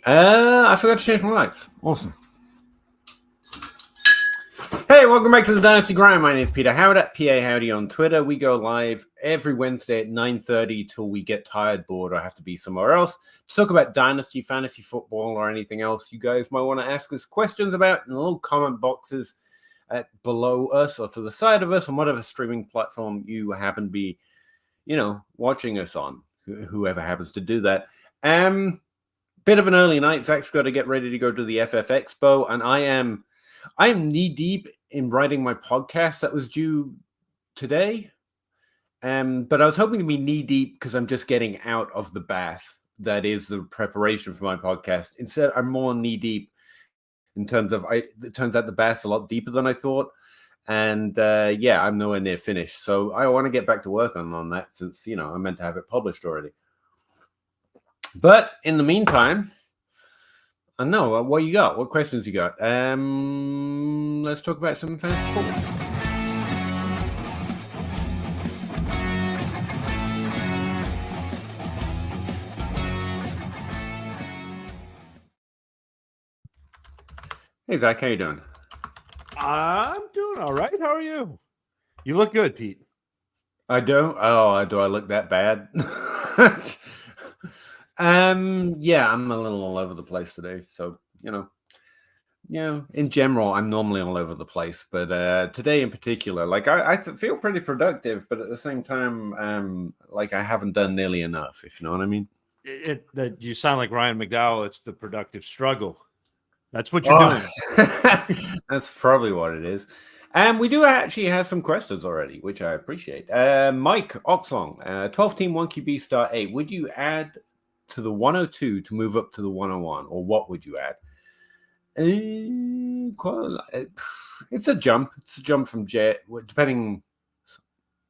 I forgot to change my lights. Awesome. Hey, welcome back to the Dynasty Grind. My name is Peter Howard at PA Howdy on Twitter. We go live every Wednesday at 9:30 till we get tired, bored, or have to be somewhere else to talk about Dynasty, fantasy football, or anything else you guys might want to ask us questions about in the little comment boxes below us or to the side of us on whatever streaming platform you happen to be, watching us on, whoever happens to do that. Bit of an early night. Zach's got to get ready to go to the FF Expo, and I am knee deep in writing my podcast that was due today. But I was hoping to be knee deep because I'm just getting out of the bath. That is the preparation for my podcast. Instead, I'm more knee deep in terms of it turns out the bath's a lot deeper than I thought. And I'm nowhere near finished. So I want to get back to work on that since, I meant to have it published already. But in the meantime, I know what you got. What questions you got? Let's talk about some fantasy football. Hey Zach, how you doing? I'm doing all right. How are you? You look good, Pete. I don't. Oh, do I look that bad? Yeah, I'm a little all over the place today. So, in general, I'm normally all over the place. But today in particular, I feel pretty productive, but at the same time, I haven't done nearly enough, if you know what I mean. That you sound like Ryan McDowell. It's the productive struggle. That's what you're doing. That's probably what it is. And we do actually have some questions already, which I appreciate. Mike Oxlong, 12-team 1QB start 8. Would you add to the 102 to move up to the 101, or what would you add? It's a jump. It's a jump from depending.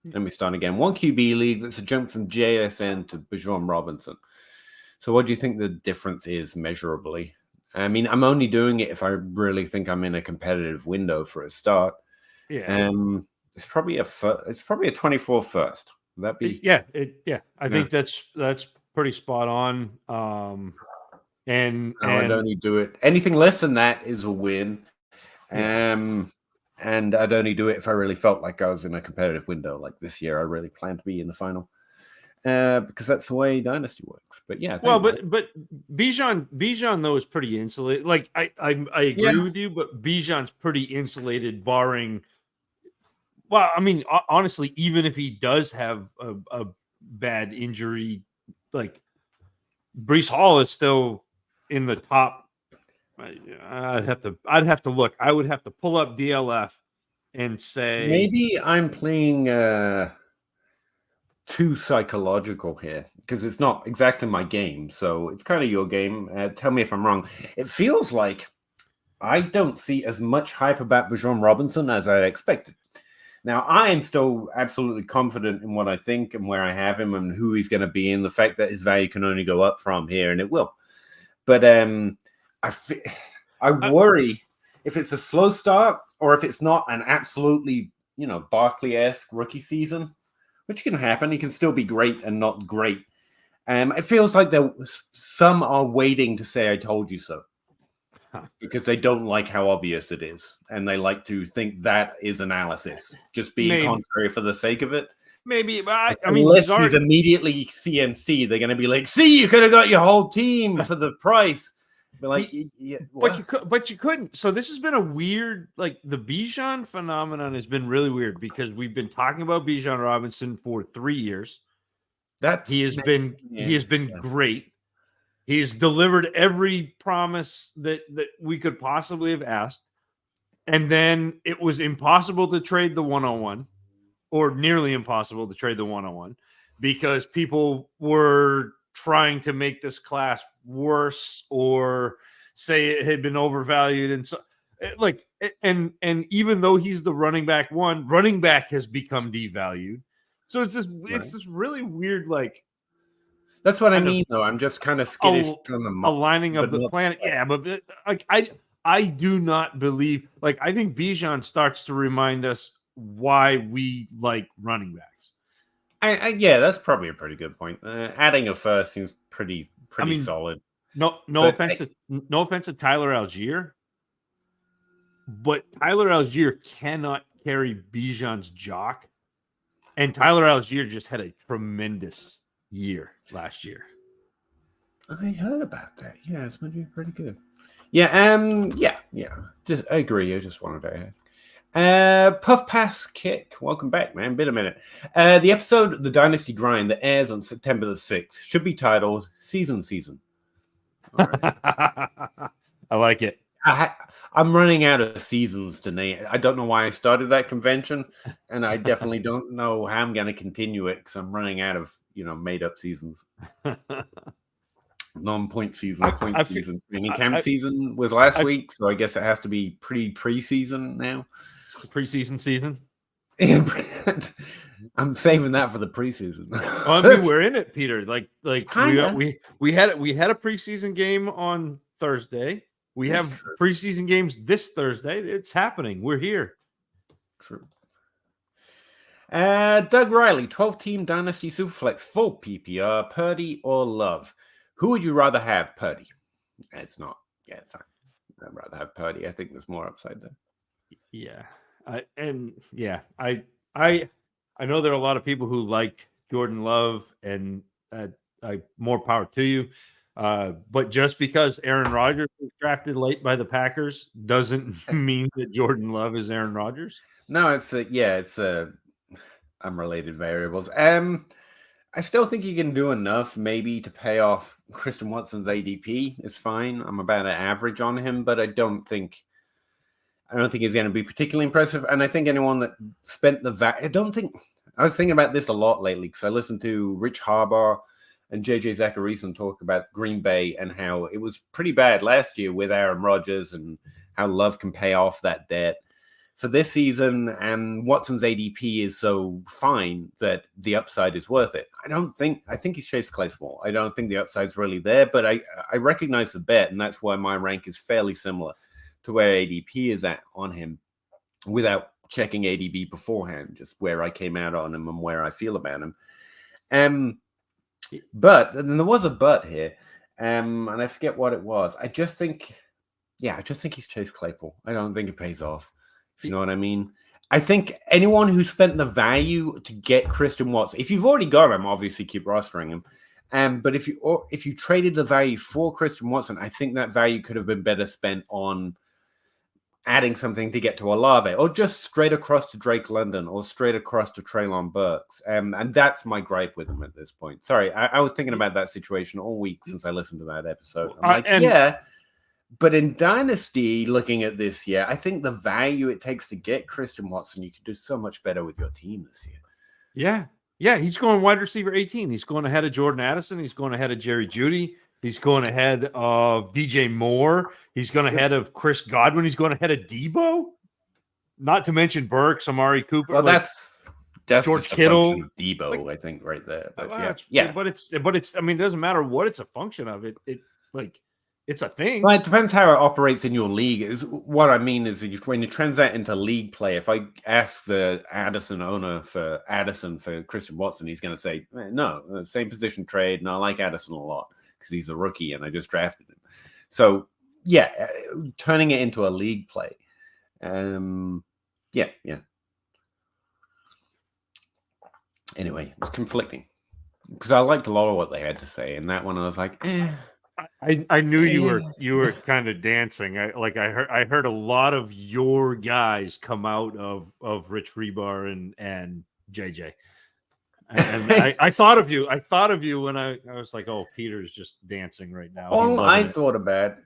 Let me start again. 1QB league. That's a jump from JSN to Bijan Robinson. So, what do you think the difference is measurably? I mean, I'm only doing it if I really think I'm in a competitive window for a start. Yeah. It's probably a 24 first. Would that be? I think that's pretty spot on. And I'd only do it. Anything less than that is a win. And I'd only do it if I really felt like I was in a competitive window. Like this year, I really plan to be in the final. Because that's the way Dynasty works. But yeah. But Bijan though is pretty insulated. Like I agree with you, but Bijan's pretty insulated, barring. Well, I mean, honestly, even if he does have a bad injury, like Breece Hall is still in the top. I'd have to look. I would have to pull up DLF and say maybe I'm playing too psychological here because it's not exactly my game. So it's kind of your game. Tell me if I'm wrong. It feels like I don't see as much hype about Bijan Robinson as I expected. Now, I am still absolutely confident in what I think and where I have him and who he's going to be and the fact that his value can only go up from here, and it will. But I worry if it's a slow start or if it's not an absolutely, Barkley-esque rookie season, which can happen. He can still be great and not great. It feels like some are waiting to say, I told you so. Because they don't like how obvious it is. And they like to think that is analysis. Just being contrary for the sake of it. Maybe, but I mean, unless he's immediately CMC, they're going to be like, see, you could have got your whole team for the price. But but you couldn't. So this has been a weird, the Bijan phenomenon has been really weird because we've been talking about Bijan Robinson for 3 years. He has been great. He's delivered every promise that we could possibly have asked. And then it was impossible to trade the 101, or nearly impossible to trade the 101, because people were trying to make this class worse or say it had been overvalued. And so and even though he's the running back has become devalued. So it's this really weird, that's what I mean, though. I'm just kind of skittish from the aligning of the planet. Yeah, but I do not believe. I think Bijan starts to remind us why we like running backs. Yeah, that's probably a pretty good point. Adding a first seems pretty solid. No offense to Tyler Algier, but Tyler Algier cannot carry Bijan's jock, and Tyler Algier just had a tremendous year last year. I heard about that. Yeah, it's going to be pretty good. Yeah, yeah. I agree. I just wanted to ask. Puff Pass Kick. Welcome back, man. Been a minute. The episode The Dynasty Grind that airs on September the 6th should be titled Season. All right. I like it. I'm running out of seasons tonight. I don't know why I started that convention, and I definitely don't know how I'm going to continue it because I'm running out of, made up seasons. Non-point season, season. Training camp season was last week, so I guess it has to be pre-season now. Preseason season. I'm saving that for the preseason. I mean, we're in it, Peter. Like we had a preseason game on Thursday. We have preseason games this Thursday. It's happening. We're here. True. Doug Riley, 12-team Dynasty Superflex, full PPR, Purdy or Love. Who would you rather have, Purdy? It's not. Yeah, it's fine. I'd rather have Purdy. I think there's more upside there. Yeah. I know there are a lot of people who like Jordan Love, and more power to you. But just because Aaron Rodgers was drafted late by the Packers doesn't mean that Jordan Love is Aaron Rodgers. No, it's unrelated variables. I still think you can do enough maybe to pay off Christian Watson's ADP. It's fine. I'm about an average on him, but I don't think he's going to be particularly impressive. And I think anyone that spent I was thinking about this a lot lately because I listened to Rich Harbaugh and JJ Zachariason talk about Green Bay and how it was pretty bad last year with Aaron Rodgers and how Love can pay off that debt for this season, and Watson's ADP is so fine that the upside is worth it. I think he's Chase Claypool. I don't think the upside's really there, but I recognize the bet, and that's why my rank is fairly similar to where ADP is at on him without checking ADP beforehand, just where I came out on him and where I feel about him. But and there was a but here, and I forget what it was. I just think he's Chase Claypool. I don't think it pays off. If you know what I mean. I think anyone who spent the value to get Christian Watson, if you've already got him, obviously keep rostering him. But if you traded the value for Christian Watson, I think that value could have been better spent on adding something to get to Olave, or just straight across to Drake London, or straight across to Treylon Burks. And that's my gripe with him at this point. Sorry, I was thinking about that situation all week since I listened to that episode. I'm like, but in Dynasty, looking at this year, I think the value it takes to get Christian Watson, you can do so much better with your team this year. Yeah, he's going wide receiver 18. He's going ahead of Jordan Addison. He's going ahead of Jerry Jeudy. He's going ahead of DJ Moore. He's going ahead of Chris Godwin. He's going ahead of Debo. Not to mention Burks, Amari Cooper. Well, that's George Kittle, Debo, I think, right there. But but it's. I mean, it doesn't matter what it's a function of. It's a thing. Well, it depends how it operates in your league. Is what I mean is when you transact into league play, if I ask the Addison owner for Addison for Christian Watson, he's going to say, no, same position trade. And I like Addison a lot because he's a rookie and I just drafted him. So, turning it into a league play. Yeah. Anyway, it's conflicting because I liked a lot of what they had to say. And that one I was like, I knew you were kind of dancing. I heard a lot of your guys come out of Rich Rebar and JJ. And I thought of you. I thought of you when I was like, oh, Peter's just dancing right now. All I thought about,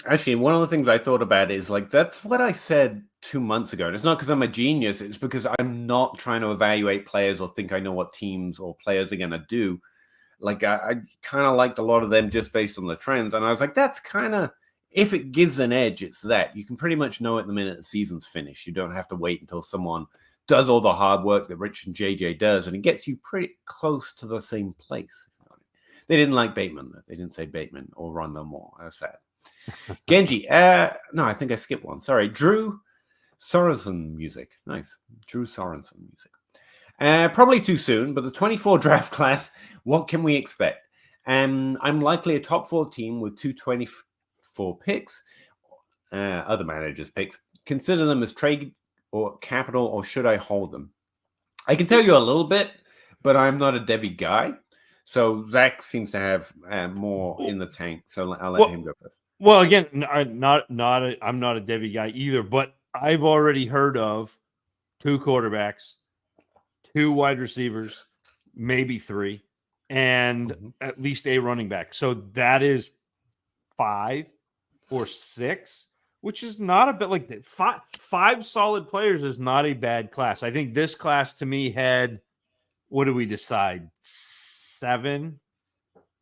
actually, one of the things I thought about is that's what I said 2 months ago. And it's not because I'm a genius. It's because I'm not trying to evaluate players or think I know what teams or players are going to do. I kind of liked a lot of them just based on the trends. And I was like, that's kind of, if it gives an edge, it's that. You can pretty much know it the minute the season's finished. You don't have to wait until someone does all the hard work that Rich and JJ does. And it gets you pretty close to the same place. They didn't like Bateman. They didn't say Bateman or Ron no more. I was sad. Genji. No, I think I skipped one. Sorry. Drew Sorensen music. Nice. Drew Sorensen music. Probably too soon, but the 24 draft class, what can we expect? I'm likely a top 4 team with 224 picks, other managers' picks. Consider them as trade or capital, or should I hold them? I can tell you a little bit, but I'm not a Devi guy. So Zach seems to have more in the tank. So I'll let him go first. Well, again, I'm not a Devi guy either, but I've already heard of 2 quarterbacks, 2 wide receivers, maybe 3, and at least a running back. So that is 5 or 6, which is not a bit like that. Five solid players is not a bad class. I think this class to me had, what do we decide? 7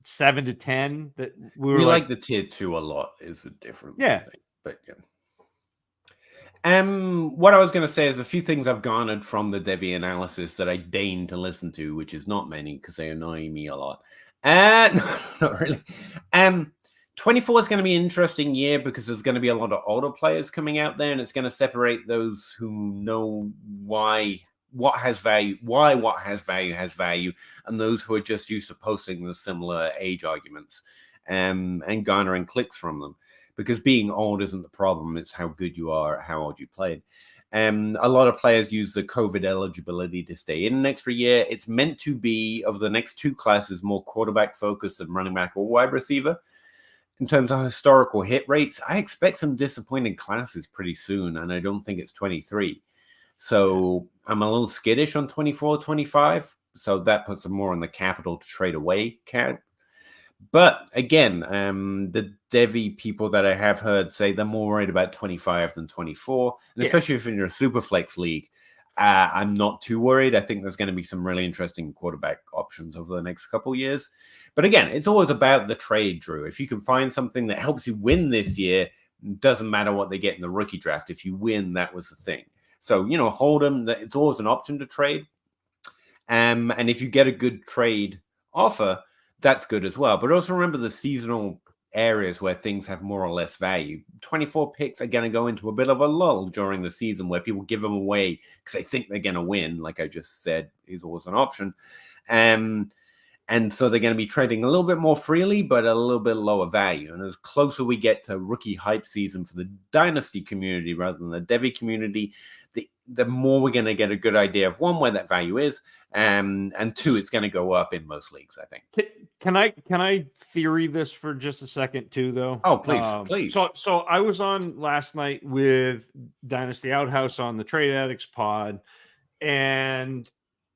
to 10 that we like the tier 2 a lot is a different thing. But yeah. What I was going to say is a few things I've garnered from the Devi analysis that I deign to listen to, which is not many because they annoy me a lot. No, not really. 24 is going to be an interesting year because there's going to be a lot of older players coming out there, and it's going to separate those who know what has value, has value, and those who are just used to posting the similar age arguments and garnering clicks from them. Because being old isn't the problem, it's how good you are, how old you played. A lot of players use the COVID eligibility to stay in an extra year. It's meant to be, of the next 2 classes, more quarterback focused than running back or wide receiver. In terms of historical hit rates, I expect some disappointing classes pretty soon, and I don't think it's 23. So I'm a little skittish on 24, 25. So that puts them more in the capital to trade away camp. But again, the Devi people that I have heard say they're more worried about 25 than 24. And especially if you're in a super flex league, I'm not too worried. I think there's going to be some really interesting quarterback options over the next couple of years. But again, it's always about the trade, Drew. If you can find something that helps you win this year, it doesn't matter what they get in the rookie draft. If you win, that was the thing. So, hold them. It's always an option to trade. And if you get a good trade offer, that's good as well. But also remember the seasonal areas where things have more or less value. 24 picks are going to go into a bit of a lull during the season where people give them away because they think they're going to win, like I just said, is always an option. And so they're going to be trading a little bit more freely, but a little bit lower value. And as closer we get to rookie hype season for the Dynasty community rather than the Devi community, the more we're going to get a good idea of, 1, where that value is, and 2, it's going to go up in most leagues, I think. Can I theory this for just a second too, though? Oh, please. So I was on last night with Dynasty Outhouse on the Trade Addicts pod, and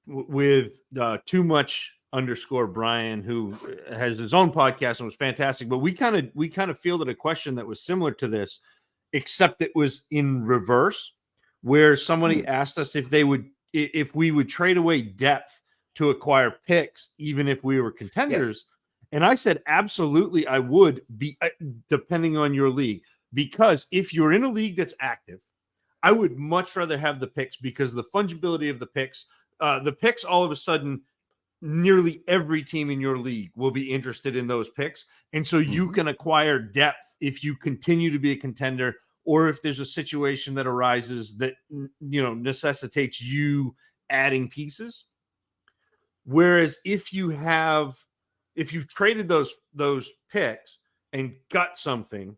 with Too Much _ Brian, who has his own podcast and was fantastic. But we kind of fielded a question that was similar to this, except it was in reverse, where somebody asked us if we would trade away depth to acquire picks, even if we were contenders. Yes. And I said, absolutely, I would, be depending on your league. Because if you're in a league that's active, I would much rather have the picks, because the fungibility of the picks all of a sudden, nearly every team in your league will be interested in those picks. And so you can acquire depth if you continue to be a contender, or if there's a situation that arises that, necessitates you adding pieces. Whereas if you've traded those picks and got something,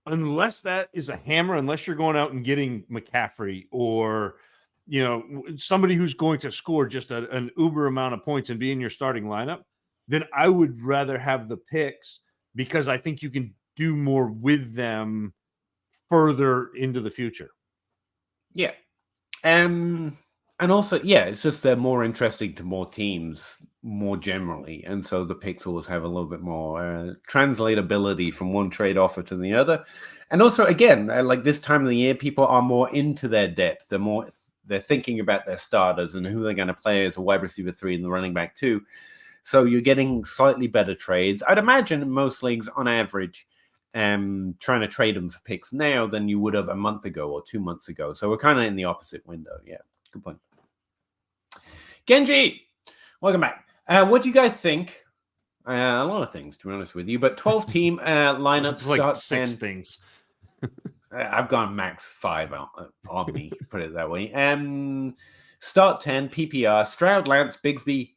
unless that is a hammer, unless you're going out and getting McCaffrey or, somebody who's going to score just an uber amount of points and be in your starting lineup, then I would rather have the picks, because I think you can do more with them further into the future. Yeah. And also, it's just they're more interesting to more teams more generally. And so the picks always have a little bit more translatability from one trade offer to the other. And also, again, like this time of the year, people are more into their depth. They're thinking about their starters and who they're going to play as a wide receiver 3 and the running back 2. So you're getting slightly better trades. I'd imagine in most leagues, on average, trying to trade them for picks now than you would have a month ago or 2 months ago. So we're kind of in the opposite window. Yeah, good point. Genji, welcome back. What do you guys think? A lot of things, to be honest with you, but 12-team lineup like 6 things. I've gone max 5 on me, put it that way. Start 10, PPR, Stroud, Lance, Bigsby,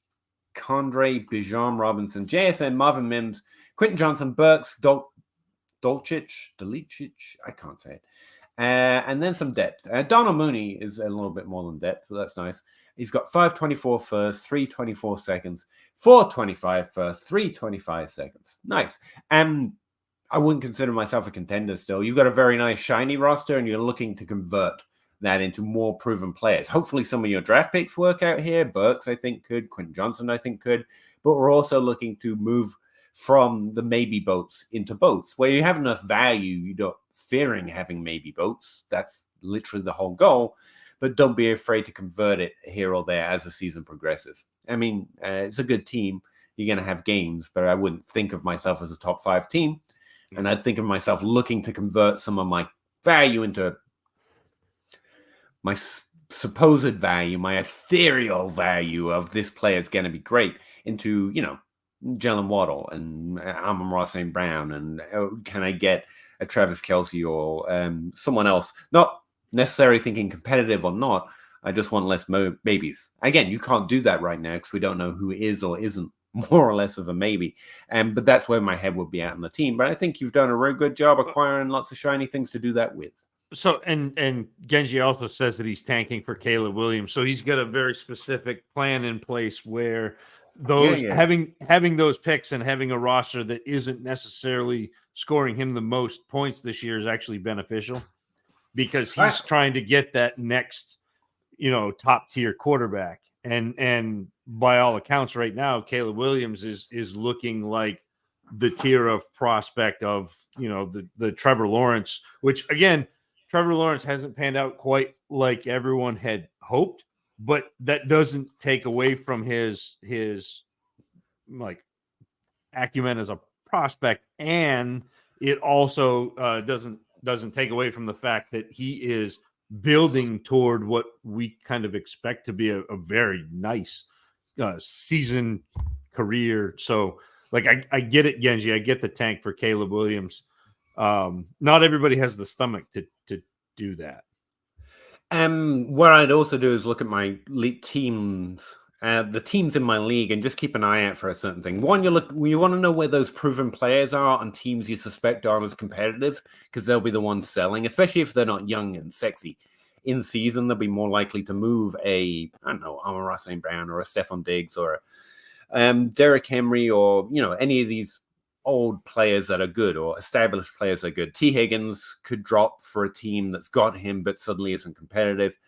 Condre, Bijan Robinson, JSN, Marvin Mims, Quentin Johnson, Burks, Dolcic, I can't say it. And then some depth. Donald Mooney is a little bit more than depth, but that's nice. He's got 5:24 first, 3:24 seconds, 4:25 first, 3:25 seconds. Nice. I wouldn't consider myself a contender still. You've got a very nice shiny roster, and you're looking to convert that into more proven players. Hopefully some of your draft picks work out here. Burks, I think, could. Quentin Johnson, I think, could. But we're also looking to move from the maybe boats into boats where you have enough value. You don't fearing having maybe boats. That's literally the whole goal. But don't be afraid to convert it here or there as the season progresses. I mean, it's a good team. You're going to have games, but I wouldn't think of myself as a top 5 team. And I'd think of myself looking to convert some of my value into my supposed value, my ethereal value of this player is going to be great into, Jalen Waddle and Amon-Ra St. Brown. And can I get a Travis Kelce or someone else? Not necessarily thinking competitive or not. I just want less maybes. Again, you can't do that right now because we don't know who is or isn't more or less of a maybe. But that's where my head would be at on the team. But I think you've done a really good job acquiring lots of shiny things to do that with. So, and Genji also says that he's tanking for Caleb Williams. So he's got a very specific plan in place where those having those picks and having a roster that isn't necessarily scoring him the most points this year is actually beneficial because he's trying to get that next, top tier quarterback. And by all accounts right now, Caleb Williams is looking like the tier of prospect of, the Trevor Lawrence, which again, Trevor Lawrence hasn't panned out quite like everyone had hoped, but that doesn't take away from his like acumen as a prospect, and it also doesn't take away from the fact that he is building toward what we kind of expect to be a very nice season career. So, like, I get it, Genji. I get the tank for Caleb Williams. Not everybody has the stomach to do that. What I'd also do is look at my teams, the teams in my league, and just keep an eye out for a certain thing. One, you want to know where those proven players are on teams you suspect aren't as competitive, because they'll be the ones selling, especially if they're not young and sexy. In season, they'll be more likely to move Amon-Ra St. Brown or a Stephon Diggs or Derrick Henry or any of these old players that are good or established players that are good. T. Higgins could drop for a team that's got him but suddenly isn't competitive.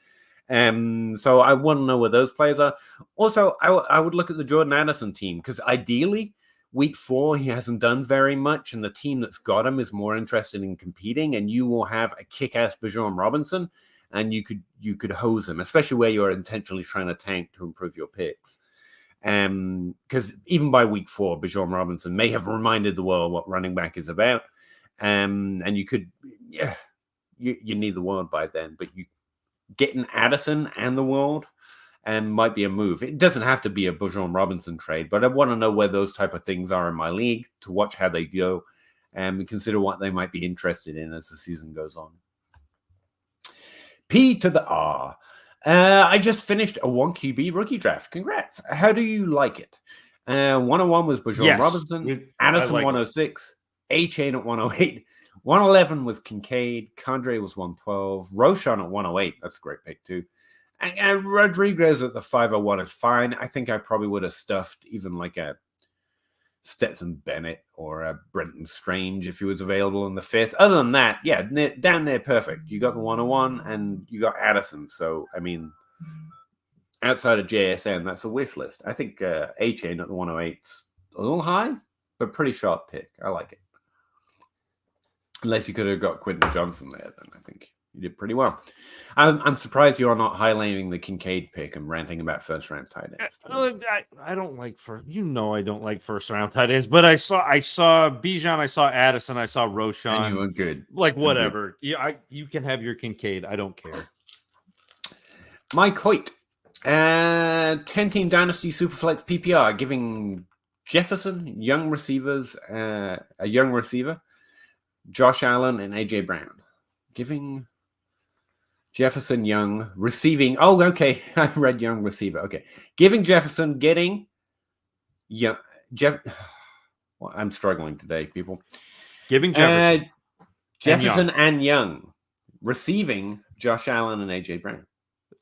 So I want to know where those players are. Also, I would look at the Jordan Addison team because ideally, week 4, he hasn't done very much, and the team that's got him is more interested in competing, and you will have a kick-ass Bijan Robinson, and you could hose him, especially where you're intentionally trying to tank to improve your picks. Because even by week 4, Bijan Robinson may have reminded the world what running back is about. And you could, you need the world by then, but you getting Addison and the world might be a move. It doesn't have to be a Bijan Robinson trade, but I want to know where those type of things are in my league to watch how they go and consider what they might be interested in as the season goes on. P to the R. I just finished a 1 QB rookie draft. Congrats. How do you like it? 101 was Bijan Robinson, Addison 106, A-Chain at 108, 111 was Kincaid, Condre was 112, Roshan at 108. That's a great pick too. And Rodriguez at the 501 is fine. I think I probably would have stuffed even like a Stetson Bennett or a Brenton Strange if he was available in the 5th. Other than that, down there, perfect. You got the 101 and you got Addison. So, I mean, outside of JSN, that's a wish list. I think A-Chain at the 108's a little high, but pretty sharp pick. I like it. Unless you could have got Quentin Johnson there, then I think you did pretty well. I'm surprised you're not highlighting the Kincaid pick and ranting about first-round tight ends. I don't like I don't like first-round tight ends, but I saw Bijan, I saw Addison, I saw Roshan. And you were good. Like, whatever. You can have your Kincaid. I don't care. Mike Hoyt, 10-team Dynasty Superflex PPR, giving Jefferson, young receivers, a young receiver, Josh Allen, and A.J. Brown. Giving Jefferson young, receiving. Oh, okay. I read young receiver. Okay. Giving Jefferson, getting Yeah, well, I'm struggling today, people. Giving Jefferson and Young. Receiving Josh Allen and AJ Brown.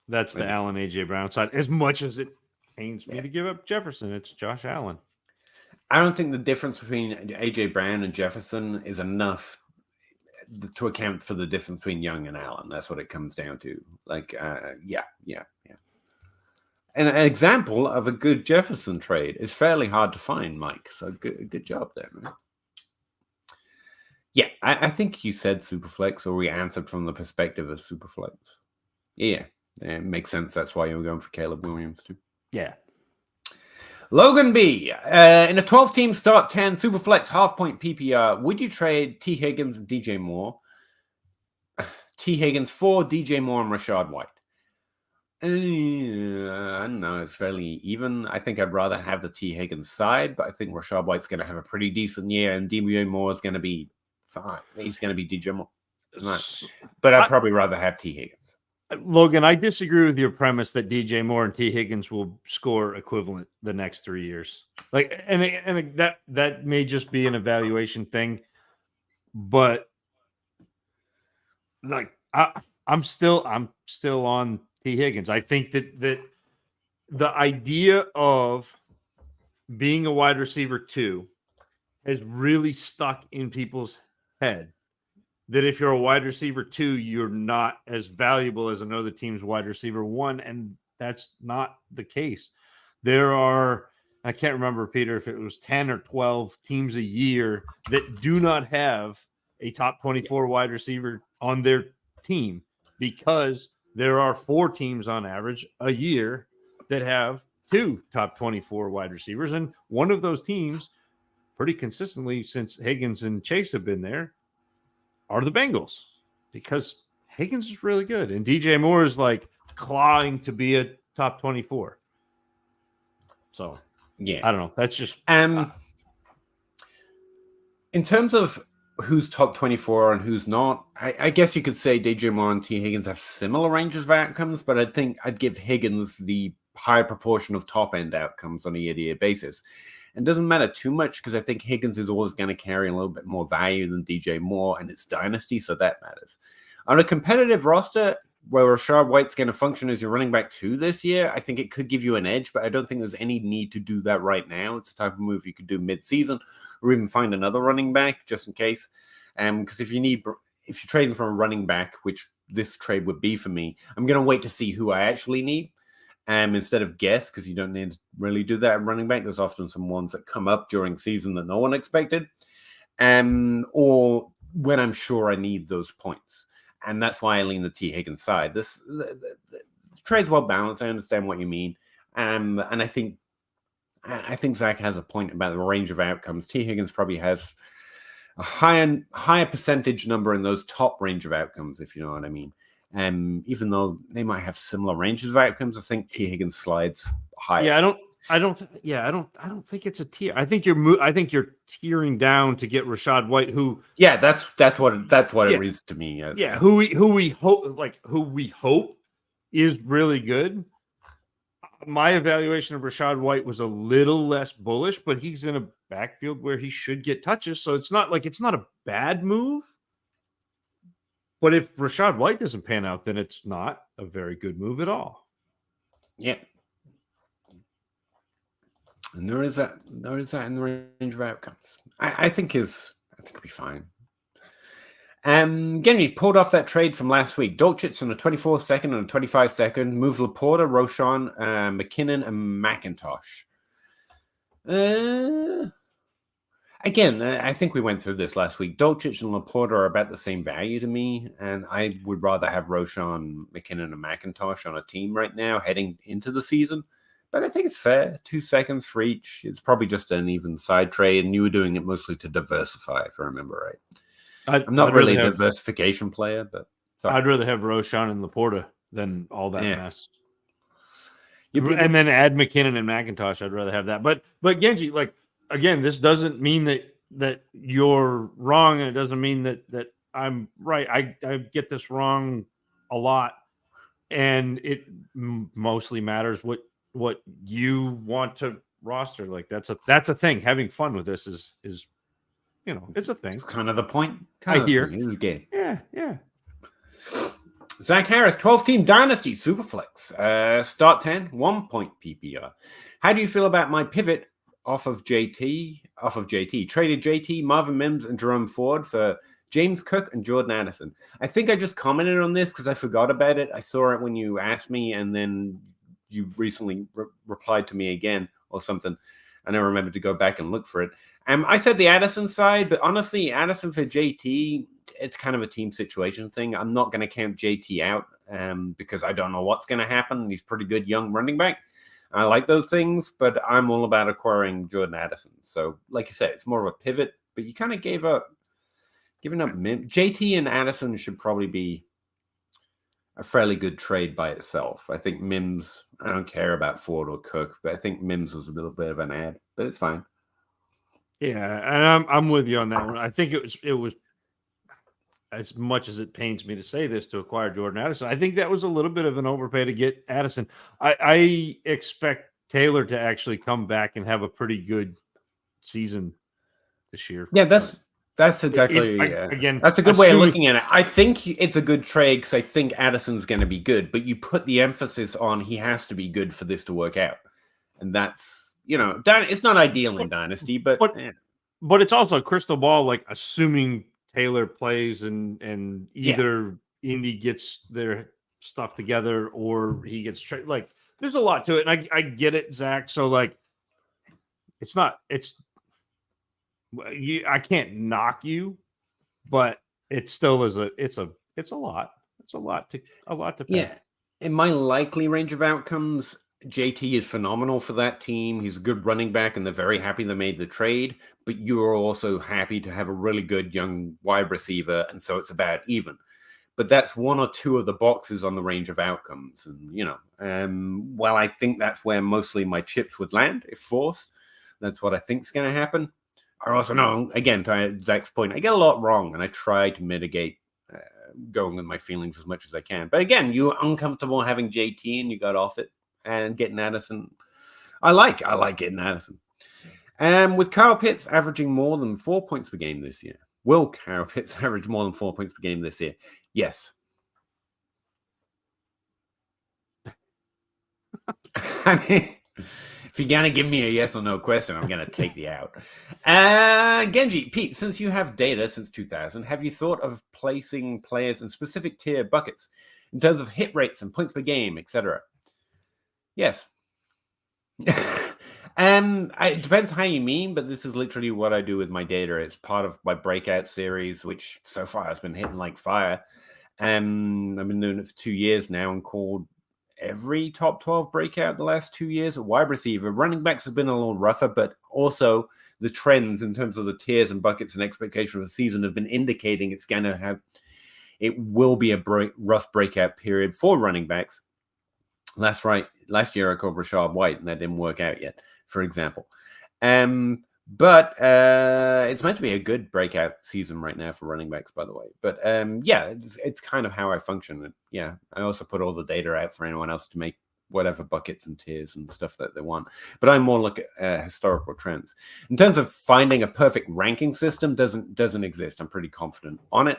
That's the Allen AJ Brown side. As much as it pains me to give up Jefferson, it's Josh Allen. I don't think the difference between AJ Brown and Jefferson is enough to account for the difference between Young and Allen. That's what it comes down to. Like, yeah. And an example of a good Jefferson trade is fairly hard to find, Mike. So good job there, man. Yeah, I think you said Superflex, or we answered from the perspective of Superflex. Yeah, it makes sense. That's why you were going for Caleb Williams too. Yeah. Logan B. In a 12-team start 10 Superflex half-point PPR, would you trade T. Higgins and DJ Moore? T. Higgins for DJ Moore and Rashad White. I don't know. It's fairly even. I think I'd rather have the T. Higgins side, but I think Rashad White's going to have a pretty decent year, and DJ Moore is going to be fine. He's going to be DJ Moore. But I'd probably rather have T. Higgins. Logan, I disagree with your premise that DJ Moore and T. Higgins will score equivalent the next 3 years. Like, and that may just be an evaluation thing, but like I'm still on T. Higgins. I think that the idea of being a wide receiver 2 has really stuck in people's head. That if you're a wide receiver 2, you're not as valuable as another team's wide receiver 1, and that's not the case. There are, I can't remember, Peter, if it was 10 or 12 teams a year that do not have a top 24 wide receiver on their team, because there are 4 teams on average a year that have 2 top 24 wide receivers, and one of those teams, pretty consistently since Higgins and Chase have been there, are the Bengals, because Higgins is really good and DJ Moore is like clawing to be a top 24. So yeah, I don't know. That's just in terms of who's top 24 and who's not. I guess you could say DJ Moore and T. Higgins have similar ranges of outcomes, but I think I'd give Higgins the higher proportion of top end outcomes on a year-to-year basis. It doesn't matter too much because I think Higgins is always going to carry a little bit more value than DJ Moore, and it's Dynasty, so that matters. On a competitive roster where Rashad White's going to function as your running back 2 this year, I think it could give you an edge, but I don't think there's any need to do that right now. It's the type of move you could do mid-season or even find another running back just in case. Because if you're trading for a running back, which this trade would be for me, I'm going to wait to see who I actually need. Instead of guess, because you don't need to really do that at running back. There's often some ones that come up during season that no one expected, or when I'm sure I need those points. And that's why I lean the T. Higgins side. The trade's well balanced. I understand what you mean. And I think Zach has a point about the range of outcomes. T. Higgins probably has a higher percentage number in those top range of outcomes, if you know what I mean. Even though they might have similar ranges of outcomes, I think T. Higgins slides higher. Yeah, I don't think it's a tier. I think you're tearing down to get Rashad White, who that's what it reads to me. Yeah, who we hope is really good. My evaluation of Rashad White was a little less bullish, but he's in a backfield where he should get touches, so it's not a bad move. But if Rashad White doesn't pan out, then it's not a very good move at all. Yeah. And there is that in the range of outcomes. I think it'll be fine. Again, we pulled off that trade from last week. Dolchitz on a 24-second and a 25-second. Move Laporta, Roschon, McKinnon, and McIntosh. Again, I think we went through this last week. Dolchich and Laporta are about the same value to me, and I would rather have Roschon, McKinnon, and McIntosh on a team right now heading into the season. But I think it's fair. 2 seconds for each. It's probably just an even side trade, and you were doing it mostly to diversify, if I remember right. I'm not really a diversification player, but I'd rather have Roschon and Laporta than all that mess. And then add McKinnon and McIntosh. I'd rather have that. But Genji, again, this doesn't mean that you're wrong, and it doesn't mean that I'm right. I get this wrong a lot, and it mostly matters what you want to roster. Like that's a thing. Having fun with this is it's a thing. It's kind of the point. I hear. It is a game. Yeah. Zach Harris, 12-team Dynasty Superflex. Start 10, 1 point PPR. How do you feel about my pivot off of JT? Traded JT, Marvin Mims, and Jerome Ford for James Cook and Jordan Addison. I think I just commented on this because I forgot about it. I saw it when you asked me, and then you recently replied to me again or something. And I remembered to go back and look for it. I said the Addison side, but honestly, Addison for JT, it's kind of a team situation thing. I'm not going to count JT out because I don't know what's going to happen. He's pretty good young running back. I like those things, but I'm all about acquiring Jordan Addison. So, like you said, it's more of a pivot, but you kind of giving up JT and Addison should probably be a fairly good trade by itself. I think Mims, I don't care about Ford or Cook, but I think Mims was a little bit of an ad, but it's fine. Yeah, and I'm with you on that one. I think it was as much as it pains me to say this, to acquire Jordan Addison. I think that was a little bit of an overpay to get Addison. I expect Taylor to actually come back and have a pretty good season this year. Yeah, that's exactly again. That's a good way of looking at it. I think it's a good trade because I think Addison's going to be good, but you put the emphasis on he has to be good for this to work out, and that's it's not ideal in Dynasty, but it's also a crystal ball. Like assuming Taylor plays and either Indy gets their stuff together or he gets traded. Like there's a lot to it, and I get it, Zach. So like, I can't knock you, but it still is it's a lot. It's a lot to pay. Yeah. In my likely range of outcomes, JT is phenomenal for that team. He's a good running back, and they're very happy they made the trade. But you are also happy to have a really good young wide receiver, and so it's about even. But that's one or two of the boxes on the range of outcomes. And, well, I think that's where mostly my chips would land if forced. That's what I think is going to happen. I also know, again, to Zach's point, I get a lot wrong, and I try to mitigate going with my feelings as much as I can. But again, you're uncomfortable having JT, and you got off it, and getting Addison. I like getting Addison. With Kyle Pitts averaging more than 4 points per game this year. Will Kyle Pitts average more than 4 points per game this year? Yes. I mean, if you're going to give me a yes or no question, I'm going to take the out. Genji, Pete, since you have data since 2000, have you thought of placing players in specific tier buckets in terms of hit rates and points per game, etc.? Yes. It depends how you mean, but this is literally what I do with my data. It's part of my breakout series, which so far has been hitting like fire. I've been doing it for 2 years now and called every top 12 breakout the last 2 years at wide receiver. Running backs have been a little rougher, but also the trends in terms of the tiers and buckets and expectation of the season have been indicating it will be a rough breakout period for running backs. Last year I called Rashad White, and that didn't work out yet, for example. But it's meant to be a good breakout season right now for running backs, by the way. But it's kind of how I function. And yeah, I also put all the data out for anyone else to make whatever buckets and tiers and stuff that they want. But I more look at historical trends. In terms of finding a perfect ranking system, doesn't exist. I'm pretty confident on it.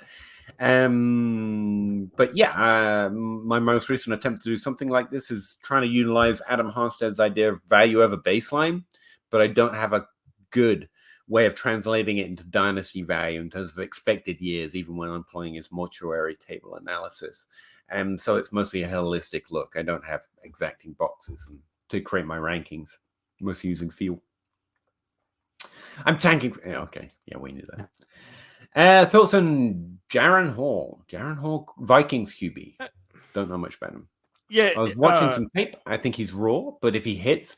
But yeah, my most recent attempt to do something like this is trying to utilize Adam Harstad's idea of value over baseline, but I don't have a good way of translating it into dynasty value in terms of expected years, even when employing his mortuary table analysis. And so it's mostly a holistic look. I don't have exacting boxes to create my rankings, mostly using feel. I'm tanking. Okay. Yeah, we knew that. Thoughts on Jaron Hall? Jaron Hall, Vikings QB. Don't know much about him. Yeah. I was watching some tape. I think he's raw, but if he hits,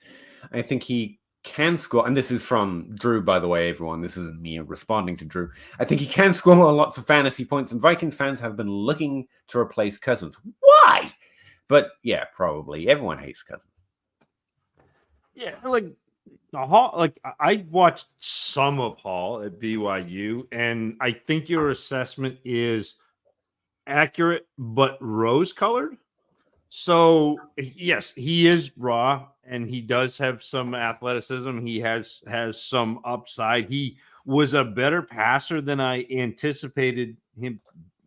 I think he can score. And this is from Drew, by the way, everyone. This isn't me responding to Drew. I think he can score lots of fantasy points, and Vikings fans have been looking to replace Cousins. Why? But yeah, probably. Everyone hates Cousins. Yeah, Hall, I watched some of Hall at BYU, and I think your assessment is accurate, but rose-colored. So yes, he is raw, and he does have some athleticism. He has some upside. He was a better passer than I anticipated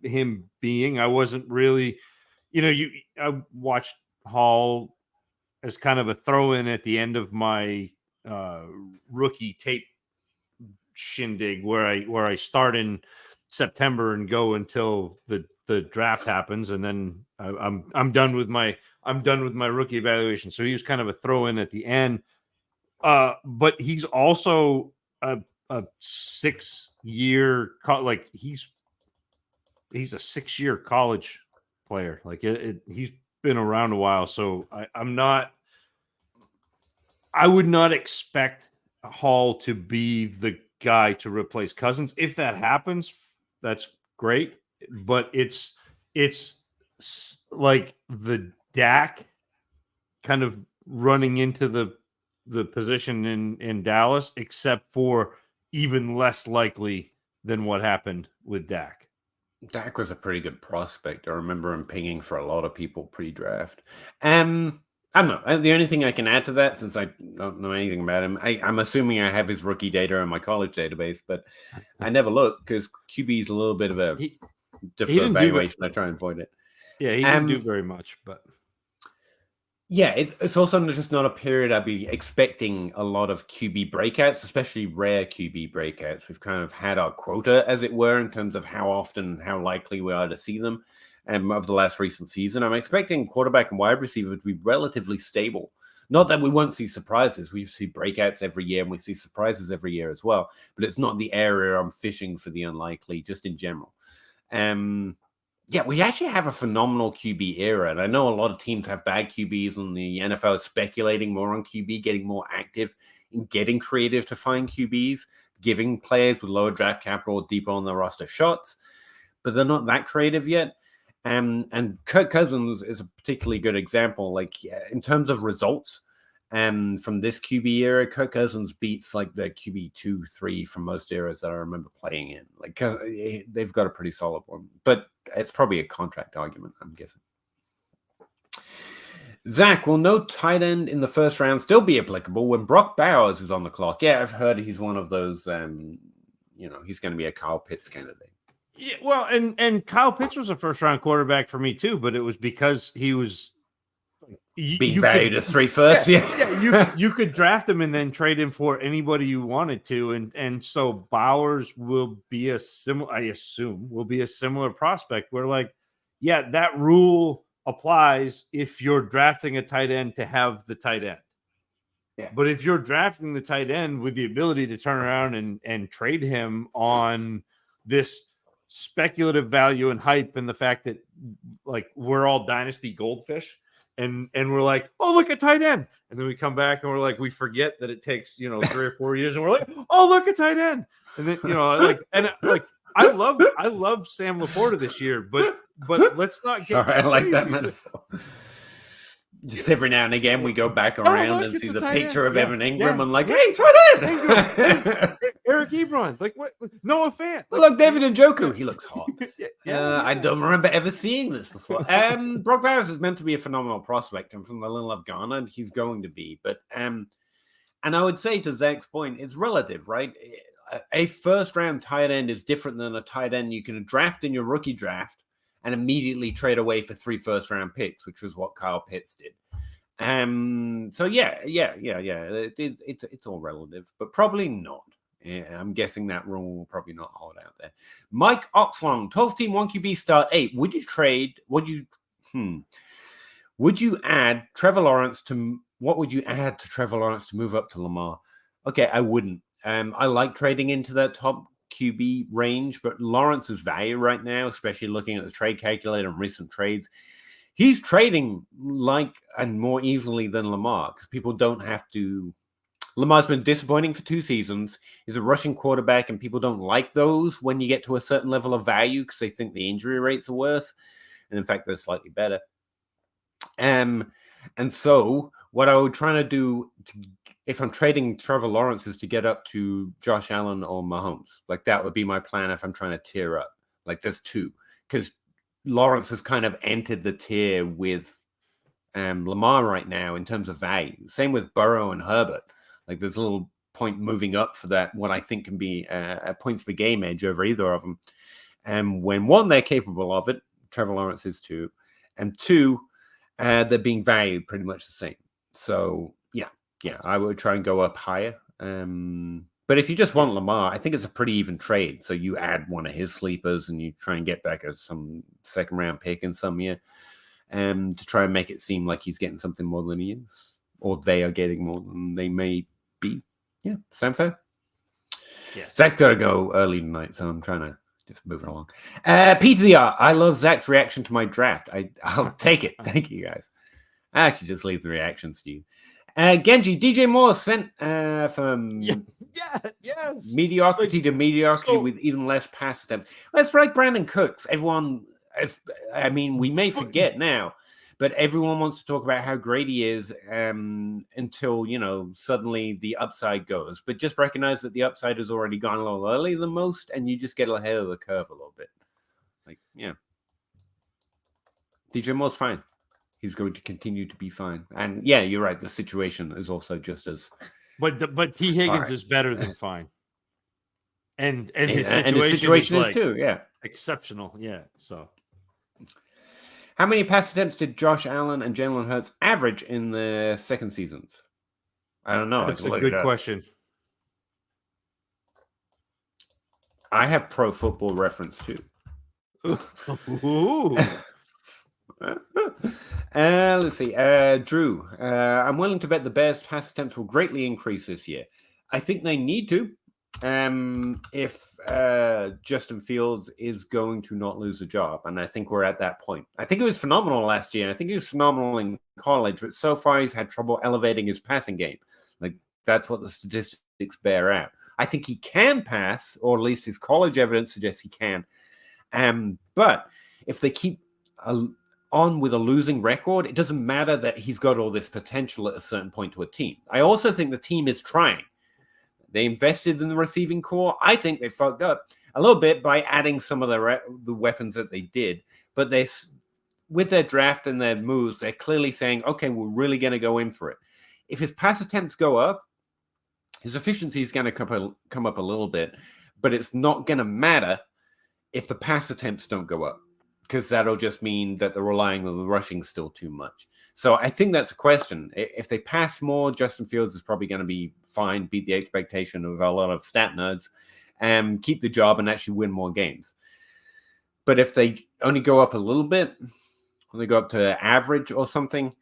him being. I wasn't really, I watched Hall as kind of a throw-in at the end of my rookie tape shindig where I start in September and go until the draft happens, and then I'm done with my rookie evaluation. So he was kind of a throw-in at the end. But he's also a 6-year he's a 6-year college player. Like he's been around a while, so I would not expect Hall to be the guy to replace Cousins. If that happens, that's great. But it's like the Dak kind of running into the position in Dallas, except for even less likely than what happened with Dak. Dak was a pretty good prospect. I remember him pinging for a lot of people pre-draft. I don't know. The only thing I can add to that, since I don't know anything about him, I'm assuming I have his rookie data in my college database, but I never look because QB is a little bit of a difficult evaluation. I try and avoid it. Yeah, he didn't do very much, but yeah, it's also just not a period I'd be expecting a lot of QB breakouts, especially rare QB breakouts. We've kind of had our quota, as it were, in terms of how often, how likely we are to see them. Of the last recent season, I'm expecting quarterback and wide receiver to be relatively stable. Not that we won't see surprises. We see breakouts every year and we see surprises every year as well. But it's not the area I'm fishing for the unlikely, just in general. Yeah, we actually have a phenomenal QB era. And I know a lot of teams have bad QBs, and the NFL is speculating more on QB, getting more active in getting creative to find QBs, giving players with lower draft capital deeper on the roster shots. But they're not that creative yet. And Kirk Cousins is a particularly good example. Like in terms of results, from this QB era, Kirk Cousins beats like the QB 2, 3 from most eras that I remember playing in. Like they've got a pretty solid one, but it's probably a contract argument, I'm guessing. Zach, will no tight end in the first round still be applicable when Brock Bowers is on the clock? Yeah, I've heard he's one of those. He's going to be a Kyle Pitts candidate. Yeah, well, and Kyle Pitts was a first-round quarterback for me too, but it was because he was being valued as 3 first. Yeah, you could draft him and then trade him for anybody you wanted to, and so Bowers will be I assume will be a similar prospect. Where that rule applies if you're drafting a tight end to have the tight end. Yeah. But if you're drafting the tight end with the ability to turn around and trade him on this speculative value and hype, and the fact that we're all dynasty goldfish, and we're like, oh, look at tight end, and then we come back and we're like, we forget that it takes 3 or 4 years, and we're like, oh, look at tight end, and then I love Sam Laporta this year, but let's not get I like that metaphor. Just every now and again, we go back around and see the picture of Evan Ingram and hey, tight end! Eric Ebron, what? Noah Fant. Look, David Njoku, he looks hot. I don't remember ever seeing this before. Brock Bowers is meant to be a phenomenal prospect, and from the little I've garnered, he's going to be. But and I would say to Zach's point, it's relative, right? A first-round tight end is different than a tight end you can draft in your rookie draft and immediately trade away for 3 first-round picks, which was what Kyle Pitts did. So it's all relative, but probably not. Yeah, I'm guessing that rule will probably not hold out there. Mike Oxlong, 12-team 1QB start 8. Would you add Trevor Lawrence to what would you add to Trevor Lawrence to move up to Lamar? Okay, I wouldn't. I like trading into that top QB range, but Lawrence's value right now, especially looking at the trade calculator and recent trades, he's trading and more easily than Lamar, because people don't have to. Lamar's been disappointing for 2 seasons. He's a rushing quarterback, and people don't like those when you get to a certain level of value because they think the injury rates are worse. And in fact, they're slightly better. And so what I would try to do if I'm trading Trevor Lawrence is to get up to Josh Allen or Mahomes. That would be my plan if I'm trying to tier up. There's 2, because Lawrence has kind of entered the tier with Lamar right now in terms of value. Same with Burrow and Herbert. Like there's a little point moving up for that, what I think can be a points per game edge over either of them. And when one, they're capable of it, Trevor Lawrence is too, and two, they're being valued pretty much the same. So yeah, I would try and go up higher. But if you just want Lamar, I think it's a pretty even trade. So you add one of his sleepers and you try and get back some second round pick in some year, to try and make it seem like he's getting something more than he is, or they are getting more than they may be. Yeah, sound fair? Yes. Zach's got to go early tonight, so I'm trying to just move it along. Peter the Art, I love Zach's reaction to my draft. I'll take it. Thank you, guys. I should just leave the reactions to you. Genji, DJ Moore sent from mediocrity to mediocrity with even less pass attempts. That's right, Brandon Cooks. Everyone, we may forget now, but everyone wants to talk about how great he is until, suddenly the upside goes. But just recognize that the upside has already gone a little earlier than most, and you just get ahead of the curve a little bit. DJ Moore's fine. He's going to continue to be fine. And yeah, you're right. The situation is also just as. But T. Higgins is better than fine. And his situation is too. Yeah, exceptional. Yeah. So, how many pass attempts did Josh Allen and Jalen Hurts average in the second seasons? I don't know. That's a good question. I have Pro Football Reference too. Ooh. Let's see. Drew, I'm willing to bet the Bears' pass attempts will greatly increase this year. I think they need to. If Justin Fields is going to not lose a job, and I think we're at that point. I think it was phenomenal last year. I think he was phenomenal in college, but so far he's had trouble elevating his passing game. Like that's what the statistics bear out. I think he can pass, or at least his college evidence suggests he can. But if they keep on with a losing record, it doesn't matter that he's got all this potential at a certain point to a team. I also think the team is trying. They invested in the receiving core. I think they fucked up a little bit by adding some of the weapons that they did. But with their draft and their moves, they're clearly saying, okay, we're really going to go in for it. If his pass attempts go up, his efficiency is going to come up a little bit, but it's not going to matter if the pass attempts don't go up, because that'll just mean that they're relying on the rushing still too much. So I think that's a question. If they pass more, Justin Fields is probably going to be fine, beat the expectation of a lot of stat nerds, and keep the job and actually win more games. But if they only go up a little bit, when they go up to average or something,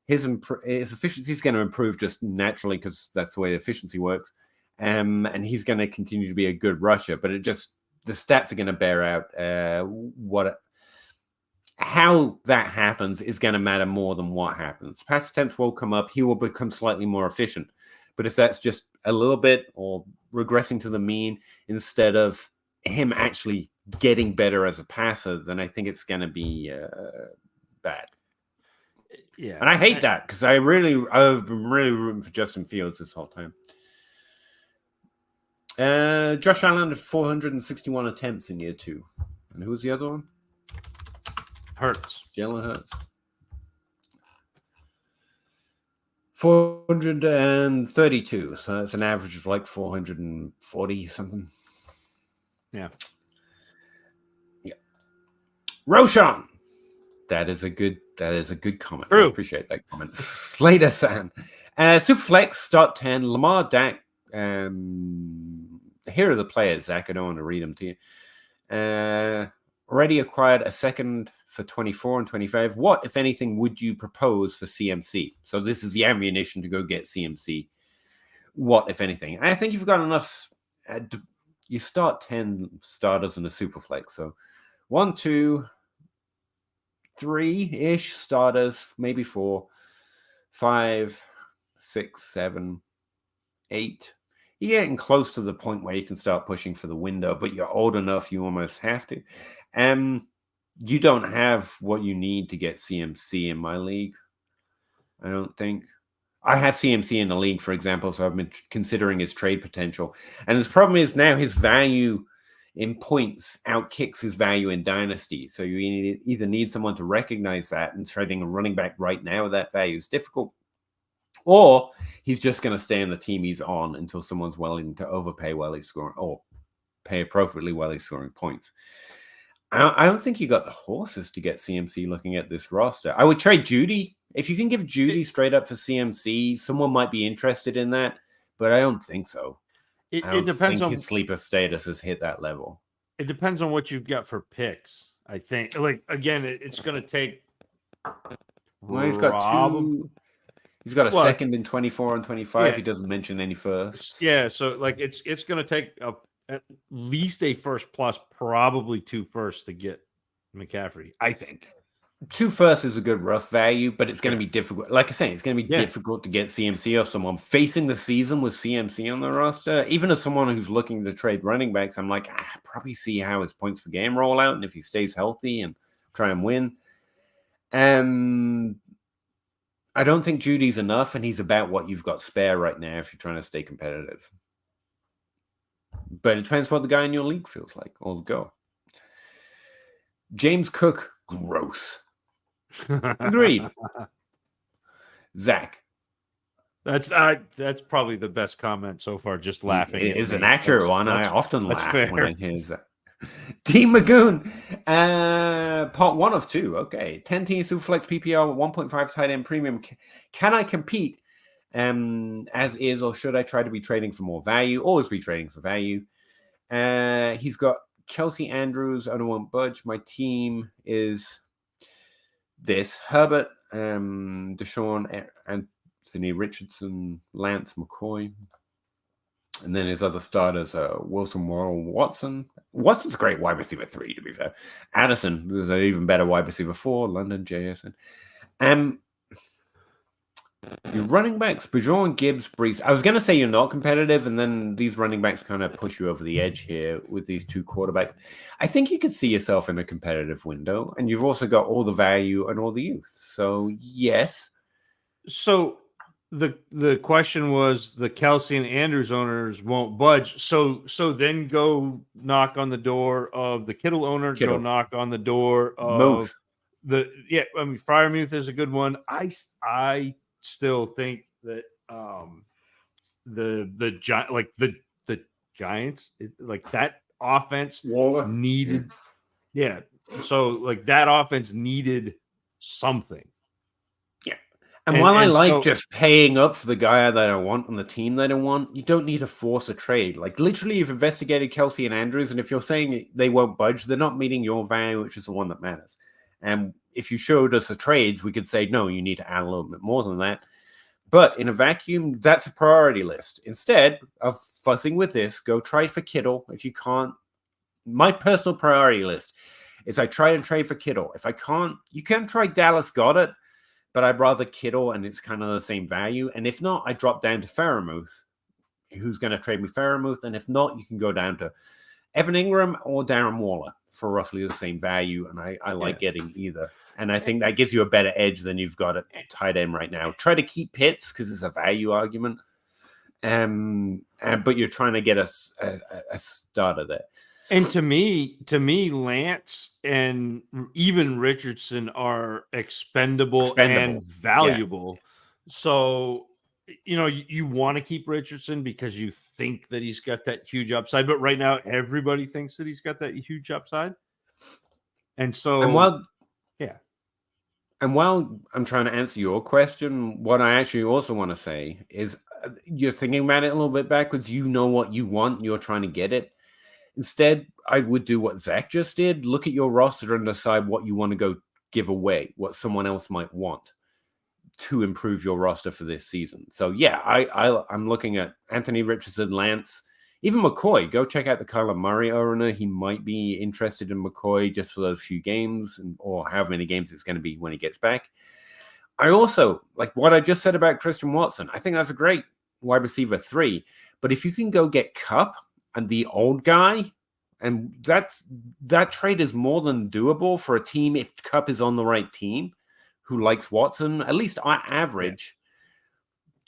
his efficiency is going to improve just naturally because that's the way efficiency works. And he's going to continue to be a good rusher. But the stats are going to bear out how that happens is going to matter more than what happens. Pass attempts will come up. He will become slightly more efficient. But if that's just a little bit or regressing to the mean instead of him actually getting better as a passer, then I think it's going to be bad. Yeah. And I hate that because I've been really rooting for Justin Fields this whole time. Josh Allen had 461 attempts in year 2. And who was the other one? Hurts. Jalen Hurts. 432. So that's an average of like 440 something. Yeah. Roshan. That is a good comment. True. I appreciate that comment. Slater-san. Superflex, start 10. Lamar, Dak. Here are the players, Zach. I don't want to read them to you. Already acquired a second for 24 and 25. What, if anything, would you propose for CMC? So this is the ammunition to go get CMC. What, if anything? I think you've got enough. You start 10 starters in a Superflex. So 1, 2, 3-ish starters, maybe 4, 5, 6, 7, 8. You're getting close to the point where you can start pushing for the window, but you're old enough you almost have to. You don't have what you need to get CMC in my league, I don't think. I have CMC in the league, for example, so I've been considering his trade potential. And his problem is now his value in points outkicks his value in Dynasty. So you either need someone to recognize that, and trading a running back right now, that value is difficult, or he's just going to stay in the team he's on until someone's willing to overpay while he's scoring, or pay appropriately while he's scoring points. I don't think you got the horses to get CMC looking at this roster. I would trade Judy. If you can give Judy straight up for CMC, someone might be interested in that, but I don't think so. It depends on his sleeper status has hit that level. It depends on what you've got for picks. I think, like, again, it's going to take. Well, he's got two. He's got a second in 24 and 25. Yeah. He doesn't mention any firsts. Yeah, so like it's going to take at least a first plus, probably 2 firsts to get McCaffrey. I think 2 firsts is a good rough value, but it's going to be difficult. Like I say, it's going to be difficult to get CMC or someone facing the season with CMC on the roster. Even as someone who's looking to trade running backs, I'm like, probably see how his points per game roll out, and if he stays healthy and try and win. I don't think Judy's enough, and he's about what you've got spare right now if you're trying to stay competitive. But it depends what the guy in your league feels like. All go. James Cook, gross. Agreed. Zach. That's probably the best comment so far. Just laughing. It is an accurate one. I often laugh when I hear that. D Magoon, part 1 of 2. Okay, 10 team Superflex PPR 1.5 tight end premium. Can I compete as is, or should I try to be trading for more value? Always be trading for value. He's got Kelsey Andrews. I don't want budge. My team is this: Herbert, Deshaun, Anthony Richardson, Lance McCoy. And then his other starters are Wilson, Worrell, Watson. Watson's a great wide receiver 3, to be fair. Addison, who's an even better wide receiver 4. London, JSN. Your running backs, Bijan, Gibbs, Brees. I was going to say you're not competitive, and then these running backs kind of push you over the edge here with these 2 quarterbacks. I think you could see yourself in a competitive window, and you've also got all the value and all the youth. So, yes. So the question was, the Kelsey and Andrews owners won't budge. So then go knock on the door of the Kittle owner. Go knock on the door of Freiermuth is a good one. I still think that the Giants, like that offense needed. Yeah. So like that offense needed something. And while I like just paying up for the guy that I want on the team that I want, you don't need to force a trade. Like, literally, you've investigated Kelsey and Andrews, and if you're saying they won't budge, they're not meeting your value, which is the one that matters. And if you showed us the trades, we could say, no, you need to add a little bit more than that. But in a vacuum, that's a priority list. Instead of fussing with this, go try for Kittle. If you can't, my personal priority list is I try to trade for Kittle. If I can't, you can try Dallas Goedert, but I'd rather Kittle, and it's kind of the same value. And if not, I drop down to Freiermuth, who's going to trade me Freiermuth. And if not, you can go down to Evan Ingram or Darren Waller for roughly the same value. And I like getting either. And I think that gives you a better edge than you've got at tight end right now. Try to keep Pitts because it's a value argument. But you're trying to get a starter there. And to me, Lance and even Richardson are expendable. And valuable. Yeah. So, you want to keep Richardson because you think that he's got that huge upside. But right now, everybody thinks that he's got that huge upside. And so, and while I'm trying to answer your question, what I actually also want to say is you're thinking about it a little bit backwards. You know what you want. You're trying to get it. Instead, I would do what Zach just did. Look at your roster and decide what you want to go give away, what someone else might want to improve your roster for this season. So, I'm looking at Anthony Richardson, Lance, even McCoy. Go check out the Kyler Murray owner. He might be interested in McCoy just for those few games or however many games it's going to be when he gets back. I also, like what I just said about Christian Watson, I think that's a great wide receiver 3. But if you can go get Kupp and the old guy, and that trade is more than doable for a team if Kupp is on the right team who likes Watson, at least on average.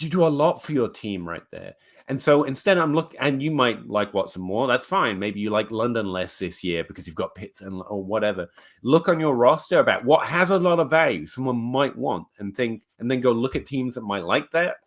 you do a lot for your team right there. And so instead I'm looking, and you might like Watson more. That's fine. Maybe you like London less this year because you've got Pitts or whatever. Look on your roster about what has a lot of value someone might want and think, and then go look at teams that might like that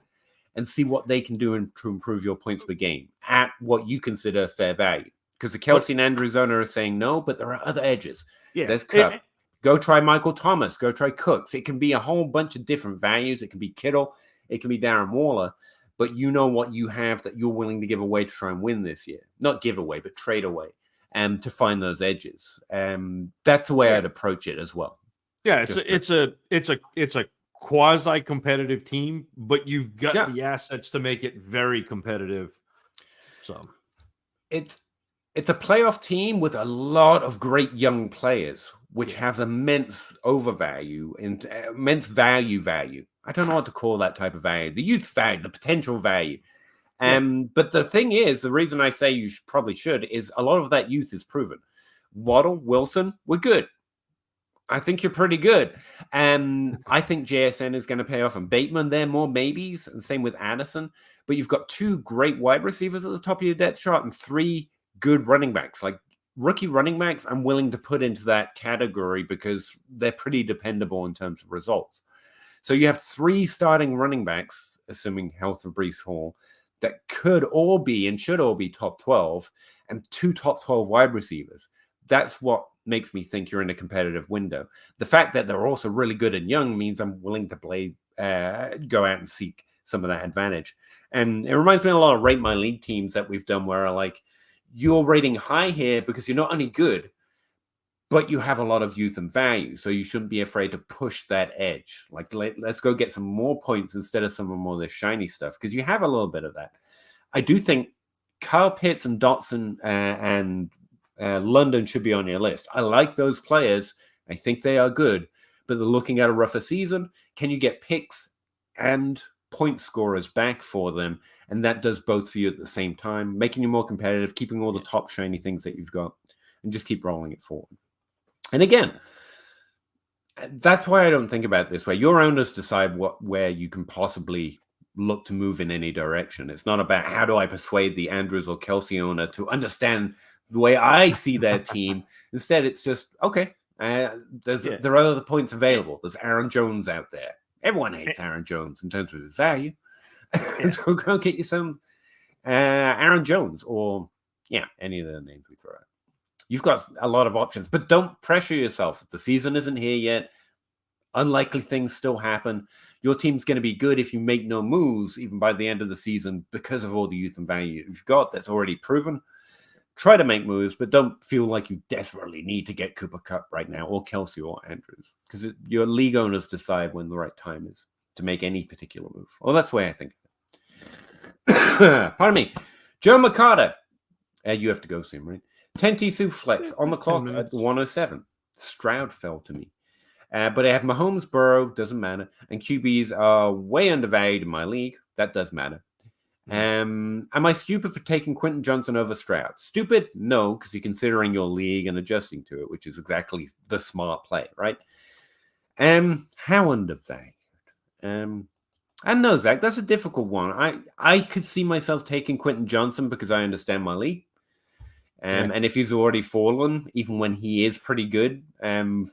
and see what they can do to improve your points per game at what you consider fair value. Because the Kelsey and Andrews owner are saying no, but there are other edges. Yeah. There's Cup. Go try Michael Thomas. Go try Cooks. It can be a whole bunch of different values. It can be Kittle. It can be Darren Waller. But you know what you have that you're willing to give away to try and win this year. Not give away, but trade away to find those edges. That's the way I'd approach it as well. Yeah, it's a quasi-competitive team, but you've got the assets to make it very competitive. So it's a playoff team with a lot of great young players, which has immense overvalue and immense value. I don't know what to call that type of value. The youth value, the potential value. But the thing is, the reason I say you probably should is a lot of that youth is proven. Waddle, Wilson, we're good. I think you're pretty good. And I think JSN is going to pay off. And Bateman, they're more maybes. And same with Addison. But you've got 2 great wide receivers at the top of your depth chart and 3 good running backs. Like rookie running backs, I'm willing to put into that category because they're pretty dependable in terms of results. So you have 3 starting running backs, assuming health of Breece Hall, that could all be and should all be top 12, and 2 top 12 wide receivers. That's what makes me think you're in a competitive window. The fact that they're also really good and young means I'm willing to go out and seek some of that advantage. And it reminds me a lot of Rate My League teams that we've done where like, you're rating high here because you're not only good, but you have a lot of youth and value. So you shouldn't be afraid to push that edge. Like, let's go get some more points instead of some more of this shiny stuff, because you have a little bit of that. I do think Kyle Pitts and Dotson and London should be on your list. I like those players. I think they are good, but they're looking at a rougher season. Can you get picks and point scorers back for them? And that does both for you at the same time, making you more competitive, keeping all the top shiny things that you've got, and just keep rolling it forward. And again, that's why I don't think about it this way. Your owners decide where you can possibly look to move in any direction. It's not about how do I persuade the Andrews or Kelsey owner to understand the way I see their team. Instead, it's just, okay, there are other points available. There's Aaron Jones out there. Everyone hates Aaron Jones in terms of his value. So go get you some Aaron Jones or, any of the names we throw out. You've got a lot of options, but don't pressure yourself. If the season isn't here yet, unlikely things still happen. Your team's going to be good if you make no moves, even by the end of the season, because of all the youth and value you've got that's already proven. Try to make moves, but don't feel like you desperately need to get Cooper Kupp right now, or Kelsey or Andrews, because your league owners decide when the right time is to make any particular move. Well, that's the way I think. Pardon me. Joe McCarter. You have to go soon, right? 10T Superflex on the clock at 107. Stroud fell to me. But I have Mahomes, Burrow, doesn't matter. And QBs are way undervalued in my league. That does matter. Am I stupid for taking Quentin Johnson over Stroud? Stupid? No, because you're considering your league and adjusting to it, which is exactly the smart play, right? How undervalued? I know, Zach, that's a difficult one. I could see myself taking Quentin Johnson because I understand my league. And if he's already fallen, even when he is pretty good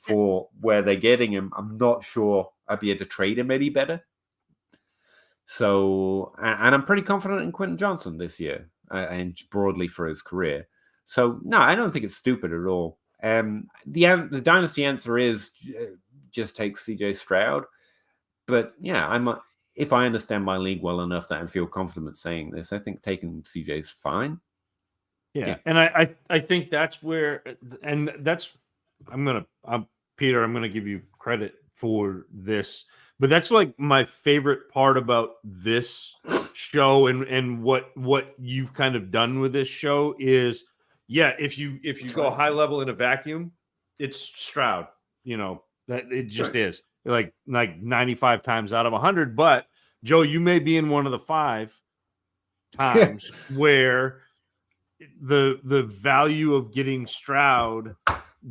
for where they're getting him, I'm not sure I'd be able to trade him any better. So, and I'm pretty confident in Quentin Johnson this year and broadly for his career. So, no, I don't think it's stupid at all. The dynasty answer is just take CJ Stroud. But yeah, if I understand my league well enough that I feel confident saying this, I think taking CJ is fine. Yeah. And I think that's where, and that's, Peter, I'm going to give you credit for this, but that's like my favorite part about this show and what you've kind of done with this show is, if you go high level in a vacuum, it's Stroud, that it just is like 95 times out of 100. But Joe, you may be in one of the 5 times where the value of getting Stroud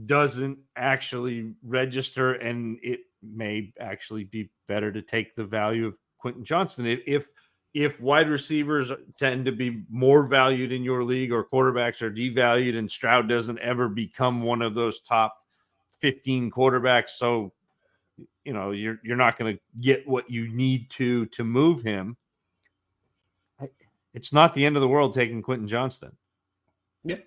doesn't actually register, and it may actually be better to take the value of Quentin Johnson if if wide receivers tend to be more valued in your league or quarterbacks are devalued and Stroud doesn't ever become one of those top 15 quarterbacks, so you're not going to get what you need to move him, it's not the end of the world taking Quentin Johnston. Yeah.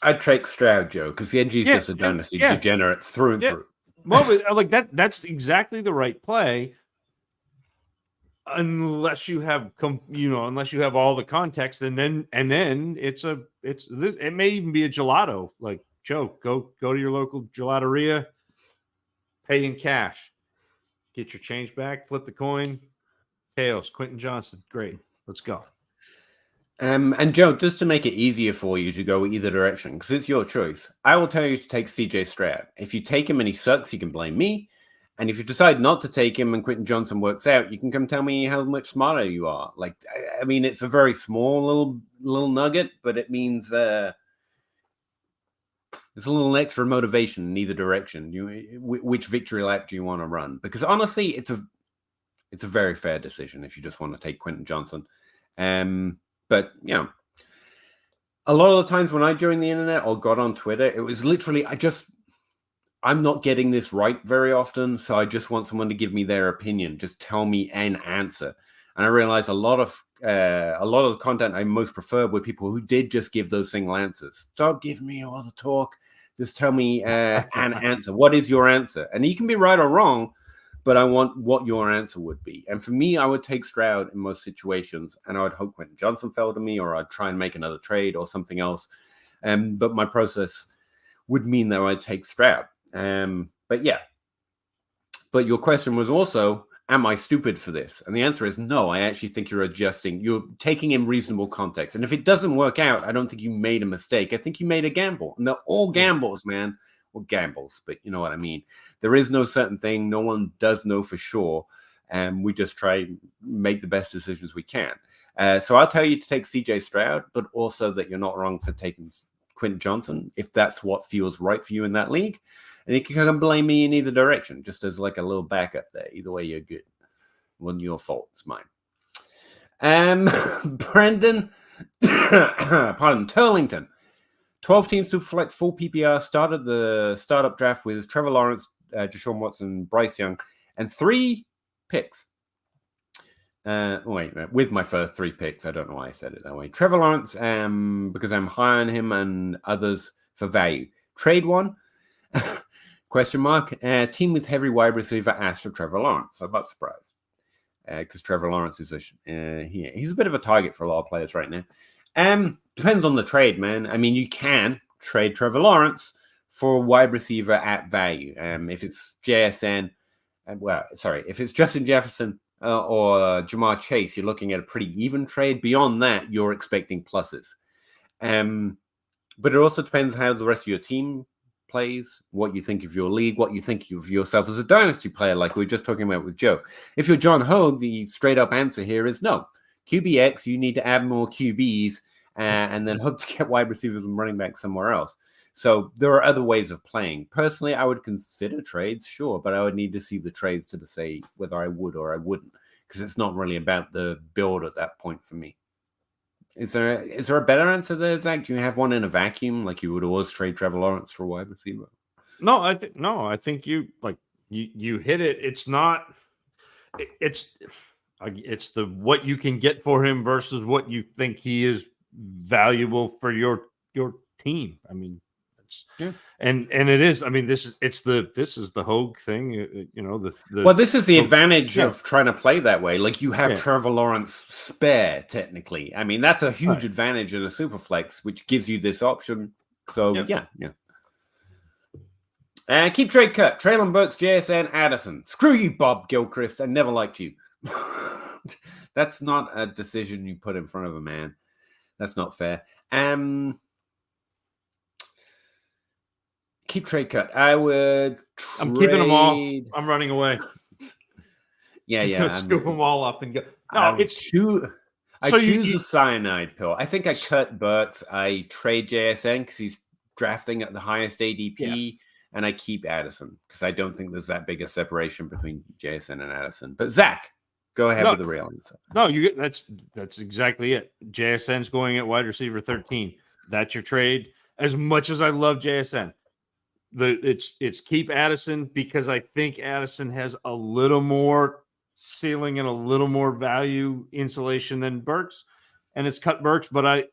I'd take Stroud, Joe, because the NG is just a dynasty degenerate through and through. Well, like that's exactly the right play. Unless you have unless you have all the context, and then it may even be a gelato. Like, Joe, go to your local gelateria, pay in cash, get your change back, flip the coin, tails, Quentin Johnston, great, let's go. And Joe, just to make it easier for you to go either direction, because it's your choice, I will tell you to take CJ Stroud. If you take him and he sucks, you can blame me. And if you decide not to take him and Quentin Johnston works out, you can come tell me how much smarter you are. Like, I mean, it's a very small little nugget, but it means there's a little extra motivation in either direction. Which victory lap do you want to run? Because honestly, it's a very fair decision if you just want to take Quentin Johnston. But a lot of the times when I joined the internet or got on Twitter, it was literally I'm not getting this right very often, so I just want someone to give me their opinion. Just tell me an answer. And I realized a lot of the content I most preferred were people who did just give those single answers. Don't give me all the talk. Just tell me an answer. What is your answer? And you can be right or wrong, but I want what your answer would be. And for me, I would take Stroud in most situations, and I would hope Quentin Johnston fell to me, or I'd try and make another trade or something else. But my process would mean that I'd take Stroud. But your question was also, am I stupid for this? And the answer is no. I actually think you're taking in reasonable context. And if it doesn't work out, I don't think you made a mistake. I think you made a gamble. And they're all gambles, man. Well, gambles, but you know what I mean. There is no certain thing. No one does know for sure. And we just try and make the best decisions we can. So I'll tell you to take CJ Stroud, but also that you're not wrong for taking Quentin Johnston, if that's what feels right for you in that league. And you can blame me in either direction, just as like a little backup there. Either way, you're good. Wasn't your fault. It's mine. Brendan, Turlington. 12 teams to flex full PPR. Started the startup draft with Trevor Lawrence, Deshaun Watson, Bryce Young, and 3 picks. With my first 3 picks. I don't know why I said it that way. Trevor Lawrence, because I'm high on him, and others for value. Trade 1. Question mark. Team with heavy wide receiver asked for Trevor Lawrence. I'm not surprised, because Trevor Lawrence is he's a bit of a target for a lot of players right now. Depends on the trade, man. I mean, you can trade Trevor Lawrence for a wide receiver at value. If it's JSN, if it's Justin Jefferson or Jamar Chase, you're looking at a pretty even trade. Beyond that, you're expecting pluses. But it also depends how the rest of your team plays, what you think of your league, what you think of yourself as a dynasty player, like we were just talking about with Joe. If you're John Hogue, the straight up answer here is no. QBX, you need to add more QBs and then hope to get wide receivers and running back somewhere else. So there are other ways of playing. Personally, I would consider trades, sure, but I would need to see the trades to say whether I would or I wouldn't, because it's not really about the build at that point for me. Is there a better answer there, Zach? Do you have one in a vacuum, like you would always trade Trevor Lawrence for a wide receiver? No, I think you hit it. It's not. It's the what you can get for him versus what you think he is valuable for your team. I mean, and it is. I mean, this is the Hogue thing. This is the advantage of trying to play that way. Like, you have Trevor Lawrence spare, technically. I mean, that's a huge advantage in a super flex, which gives you this option. So keep trade cut. Traylon Burks, JSN, Addison. Screw you, Bob Gilchrist. I never liked you. That's not a decision you put in front of a man. That's not fair. Keep trade cut. I would. I'm keeping them all. I'm running away. Gonna scoop them all up and go. No, I choose the cyanide pill. I think I cut Burks. I trade JSN because he's drafting at the highest ADP. and I keep Addison because I don't think there's that big a separation between JSN and Addison. But Zach, go ahead with the real answer. No, that's exactly it. JSN's going at wide receiver 13. That's your trade. As much as I love JSN, it's keep Addison because I think Addison has a little more ceiling and a little more value insulation than Burks, and it's cut Burks. But I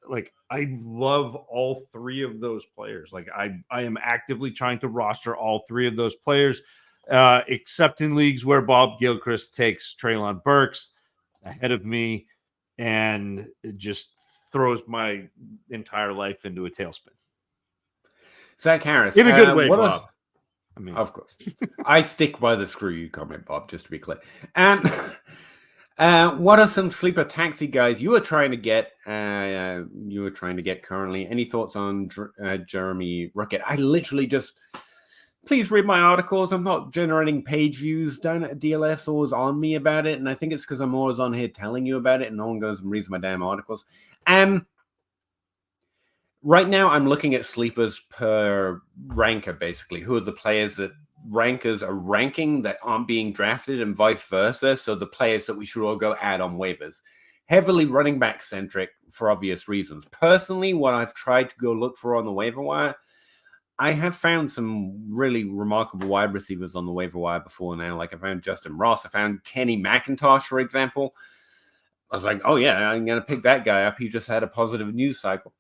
love all three of those players. Like I am actively trying to roster all three of those players, except in leagues where Bob Gilchrist takes Treylon Burks ahead of me, and it just throws my entire life into a tailspin. Zach Harris. In a good way, Bob. I mean, of course. I stick by the screw you comment, Bob, just to be clear. And what are some sleeper taxi guys you are trying to get currently? Any thoughts on Jeremy Ruckett? I literally just... Please read my articles. I'm not generating page views. DLF's always on me about it, and I think it's because I'm always on here telling you about it, and no one goes and reads my damn articles. Right now, I'm looking at sleepers per ranker, basically. Who are the players that rankers are ranking that aren't being drafted and vice versa? So the players that we should all go add on waivers. Heavily running back centric for obvious reasons. Personally, what I've tried to go look for on the waiver wire, I have found some really remarkable wide receivers on the waiver wire before now. Like I found Justin Ross. I found Kenny McIntosh, for example. I was like, oh yeah, I'm going to pick that guy up. He just had a positive news cycle.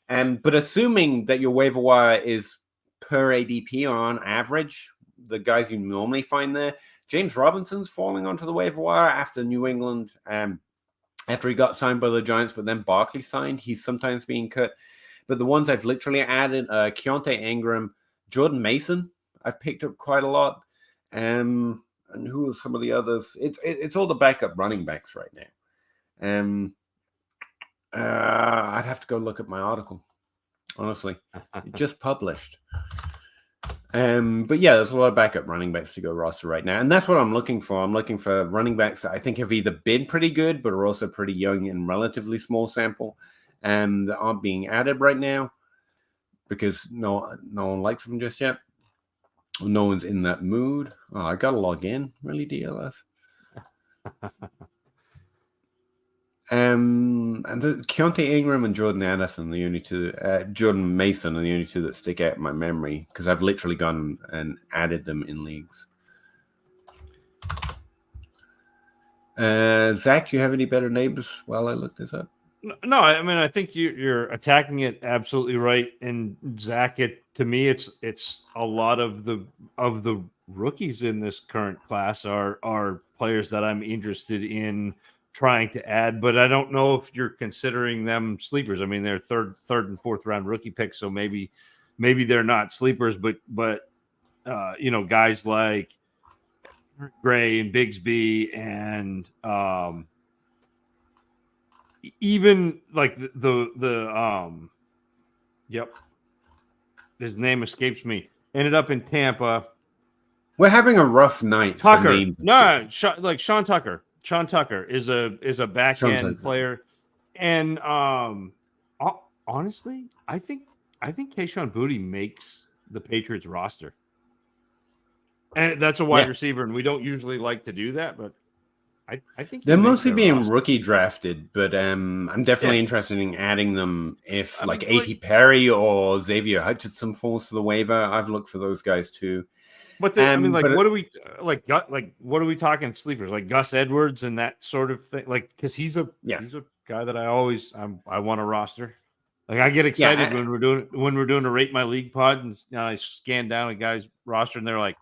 But assuming that your waiver wire is per ADP on average, the guys you normally find there, James Robinson's falling onto the waiver wire after New England, after he got signed by the Giants, but then Barkley signed. He's sometimes being cut. But the ones I've literally added, Keontae Ingram, Jordan Mason, I've picked up quite a lot. And who are some of the others? It's all the backup running backs right now. I'd have to go look at my article, honestly. Just published. But yeah, there's a lot of backup running backs to go roster right now. And that's what I'm looking for. I'm looking for running backs that I think have either been pretty good, but are also pretty young and relatively small sample, that aren't being added right now because no one likes them just yet. No one's in that mood. Oh, I got to log in. Really, DLF? And the Keontae Ingram and Jordan Addison, the only two, Jordan Mason are the only two that stick out in my memory because I've literally gone and added them in leagues. Zach, do you have any better names while I look this up? No, I mean, I think you're attacking it absolutely right. And Zach, to me, it's a lot of the rookies in this current class are players that I'm interested in trying to add, but I don't know if you're considering them sleepers. I mean, they're third and fourth round rookie picks, so maybe they're not sleepers, but guys like Gray and Bigsby and even like his name escapes me. Ended up in Tampa. We're having a rough night. Tucker, like Sean Tucker. Sean Tucker is a back end player, and honestly, I think Kayshon Boutte makes the Patriots roster, and that's a wide receiver, and we don't usually like to do that, but I think they're mostly being rookie drafted. But I'm definitely interested in adding them if A.T. Perry or Xavier Hutchinson falls to the waiver. I've looked for those guys too. But what are we what are we talking sleepers like Gus Edwards and that sort of thing? Like, because he's a guy that I want to roster. Like, I get excited when we're doing a rate my league pod, and I scan down a guy's roster and they're like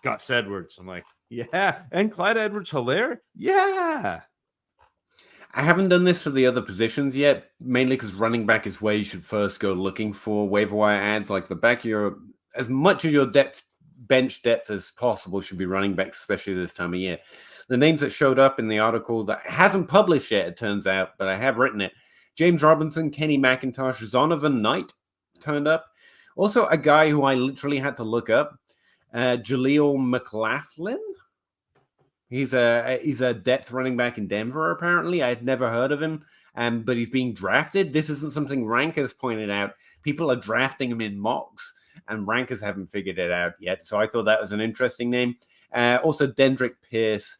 Gus Edwards. I'm like, yeah, and Clyde Edwards-Helaire, yeah. I haven't done this for the other positions yet, mainly because running back is where you should first go looking for waiver wire ads. Like the back of as much of your bench depth as possible should be running backs, especially this time of year. The names that showed up in the article that hasn't published yet, it turns out, but I have written it. James Robinson, Kenny McIntosh, Zonovan Knight turned up. Also, a guy who I literally had to look up, Jaleel McLaughlin. He's a depth running back in Denver, apparently. I had never heard of him, but he's being drafted. This isn't something rankers pointed out. People are drafting him in mocks. and rankers haven't figured it out yet. So I thought that was an interesting name. Also, Dendrick Pierce,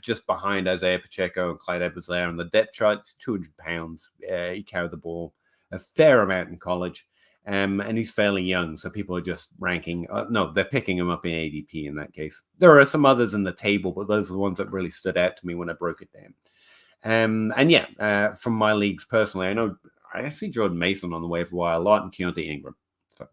just behind Isaiah Pacheco and Clyde Edwards-Helaire on the depth charts, 200 pounds. He carried the ball a fair amount in college. And he's fairly young, so people are just ranking. No, they're picking him up in ADP in that case. There are some others in the table, but those are the ones that really stood out to me when I broke it down. And yeah, from my leagues personally, I know I see Jordan Mason on the waiver wire a lot and Keontae Ingram. So.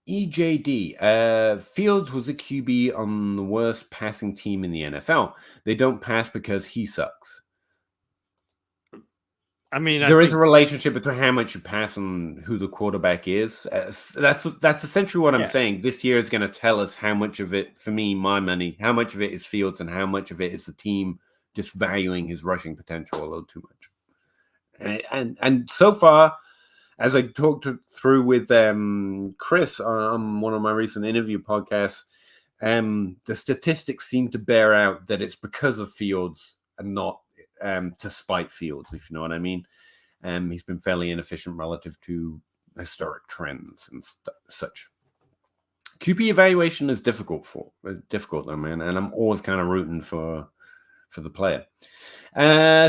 EJD, Fields was a QB on the worst passing team in the NFL. They don't pass because he sucks. I mean, there is a relationship between how much you pass and who the quarterback is. That's essentially what I'm saying. This year is going to tell us how much of it, for me, my money, how much of it is Fields and how much of it is the team just valuing his rushing potential a little too much. And so far, as I talked through with Chris on one of my recent interview podcasts, the statistics seem to bear out that it's because of Fields and not to spite Fields, if you know what I mean. He's been fairly inefficient relative to historic trends and such. QB evaluation is difficult though, man, and I'm always kind of rooting for the player.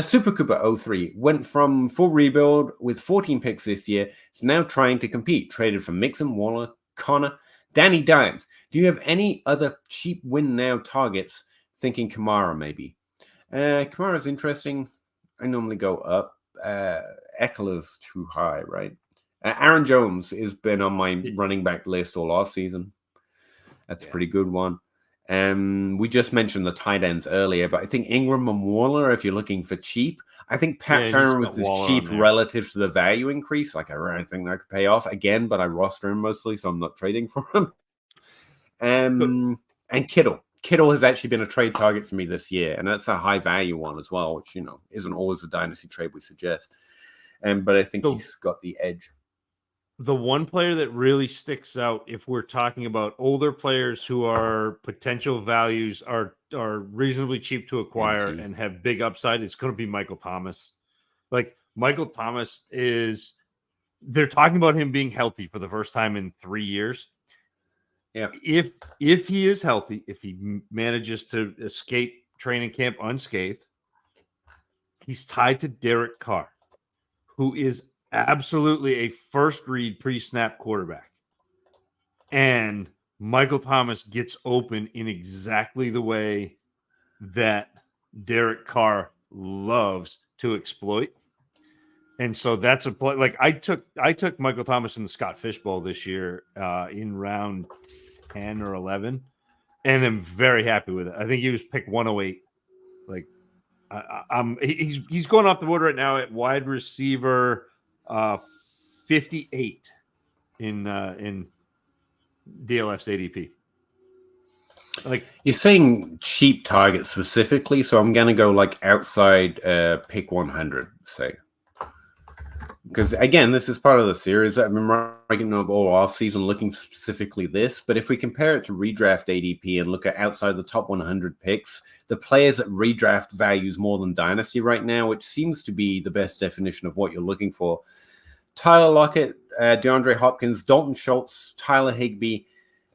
Super Cooper 03 went from full rebuild with 14 picks this year to now trying to compete. Traded for Mixon, Waller, Connor, Danny Dimes. Do you have any other cheap win now targets? Thinking Kamara maybe. Kamara's interesting. I normally go up. Eckler's too high, right? Aaron Jones has been on my running back list all off season. That's a pretty good one. We just mentioned the tight ends earlier, but I think Ingram and Waller, if you're looking for cheap, I think Pat Freiermuth is cheap relative to the value increase. Like, I really think that could pay off again, but I roster him mostly, so I'm not trading for him. And Kittle. Kittle has actually been a trade target for me this year, and that's a high value one as well, which, isn't always a dynasty trade we suggest. But I think he's got the edge. The one player that really sticks out, if we're talking about older players who are potential values, are reasonably cheap to acquire and have big upside, is going to be Michael Thomas. Like, Michael Thomas they're talking about him being healthy for the first time in 3 years. Yeah. If he is healthy, if he manages to escape training camp unscathed, he's tied to Derek Carr, who is absolutely a first read pre-snap quarterback. And Michael Thomas gets open in exactly the way that Derek Carr loves to exploit. And so that's a play. Like, I took Michael Thomas in the Scott Fish Bowl this year in round 10 or 11, and I'm very happy with it. I think he was pick 108. Like, he's going off the board right now at wide receiver 58 in DLF's ADP. Like, you're saying cheap targets specifically, so I'm gonna go like outside pick 100, say. Because, again, this is part of the series. I've been writing all off season looking specifically this. But if we compare it to redraft ADP and look at outside the top 100 picks, the players that redraft values more than Dynasty right now, which seems to be the best definition of what you're looking for. Tyler Lockett, DeAndre Hopkins, Dalton Schultz, Tyler Higbee,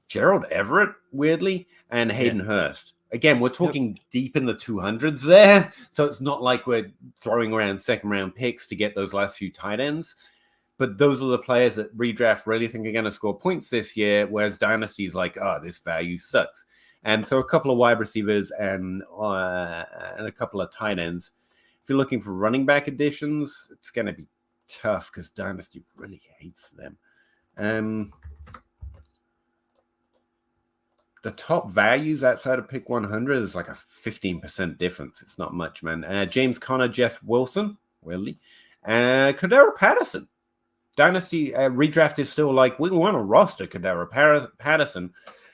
Gerald Everett, weirdly, and Hayden Hurst. Again, we're talking deep in the 200s there, so it's not like we're throwing around second-round picks to get those last few tight ends. But those are the players that redraft really think are going to score points this year, whereas Dynasty is like, this value sucks. And so a couple of wide receivers and a couple of tight ends. If you're looking for running back additions, it's going to be tough because Dynasty really hates them. The top values outside of pick 100 is like a 15% difference. It's not much, man. James Conner, Jeff Wilson, Cordero Patterson. Dynasty redraft is still like, we want to roster Cordero Patterson.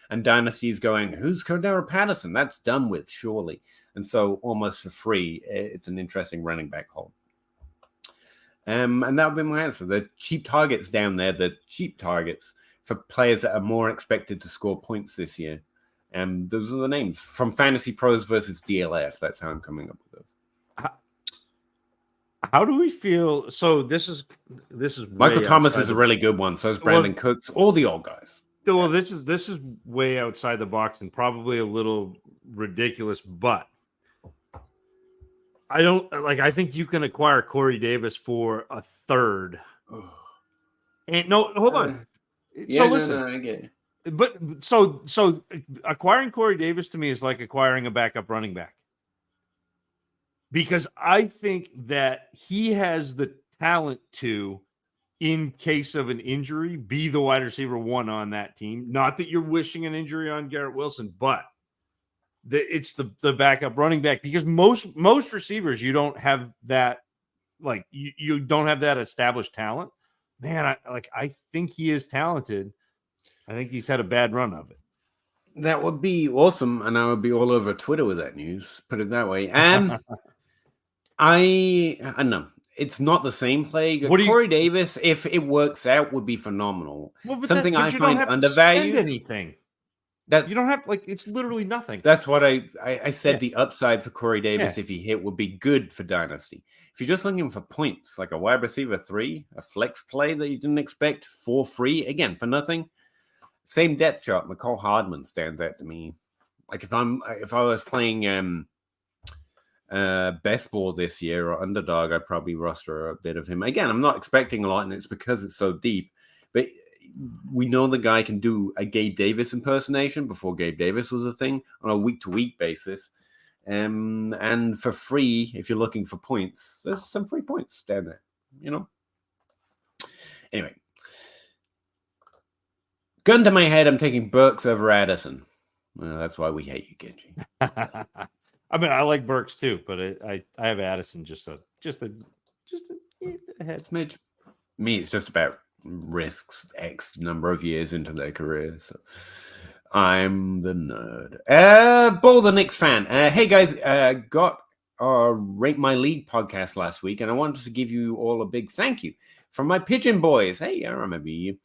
And Dynasty is going, who's Cordero Patterson? That's done with, surely. And so almost for free, it's an interesting running back hold. And that would be my answer. The cheap targets down there, the cheap targets for players that are more expected to score points this year. And those are the names from Fantasy Pros versus DLF. That's how I'm coming up with those. How do we feel? So this is Michael Thomas is a really good one. So is Brandon Cooks, all the old guys. Well, this is way outside the box and probably a little ridiculous, but I think you can acquire Corey Davis for a third. And no, hold on. So listen, I get it. But so acquiring Corey Davis to me is like acquiring a backup running back. Because I think that he has the talent to, in case of an injury, be the wide receiver one on that team. Not that you're wishing an injury on Garrett Wilson, but it's the backup running back, because most receivers, you don't have that, like you don't have that established talent. Man, I think he is talented. I think he's had a bad run of it. That would be awesome, and I would be all over Twitter with that news. Put it that way. I don't know. It's not the same play. Corey Davis, if it works out, would be phenomenal. Well, something I find undervalued. Anything. You don't have, it's literally nothing. That's what I said. The upside for Corey Davis, if he hit, would be good for Dynasty. If you're just looking for points, like a wide receiver 3, a flex play that you didn't expect for free, again for nothing. Same depth chart. McCall Hardman stands out to me. Like if I was playing best ball this year or underdog, I'd probably roster a bit of him. Again, I'm not expecting a lot, and it's because it's so deep. But we know the guy can do a Gabe Davis impersonation before Gabe Davis was a thing on a week-to-week basis. And for free, if you're looking for points, there's some free points down there, Anyway. Gun to my head, I'm taking Burks over Addison. Well, that's why we hate you, Genji. I mean, I like Burks too, but I have Addison just a head smidge. Me, it's just about risks X number of years into their career. So I'm the nerd. Bull the Knicks fan. Hey guys, got our Rate My League podcast last week, and I wanted to give you all a big thank you from my Pigeon boys. Hey, I remember you.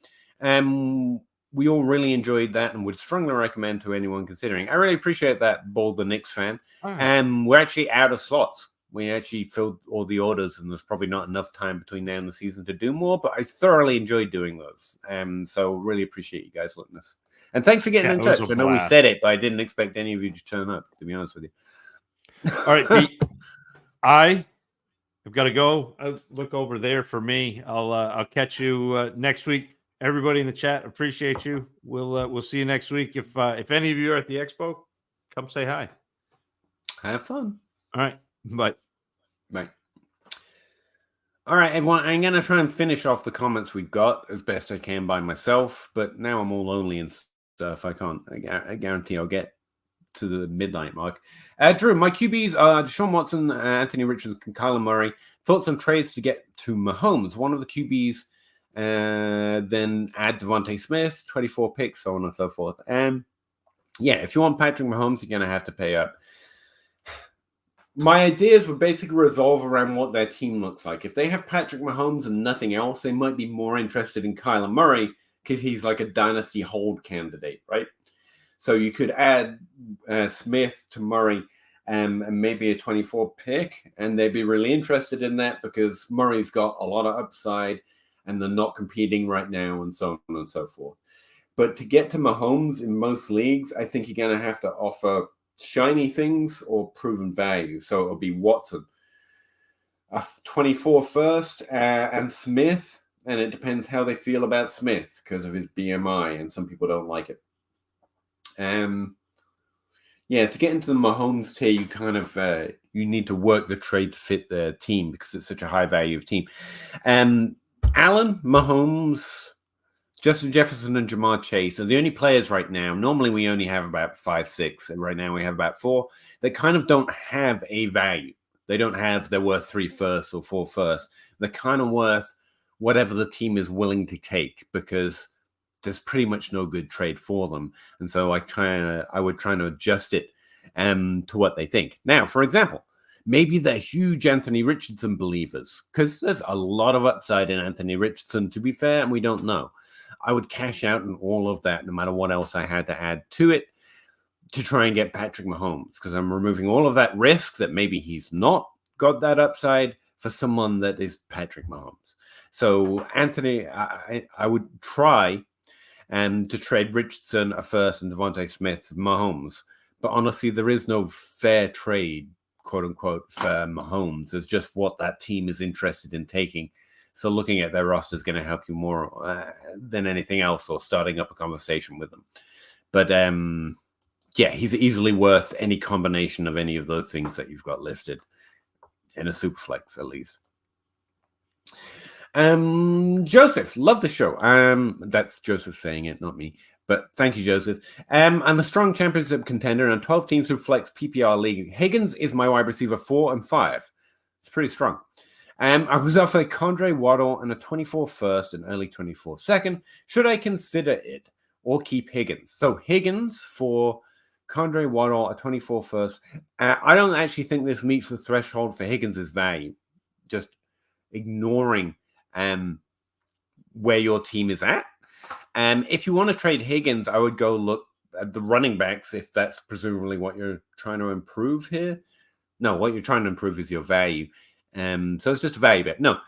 We all really enjoyed that and would strongly recommend to anyone considering. I really appreciate that, Bull the Knicks fan. We're actually out of slots. We actually filled all the orders, and there's probably not enough time between now and the season to do more, but I thoroughly enjoyed doing those. So really appreciate you guys letting us. And thanks for getting in touch. I know we said it, but I didn't expect any of you to turn up, to be honest with you. All right, Pete. I've got to go. Look over there for me. I'll catch you next week. Everybody in the chat, appreciate you. We'll see you next week. If any of you are at the expo, come say hi. Have fun. All right. Bye. All right, everyone. I'm going to try and finish off the comments we got as best I can by myself, but now I'm all lonely and stuff. I can't. I guarantee I'll get to the midnight mark. Drew, my QBs are Deshaun Watson, Anthony Richardson, and Kyler Murray. Thoughts on trades to get to Mahomes? One of the QBs. Then add Devontae Smith, 24 picks, so on and so forth. And if you want Patrick Mahomes, you're going to have to pay up. My ideas would basically revolve around what their team looks like. If they have Patrick Mahomes and nothing else, they might be more interested in Kyler Murray because he's like a dynasty hold candidate, right? So you could add Smith to Murray and maybe a 24 pick, and they'd be really interested in that because Murray's got a lot of upside and they're not competing right now, and so on and so forth. But to get to Mahomes in most leagues, I think you're going to have to offer shiny things or proven value. So it'll be Watson, a 24 first, and Smith, and it depends how they feel about Smith because of his BMI, and some people don't like it. To get into the Mahomes tier, you kind of you need to work the trade to fit the team because it's such a high value of team. Allen, Mahomes, Justin Jefferson, and Jamar Chase are the only players right now. Normally, we only have about 5, 6, and right now we have about 4 that kind of don't have a value. They don't have they're worth 3 firsts or 4 firsts. They're kind of worth whatever the team is willing to take because there's pretty much no good trade for them. And so I would try to adjust it to what they think. Now, for example, maybe they're huge Anthony Richardson believers because there's a lot of upside in Anthony Richardson, to be fair, and we don't know. I would cash out on all of that no matter what else I had to add to it to try and get Patrick Mahomes because I'm removing all of that risk that maybe he's not got that upside for someone that is Patrick Mahomes. So Anthony, I would try to trade Richardson a first and Devontae Smith for Mahomes. But honestly, there is no fair trade, quote unquote, for Mahomes. It's just what that team is interested in taking. So looking at their roster is going to help you more than anything else, or starting up a conversation with them. But yeah, he's easily worth any combination of any of those things that you've got listed in a Superflex, at least. Joseph, love the show. That's Joseph saying it, not me. But thank you, Joseph. I'm a strong championship contender in a 12-team Superflex PPR league. Higgins is my wide receiver 4 and 5. It's pretty strong. I was offered Condre Waddle and a 24 first and early 24 second. Should I consider it or keep Higgins? So Higgins for Condre Waddle, a 24 first. I don't actually think this meets the threshold for Higgins' value. Just ignoring where your team is at. If you want to trade Higgins, I would go look at the running backs, if that's presumably what you're trying to improve here. No, what you're trying to improve is your value. So it's just a value bet. No,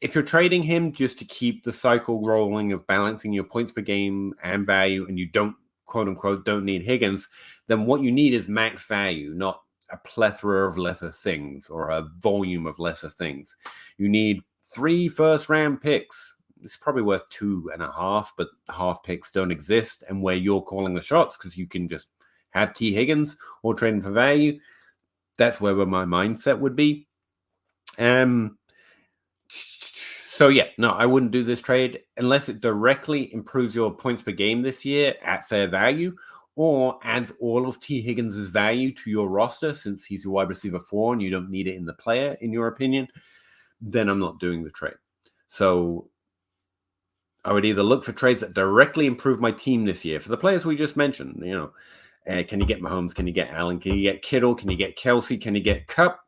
if you're trading him just to keep the cycle rolling of balancing your points per game and value, and you don't, quote unquote, don't need Higgins, then what you need is max value, not a plethora of lesser things or a volume of lesser things. You need 3 first-round picks. It's probably worth 2.5, but half picks don't exist, and where you're calling the shots because you can just have T. Higgins or trade him for value. That's where my mindset would be. So yeah, no, I wouldn't do this trade unless it directly improves your points per game this year at fair value, or adds all of T. Higgins' value to your roster since he's your wide receiver 4 and you don't need it in the player, in your opinion. Then I'm not doing the trade. So I would either look for trades that directly improve my team this year for the players we just mentioned. Can you get Mahomes? Can you get Allen? Can you get Kittle? Can you get Kelsey? Can you get Kupp?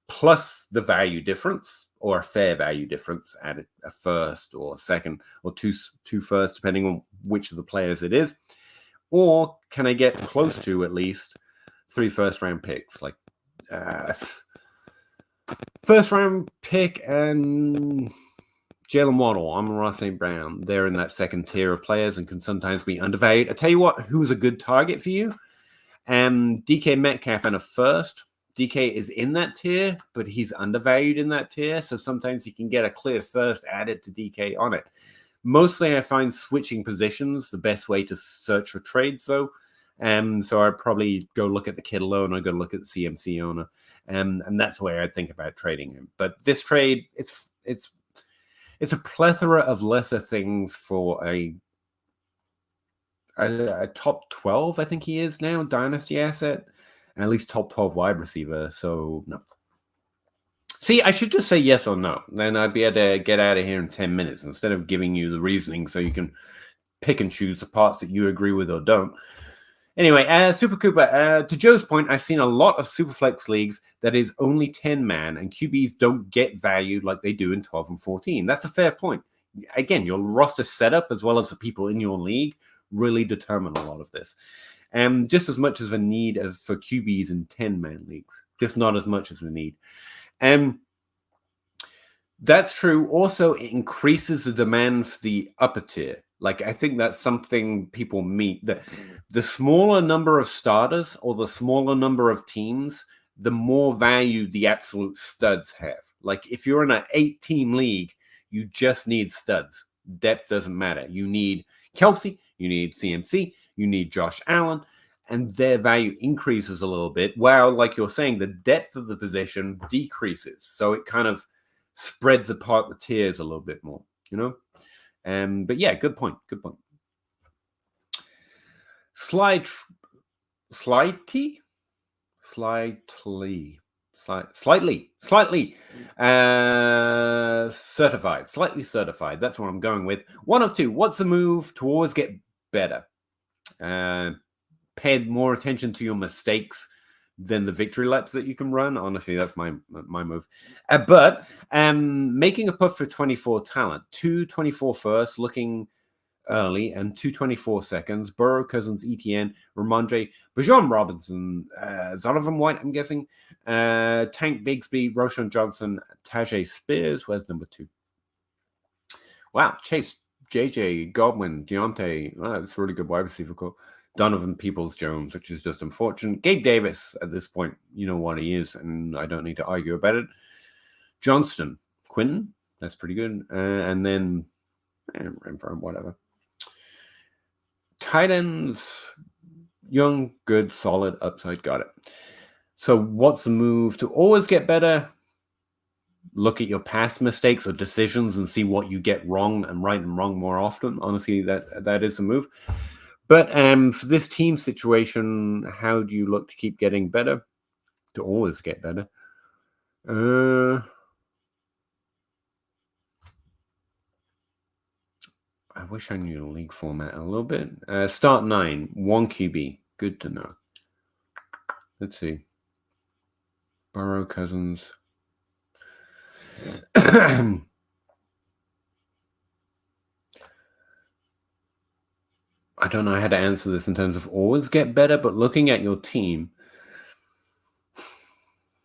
Plus the value difference, or a fair value difference at a first or second or two firsts, depending on which of the players it is. Or can I get close to at least 3 first-round picks, like first-round pick and Jalen Waddle, Amon-Ra St. Brown. They're in that second tier of players and can sometimes be undervalued. I tell you what, who's a good target for you? DK Metcalf and a first. DK is in that tier, but he's undervalued in that tier. So sometimes you can get a clear first added to DK on it. Mostly I find switching positions the best way to search for trades, though. So I'd probably go look at the Kittle owner, go look at the CMC owner. And that's the way I'd think about trading him. But this trade, it's a plethora of lesser things for a top 12, I think he is now, Dynasty asset. At least top 12 wide receiver, so no. See, I should just say yes or no. Then I'd be able to get out of here in 10 minutes instead of giving you the reasoning so you can pick and choose the parts that you agree with or don't. Anyway, Super Cooper, to Joe's point, I've seen a lot of Superflex leagues that is only 10-man, and QBs don't get valued like they do in 12 and 14. That's a fair point. Again, your roster setup as well as the people in your league really determine a lot of this. Just as much as a need for QBs in 10-man leagues, just not as much as a need. That's true. Also, it increases the demand for the upper tier. Like, I think that's something people meet. The smaller number of starters or the smaller number of teams, the more value the absolute studs have. Like, if you're in an 8-team league, you just need studs. Depth doesn't matter. You need Kelsey, you need CMC, you need Josh Allen, and their value increases a little bit. While, like you're saying, the depth of the position decreases. So it kind of spreads apart the tiers a little bit more, But yeah, good point. Good point. Slightly certified. Slightly certified. That's what I'm going with. 1 of 2. What's the move to always get better? Pay more attention to your mistakes than the victory laps that you can run. Honestly, that's my move. But making a push for 24 talent, 2 24 first, looking early and 2:24 seconds. Burrow, Cousins, ETN, Ramondre, Bijan Robinson, Zonovan White, I'm guessing, Tank Bigsby, Roshan Johnson, Tajay Spears. Where's number 2? Wow, Chase, JJ, Godwin, Deontay. That's a really good wide receiver call. Donovan Peoples-Jones, which is just unfortunate. Gabe Davis, at this point, you know what he is, and I don't need to argue about it. Johnston, Quinton, that's pretty good. And then, whatever. Tight ends, young, good, solid, upside, got it. So what's the move to always get better? Look at your past mistakes or decisions and see what you get wrong and right and wrong more often. Honestly, that is a move. But for this team situation, how do you look to keep getting better? To always get better. I wish I knew the league format a little bit. Start 9, 1 QB. Good to know. Let's see. Burrow, Cousins. I don't know how to answer this in terms of always get better, but looking at your team,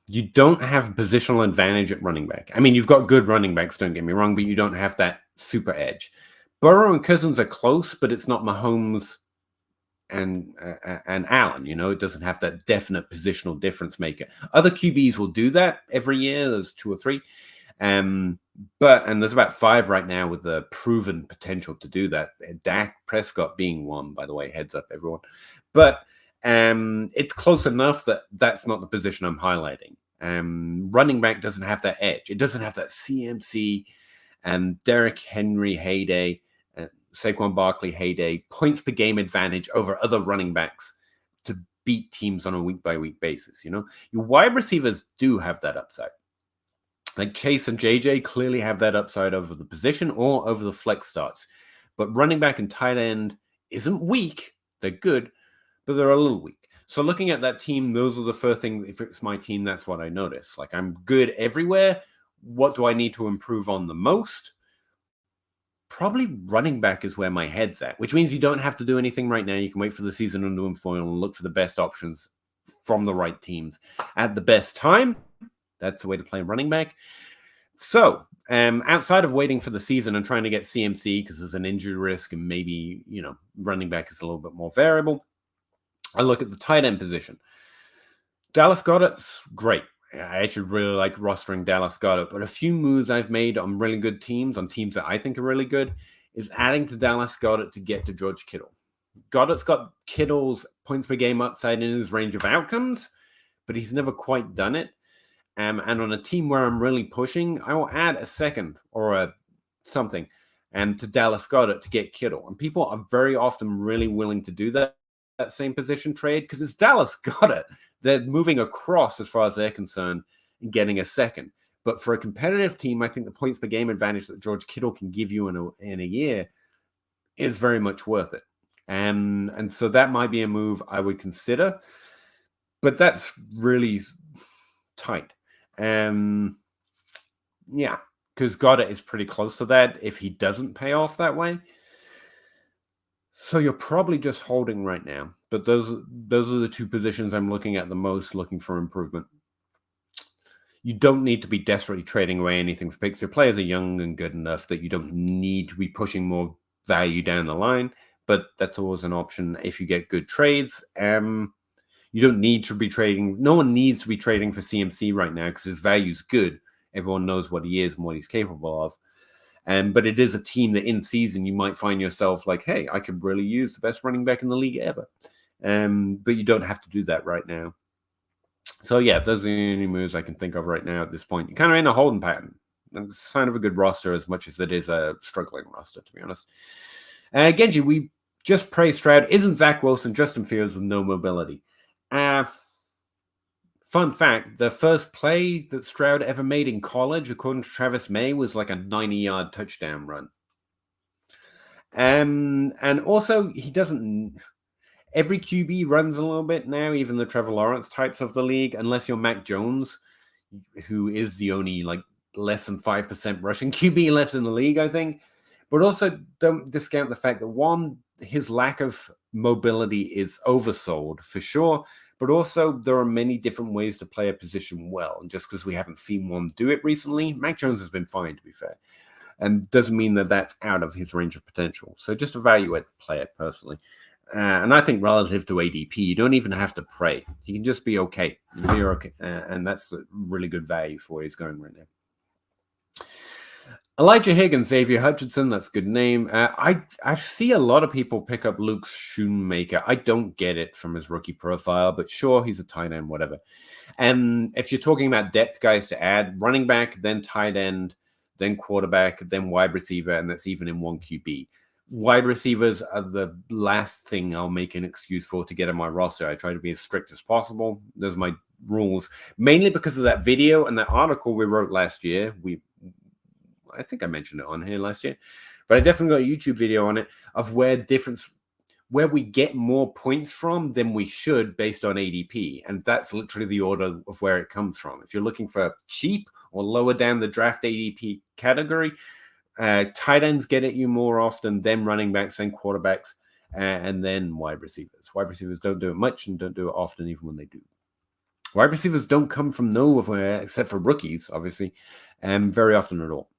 you don't have positional advantage at running back. I mean, you've got good running backs, don't get me wrong, but you don't have that super edge. Burrow and Cousins are close, but it's not Mahomes and Allen. You know, it doesn't have that definite positional difference maker. Other QBs will do that every year. There's 2 or 3. But there's about 5 right now with the proven potential to do that. Dak Prescott being one, by the way, heads up everyone. But it's close enough that that's not the position I'm highlighting. Running back doesn't have that edge. It doesn't have that CMC and Derrick Henry heyday, Saquon Barkley heyday, points per game advantage over other running backs to beat teams on a week-by-week basis. You know, your wide receivers do have that upside. Like Chase and JJ clearly have that upside over the position or over the flex starts. But running back and tight end isn't weak. They're good, but they're a little weak. So looking at that team, those are the first things. If it's my team, that's what I notice. Like, I'm good everywhere. What do I need to improve on the most? Probably running back is where my head's at, which means you don't have to do anything right now. You can wait for the season to unfold and look for the best options from the right teams at the best time. That's the way to play running back. So outside of waiting for the season and trying to get CMC because there's an injury risk and maybe, you know, running back is a little bit more variable, I look at the tight end position. Dallas Goedert's great. I actually really like rostering Dallas Goedert, but a few moves I've made on really good teams, on teams that I think are really good, is adding to Dallas Goedert to get to George Kittle. Goedert's got Kittle's points per game upside in his range of outcomes, but he's never quite done it. And on a team where I'm really pushing, I will add a second or something to Dallas Goedert to get Kittle. And people are very often really willing to do that same position trade because it's Dallas Goedert. They're moving across as far as they're concerned and getting a second. But for a competitive team, I think the points per game advantage that George Kittle can give you in a year is very much worth it. And so that might be a move I would consider. But that's really tight. Yeah, because Goddard is pretty close to that if he doesn't pay off that way. So you're probably just holding right now. But those are the 2 positions I'm looking at the most, looking for improvement. You don't need to be desperately trading away anything for picks. Your players are young and good enough that you don't need to be pushing more value down the line. But that's always an option if you get good trades. You don't need to be trading. No one needs to be trading for CMC right now because his value's good. Everyone knows what he is and what he's capable of. But it is a team that in season you might find yourself like, hey, I could really use the best running back in the league ever. But you don't have to do that right now. So yeah, those are the only moves I can think of right now at this point. You're kind of in a holding pattern. It's a sign of a good roster as much as it is a struggling roster, to be honest. Genji, we just praised Stroud. Isn't Zach Wilson Justin Fields with no mobility? Fun fact, the first play that Stroud ever made in college, according to Travis May, was like a 90-yard touchdown run. And also, he doesn't... Every QB runs a little bit now, even the Trevor Lawrence types of the league, unless you're Mac Jones, who is the only, like, less than 5% rushing QB left in the league, I think. But also don't discount the fact that one, his lack of mobility is oversold for sure, but also there are many different ways to play a position well. And just because we haven't seen one do it recently, Mac Jones has been fine, to be fair, and doesn't mean that that's out of his range of potential. So just evaluate the player personally. And I think relative to ADP, you don't even have to pray. He can just be okay. You're okay. And that's a really good value for where he's going right now. Elijah Higgins, Xavier Hutchinson, that's a good name. I see a lot of people pick up Luke Schoonmaker. I don't get it from his rookie profile, but sure, he's a tight end, whatever. And if you're talking about depth guys to add, running back, then tight end, then quarterback, then wide receiver, and that's even in one QB. Wide receivers are the last thing I'll make an excuse for to get on my roster. I try to be as strict as possible. Those are my rules, mainly because of that video and that article we wrote last year. I think I mentioned it on here last year, but I definitely got a YouTube video on it of where we get more points from than we should based on ADP. And that's literally the order of where it comes from. If you're looking for cheap or lower down the draft ADP category, tight ends get at you more often, then running backs, then quarterbacks, and then wide receivers. Wide receivers don't do it much and don't do it often, even when they do. Wide receivers don't come from nowhere, except for rookies, obviously, and very often at all.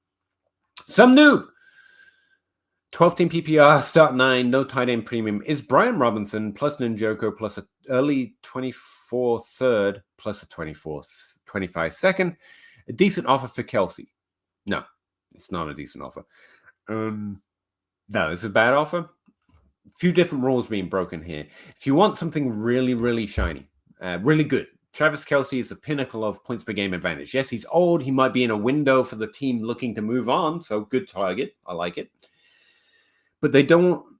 Some noob. 12-team PPR, start 9, no tight end premium. Is Brian Robinson plus Njoku plus an early 24 third plus a 25 second a decent offer for Kelsey? No, it's not a decent offer. No, it's a bad offer. A few different rules being broken here. If you want something really, really shiny, really good, Travis Kelsey is the pinnacle of points per game advantage. Yes, he's old. He might be in a window for the team looking to move on. So good target. I like it. But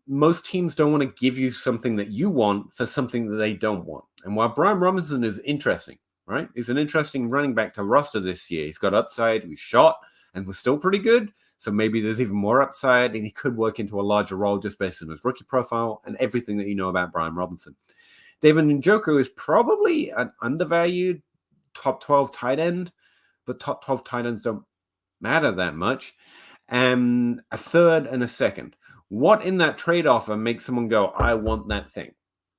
most teams don't want to give you something that you want for something that they don't want. And while Brian Robinson is interesting, right? He's an interesting running back to roster this year. He's got upside. He's shot and was still pretty good. So maybe there's even more upside and he could work into a larger role just based on his rookie profile and everything that you know about Brian Robinson. David Njoku is probably an undervalued top 12 tight end, but top 12 tight ends don't matter that much. A third and a second. What in that trade offer makes someone go, I want that thing?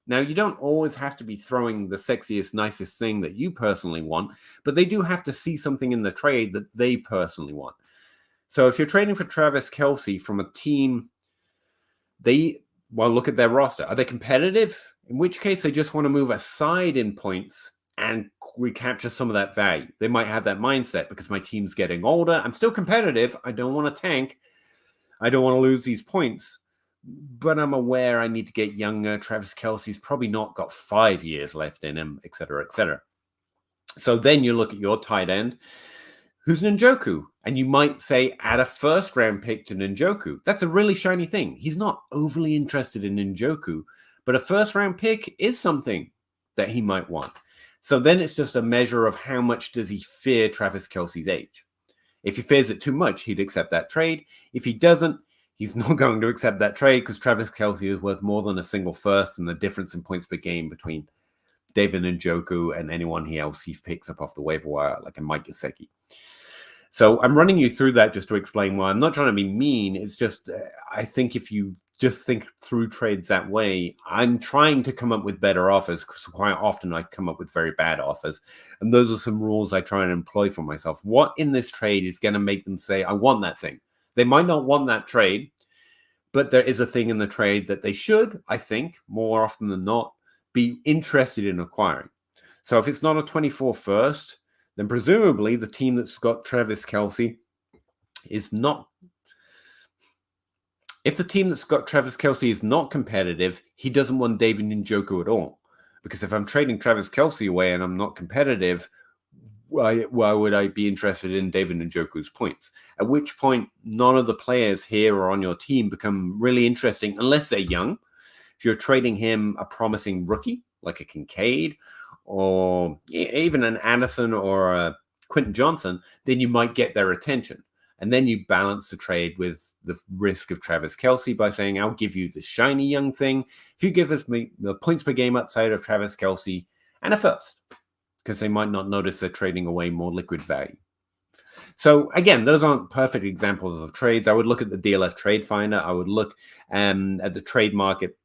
Now, you don't always have to be throwing the sexiest, nicest thing that you personally want, but they do have to see something in the trade that they personally want. So if you're trading for Travis Kelsey from a team, look at their roster. Are they competitive? In which case, they just want to move aside in points and recapture some of that value. They might have that mindset because my team's getting older. I'm still competitive. I don't want to tank. I don't want to lose these points. But I'm aware I need to get younger. Travis Kelsey's probably not got 5 years left in him, et cetera, et cetera. So then you look at your tight end, who's Njoku. And you might say, add a first-round pick to Njoku. That's a really shiny thing. He's not overly interested in Njoku, but a first-round pick is something that he might want. So then it's just a measure of how much does he fear Travis Kelsey's age. If he fears it too much, he'd accept that trade. If he doesn't, he's not going to accept that trade because Travis Kelsey is worth more than a single first, and the difference in points per game between David Njoku and anyone else he picks up off the waiver wire, like a Mike Gesicki. So I'm running you through that just to explain why. I'm not trying to be mean. It's just, I think if you just think through trades that way, I'm trying to come up with better offers because quite often I come up with very bad offers. And those are some rules I try and employ for myself. What in this trade is going to make them say, I want that thing? They might not want that trade, but there is a thing in the trade that they should, I think, more often than not, be interested in acquiring. So if it's not a 24 first, then presumably the team that's got Travis Kelsey is not. If the team that's got Travis Kelsey is not competitive, he doesn't want David Njoku at all. Because if I'm trading Travis Kelsey away and I'm not competitive, why would I be interested in David Njoku's points? At which point, none of the players here or on your team become really interesting unless they're young. If you're trading him a promising rookie, like a Kincaid, or even an Anderson or a Quentin Johnson, then you might get their attention. And then you balance the trade with the risk of Travis Kelsey by saying, I'll give you the shiny young thing. If you give us me the points per game upside of Travis Kelsey and a first, because they might not notice they're trading away more liquid value. So again, those aren't perfect examples of trades. I would look at the DLF Trade Finder. I would look at the trade market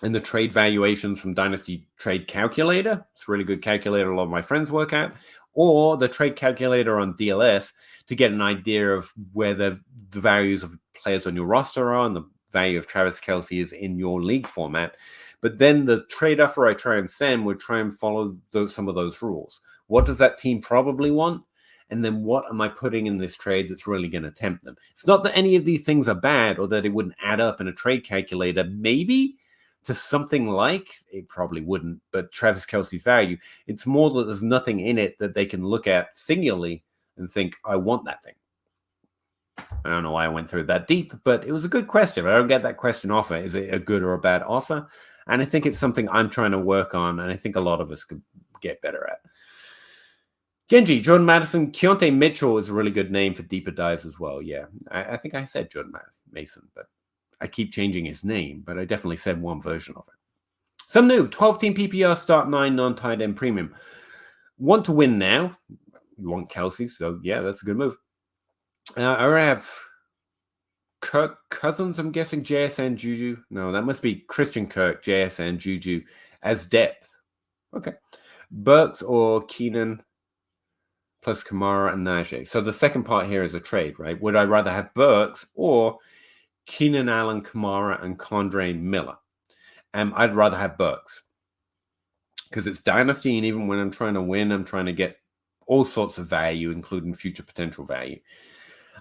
and the trade valuations from Dynasty Trade Calculator. It's a really good calculator a lot of my friends work at. Or the trade calculator on DLF to get an idea of where the values of players on your roster are and the value of Travis Kelce is in your league format. But then the trade offer I try and send would try and follow some of those rules. What does that team probably want? And then what am I putting in this trade that's really going to tempt them? It's not that any of these things are bad or that it wouldn't add up in a trade calculator. Maybe to something like, it probably wouldn't, but Travis Kelce's value. It's more that there's nothing in it that they can look at singularly and think, I want that thing. I don't know why I went through that deep, but it was a good question. I don't get that question often. Is it a good or a bad offer? And I think it's something I'm trying to work on, and I think a lot of us could get better at. Genji, Jordan Madison, Keontae Mitchell is a really good name for deeper dives as well. Yeah, I think I said Jordan Mason, but I keep changing his name, but I definitely said one version of it. Some new 12-team PPR start 9 non-tight end premium. Want to win now? You want Kelce, so yeah, that's a good move. I have Kirk Cousins, I'm guessing, JSN Juju. No, that must be Christian Kirk, JSN Juju as depth. Okay. Burks or Keenan plus Kamara and Najee. So the second part here is a trade, right? Would I rather have Burks or Keenan Allen, Kamara, and Condre Miller? I'd rather have Burks because it's Dynasty, and even when I'm trying to win, I'm trying to get all sorts of value, including future potential value.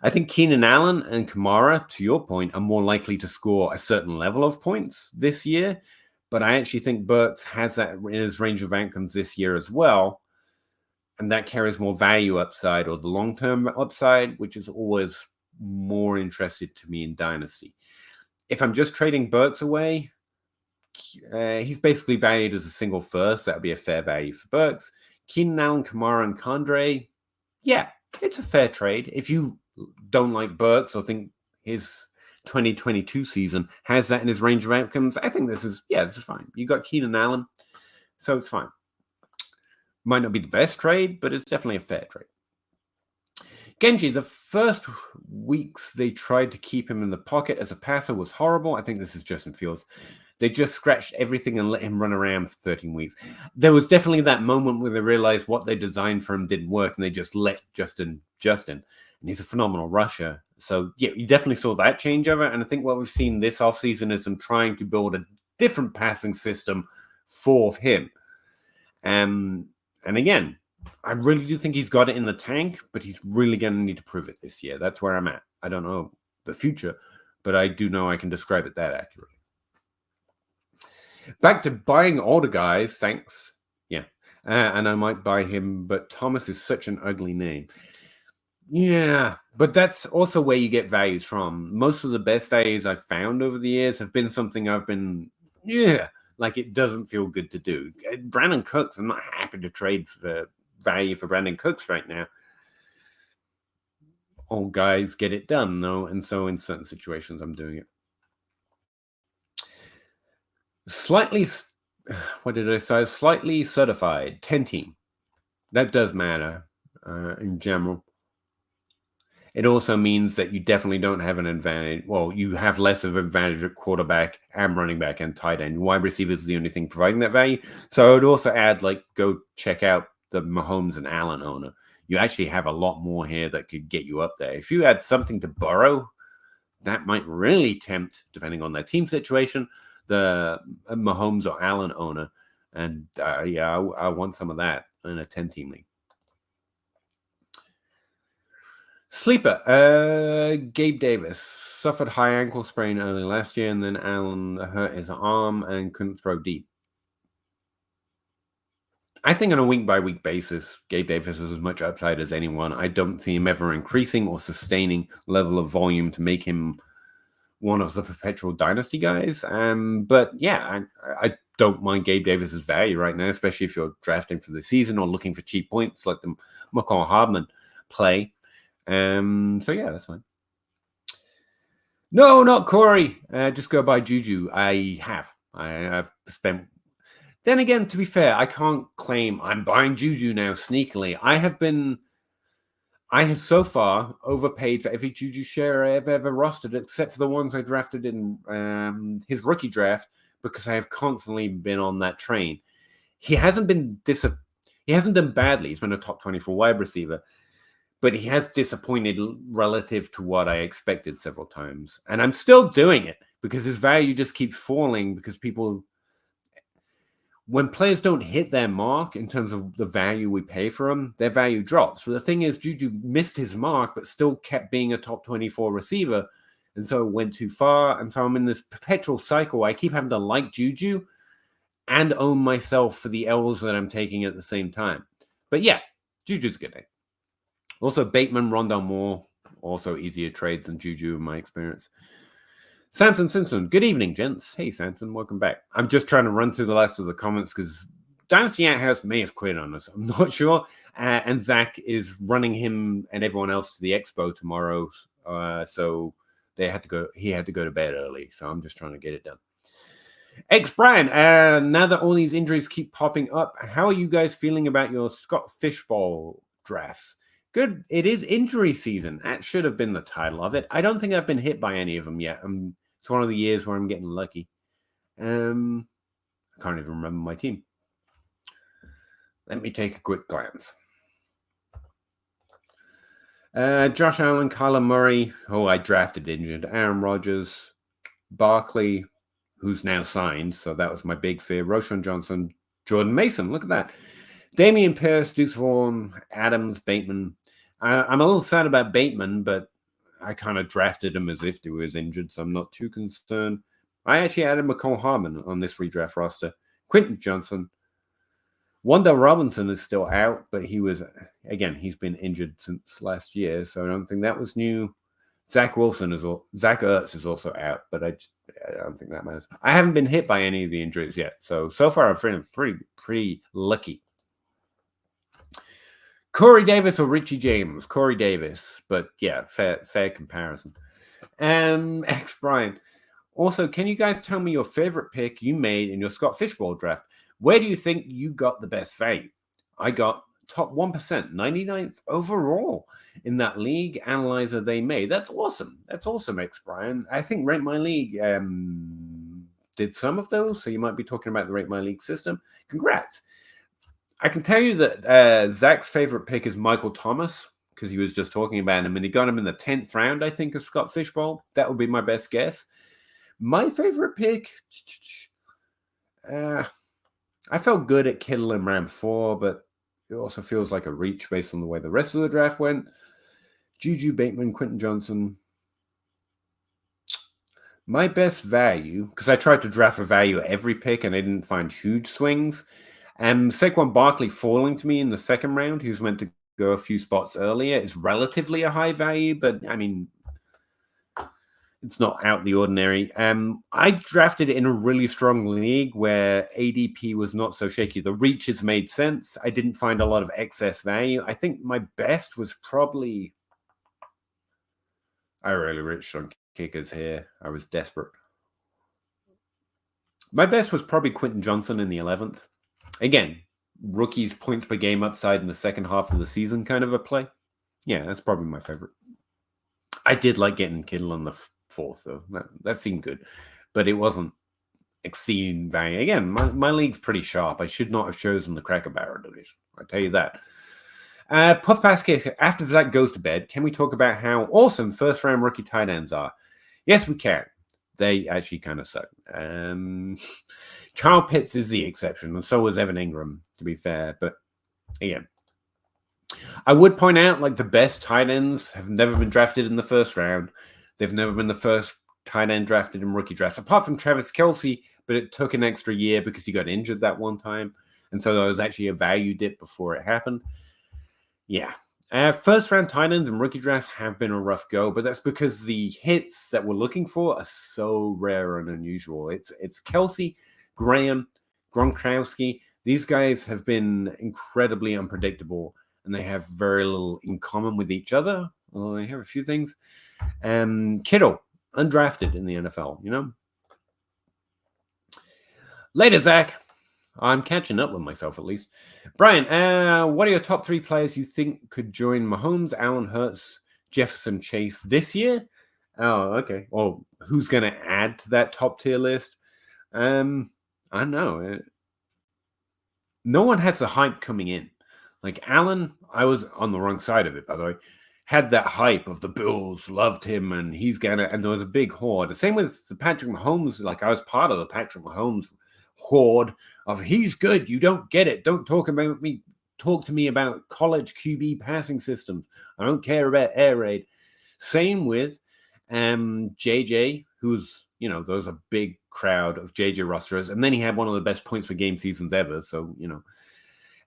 I think Keenan Allen and Kamara, to your point, are more likely to score a certain level of points this year, but I actually think Burks has that in his range of outcomes this year as well, and that carries more value upside or the long-term upside, which is always more interested to me in Dynasty. If I'm just trading Burks away, he's basically valued as a single first. That would be a fair value for Burks. Keenan Allen, Kamara, and Condre, yeah, it's a fair trade. If you don't like Burks or think his 2022 season has that in his range of outcomes, I think this is fine. You got Keenan Allen, so it's fine. Might not be the best trade, but it's definitely a fair trade. Genji, the first weeks they tried to keep him in the pocket as a passer was horrible. I think this is Justin Fields. They just scratched everything and let him run around for 13 weeks. There was definitely that moment where they realized what they designed for him didn't work, and they just let Justin. And he's a phenomenal rusher. So, yeah, you definitely saw that changeover. And I think what we've seen this offseason is them trying to build a different passing system for him. And again, I really do think he's got it in the tank, but he's really going to need to prove it this year. That's where I'm at. I don't know the future, but I do know I can describe it that accurately. Back to buying older guys, thanks. Yeah. And I might buy him, but Thomas is such an ugly name. Yeah, but that's also where you get values from. Most of the best values I've found over the years have been something I've been, like it doesn't feel good to do. Brandon Cooks, I'm not happy to trade for value for Brandon Cooks right now. Old guys get it done, though, and so in certain situations I'm doing it. Slightly certified 10 team. That does matter in general. It also means that you definitely don't have an advantage. Well, you have less of an advantage at quarterback and running back and tight end. Wide receiver is the only thing providing that value. So I would also add, go check out the Mahomes and Allen owner. You actually have a lot more here that could get you up there. If you had something to borrow, that might really tempt, depending on their team situation, the Mahomes or Allen owner. And I want some of that in a 10-team league. Sleeper, Gabe Davis suffered high ankle sprain early last year, and then Allen hurt his arm and couldn't throw deep. I think on a week-by-week basis, Gabe Davis has as much upside as anyone. I don't see him ever increasing or sustaining level of volume to make him one of the perpetual dynasty guys. But yeah, I don't mind Gabe Davis's value right now, especially if you're drafting for the season or looking for cheap points like the McCall Hardman play. So yeah, that's fine. No, not Corey. Just go buy Juju. I've spent. Then again, to be fair, I can't claim I'm buying Juju now sneakily. I have so far overpaid for every Juju share I have ever rostered, except for the ones I drafted in his rookie draft, because I have constantly been on that train. He hasn't been he hasn't done badly. He's been a top 24 wide receiver, but he has disappointed relative to what I expected several times. And I'm still doing it because his value just keeps falling because when players don't hit their mark in terms of the value we pay for them, their value drops. So the thing is, Juju missed his mark, but still kept being a top 24 receiver. And so it went too far. And so I'm in this perpetual cycle. I keep having to like Juju and own myself for the L's that I'm taking at the same time. But yeah, Juju's good. Also, Bateman, Rondell Moore, also easier trades than Juju in my experience. Samson Simpson, good evening, gents. Hey, Samson, welcome back. I'm just trying to run through the last of the comments because Dynasty Outhouse may have quit on us. I'm not sure. And Zach is running him and everyone else to the expo tomorrow. So he had to go to bed early. So I'm just trying to get it done. Brian, now that all these injuries keep popping up, how are you guys feeling about your Scott Fishbowl drafts? Good. It is injury season. That should have been the title of it. I don't think I've been hit by any of them yet. It's one of the years where I'm getting lucky. I can't even remember my team. Let me take a quick glance. Josh Allen, Kyler Murray. Oh, I drafted injured. Aaron Rodgers, Barkley, who's now signed. So that was my big fear. Roshan Johnson, Jordan Mason. Look at that. Damian Pierce, Deuce Vaughn, Adams, Bateman. I'm a little sad about Bateman, but I kind of drafted him as if he was injured, so I'm not too concerned. I actually added McCall Harmon on this redraft roster. Quentin Johnson. Wanda Robinson is still out, but he's been injured since last year, so I don't think that was new. Zach Ertz is also out, but I don't think that matters. I haven't been hit by any of the injuries yet, so far I'm feeling pretty lucky. Corey Davis or Richie James? Corey Davis, but yeah, fair comparison. X Brian. Also, can you guys tell me your favorite pick you made in your Scott Fishbowl draft? Where do you think you got the best value? I got top 1%, 99th overall in that league analyzer they made. That's awesome. That's awesome, X Brian. I think Rate My League did some of those, so you might be talking about the Rate My League system. Congrats. I can tell you that Zach's favorite pick is Michael Thomas because he was just talking about him, and he got him in the 10th round, I think, of Scott Fishbowl. That would be my best guess. My favorite pick, I felt good at Kittle in round 4, but it also feels like a reach based on the way the rest of the draft went. Juju, Bateman, Quentin Johnson. My best value, because I tried to draft a value at every pick and I didn't find huge swings. Saquon Barkley falling to me in the second round, who's meant to go a few spots earlier, is relatively a high value, but I mean, it's not out the ordinary. I drafted it in a really strong league where ADP was not so shaky. The reaches made sense. I didn't find a lot of excess value. I think my best was probably... I really reached on kickers here. I was desperate. My best was probably Quentin Johnson in the 11th. Again, rookies points per game upside in the second half of the season kind of a play. Yeah, that's probably my favorite. I did like getting Kittle on the 4th, though. That seemed good. But it wasn't exceeding value. Again, my league's pretty sharp. I should not have chosen the Cracker Barrel division. I tell you that. Puff Pass Kick, after Zach goes to bed, can we talk about how awesome first-round rookie tight ends are? Yes, we can. They actually kind of suck. Kyle Pitts is the exception, and so was Evan Ingram, to be fair. But again, I would point out, like, the best tight ends have never been drafted in the first round. They've never been the first tight end drafted in rookie drafts, apart from Travis Kelce, but it took an extra year because he got injured that one time. And so there was actually a value dip before it happened. Yeah. First-round tight ends and rookie drafts have been a rough go, but that's because the hits that we're looking for are so rare and unusual. It's Kelce, Graham, Gronkowski. These guys have been incredibly unpredictable, and they have very little in common with each other. Well, they have a few things. Kittle, undrafted in the NFL, you know? Later, Zach. I'm catching up with myself at least. Brian, what are your top 3 players you think could join Mahomes, Allen, Hurts, Jefferson, Chase this year? Oh, okay. Or who's going to add to that top tier list? I don't know. No one has the hype coming in. Like Allen, I was on the wrong side of it, by the way. Had that hype of the Bills, loved him, and he's gonna. And there was a big horde. The same with the Patrick Mahomes. Like I was part of the Patrick Mahomes horde of he's good. You don't get it. Don't talk about me. Talk to me about college QB passing systems. I don't care about air raid. Same with JJ, who's there's a big crowd of JJ rosterers, and then he had one of the best points per game seasons ever. So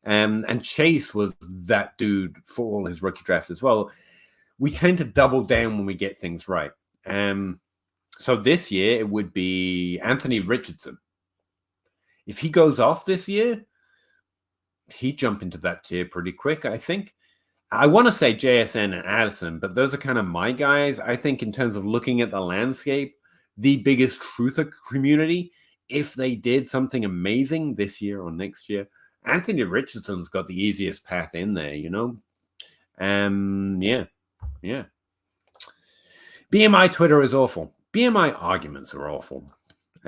and Chase was that dude for all his rookie draft as well. We tend to double down when we get things right. So this year it would be Anthony Richardson. If he goes off this year, he'd jump into that tier pretty quick, I think. I want to say JSN and Addison, but those are kind of my guys. I think in terms of looking at the landscape, the biggest truther community, if they did something amazing this year or next year, Anthony Richardson's got the easiest path in there, Yeah. BMI Twitter is awful. BMI arguments are awful.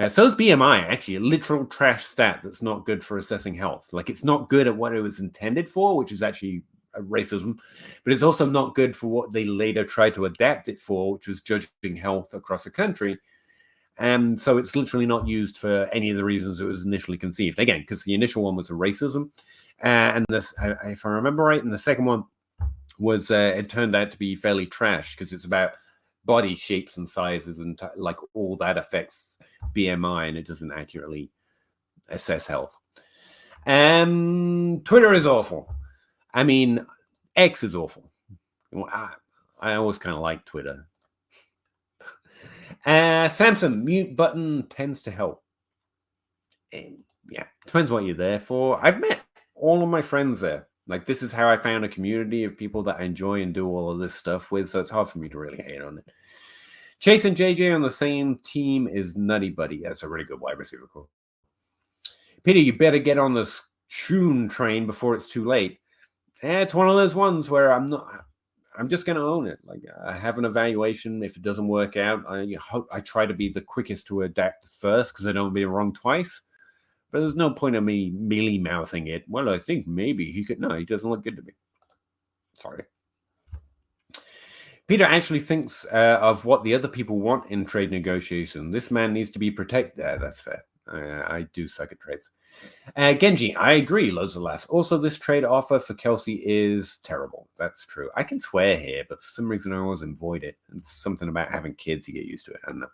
So is BMI, actually, a literal trash stat that's not good for assessing health. Like, it's not good at what it was intended for, which is actually racism, but it's also not good for what they later tried to adapt it for, which was judging health across the country. And so it's literally not used for any of the reasons it was initially conceived. Again, because the initial one was a racism. And this, if I remember right, and the second one was it turned out to be fairly trash because it's about body shapes and sizes and like all that affects BMI and it doesn't accurately assess health. Twitter is awful. I mean, X is awful. I always kind of like Twitter. Samsung, mute button tends to help. Yeah, depends what you're there for. I've met all of my friends there. Like, this is how I found a community of people that I enjoy and do all of this stuff with, so it's hard for me to really hate on it. Chase and JJ on the same team is nutty buddy. That's a really good wide receiver call. Peter, you better get on the Shroon train before it's too late. It's one of those ones where I'm just going to own it. Like, I have an evaluation. If it doesn't work out, I try to be the quickest to adapt first because I don't want to be wrong twice. But there's no point of me mealy mouthing it. Well, I think maybe he could. No, he doesn't look good to me. Sorry. Peter actually thinks of what the other people want in trade negotiation. This man needs to be protected. That's fair. I do suck at trades. Genji, I agree. Loads of laughs. Also, this trade offer for Kelsey is terrible. That's true. I can swear here, but for some reason I always avoid it. It's something about having kids. You get used to it. I don't know.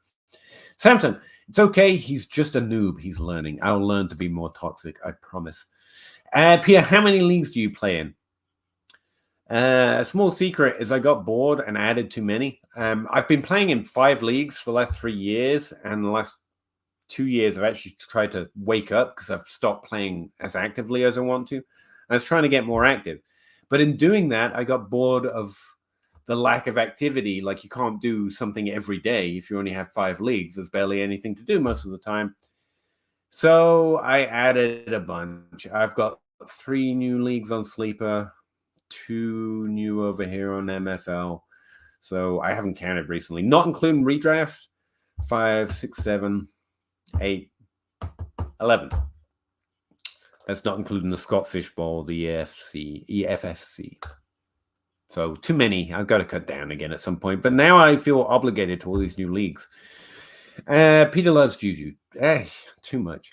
Samson, it's okay. He's just a noob. He's learning. I'll learn to be more toxic. I promise. Pierre, how many leagues do you play in? A small secret is I got bored and added too many. I've been playing in 5 leagues for the last 3 years, and the last 2 years I've actually tried to wake up because I've stopped playing as actively as I want to. I was trying to get more active. But in doing that, I got bored of the lack of activity. Like, you can't do something every day. If you only have 5 leagues, there's barely anything to do most of the time. So I added a bunch. I've got 3 new leagues on Sleeper, 2 new over here on MFL. So I haven't counted recently, not including redraft. 5, 6, 7, 8, 11. That's not including the Scott Fishbowl, the EFFC. So too many. I've got to cut down again at some point. But now I feel obligated to all these new leagues. Peter loves Juju. Too much.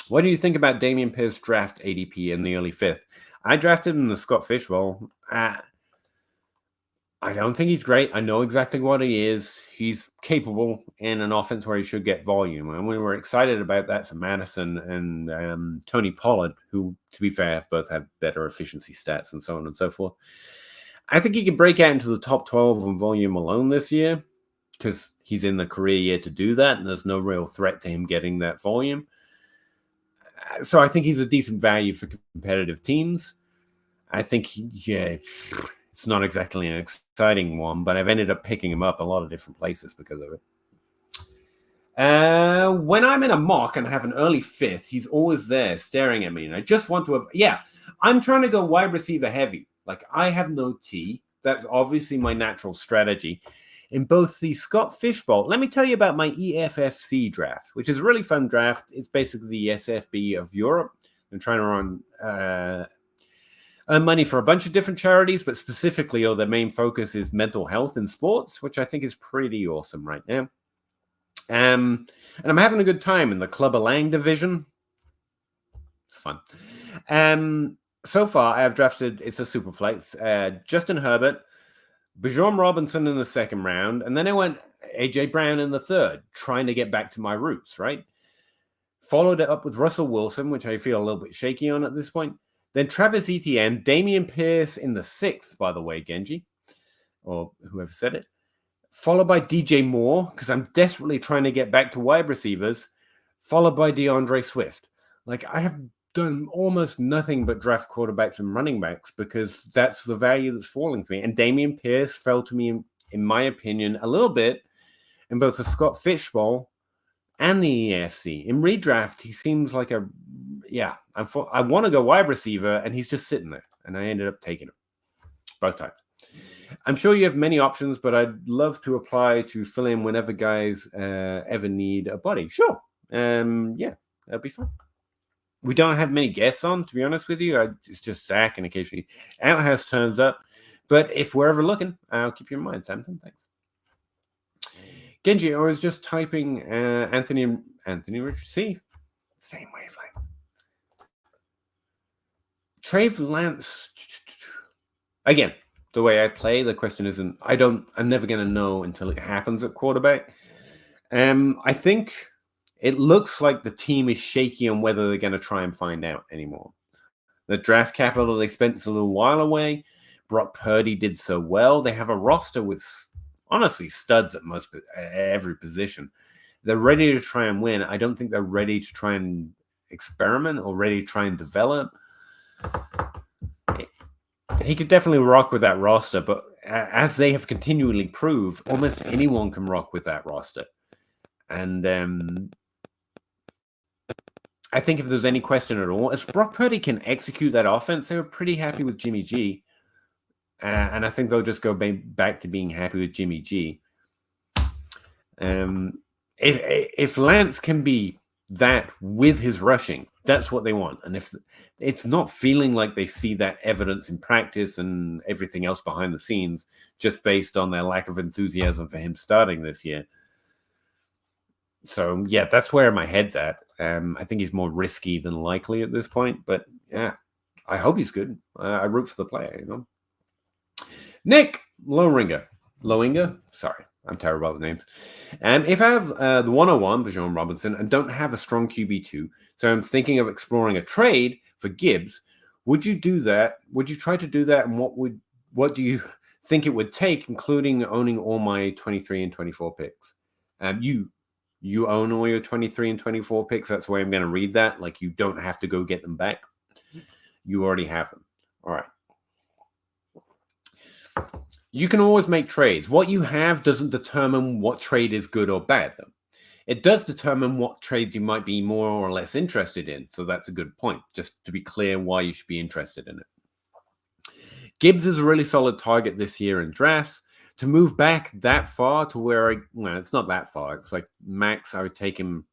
What do you think about Dameon Pierce draft ADP in the early 5th? I drafted him in the Scott Fishbowl. I don't think he's great. I know exactly what he is. He's capable in an offense where he should get volume. And we were excited about that for Madison and Tony Pollard, who, to be fair, both have better efficiency stats and so on and so forth. I think he can break out into the top 12 on volume alone this year because he's in the career year to do that, and there's no real threat to him getting that volume. So I think he's a decent value for competitive teams. I think, it's not exactly an exciting one, but I've ended up picking him up a lot of different places because of When I'm in a mock and I have an early fifth, he's always there staring at me. And I just want to I'm trying to go wide receiver heavy. Like, I have no T. That's obviously my natural strategy. In both the Scott Fishbowl, let me tell you about my EFFC draft, which is a really fun draft. It's basically the SFB of Europe. I'm trying to earn money for a bunch of different charities, but specifically, their main focus is mental health in sports, which I think is pretty awesome right now. And I'm having a good time in the Clubber Lang division. It's fun. So far, I have drafted, it's a super flex, Justin Herbert, Bijan Robinson in the second round, and then I went AJ Brown in the third, trying to get back to my roots, right? Followed it up with Russell Wilson, which I feel a little bit shaky on at this point. Then Travis Etienne, Damian Pierce in the sixth, by the way, Genji, or whoever said it. Followed by DJ Moore, because I'm desperately trying to get back to wide receivers. Followed by DeAndre Swift. Like, I have done almost nothing but draft quarterbacks and running backs because that's the value that's falling to me. And Damian Pierce fell to me, in my opinion, a little bit in both the Scott Fishbowl and the EFC. In redraft, he seems like I want to go wide receiver, and he's just sitting there. And I ended up taking him both times. I'm sure you have many options, but I'd love to apply to fill in whenever guys ever need a body. Sure. Yeah, that'd be fun. We don't have many guests on, to be honest with you. It's just Zach, and occasionally Outhouse turns up. But if we're ever looking, I'll keep you in mind, Samson. Thanks. Genji, I was just typing Anthony Richard. See? Same wavelength. Trey Lance. Again, the way I play, the question isn't, I'm never going to know until it happens at quarterback. I think it looks like the team is shaky on whether they're going to try and find out anymore. The draft capital they spent is a little while away. Brock Purdy did so well. They have a roster with, honestly, studs at every position. They're ready to try and win. I don't think they're ready to try and experiment or ready to try and develop. He could definitely rock with that roster, but as they have continually proved, almost anyone can rock with that roster. And I think if there's any question at all, if Brock Purdy can execute that offense, they were pretty happy with Jimmy G. And I think they'll just go back to being happy with Jimmy G. If Lance can be that with his rushing, that's what they want. And if it's not feeling like they see that evidence in practice and everything else behind the scenes, just based on their lack of enthusiasm for him starting this year. So, yeah, that's where my head's at. I think he's more risky than likely at this point. But, yeah, I hope he's good. I root for the player, you know. Nick Lowinger. Sorry, I'm terrible at the names. If I have the 101, Bijan Robinson, and don't have a strong QB2, so I'm thinking of exploring a trade for Gibbs, would you do that? Would you try to do that? And what do you think it would take, including owning all my 23 and 24 picks? You own all your 23 and 24 picks. That's why I'm going to read that. Like, you don't have to go get them back. You already have them. All right. You can always make trades. What you have doesn't determine what trade is good or bad, though. It does determine what trades you might be more or less interested in. So that's a good point, just to be clear why you should be interested in it. Gibbs is a really solid target this year in drafts. To move back that far to where it's not that far. It's like max, I would take him.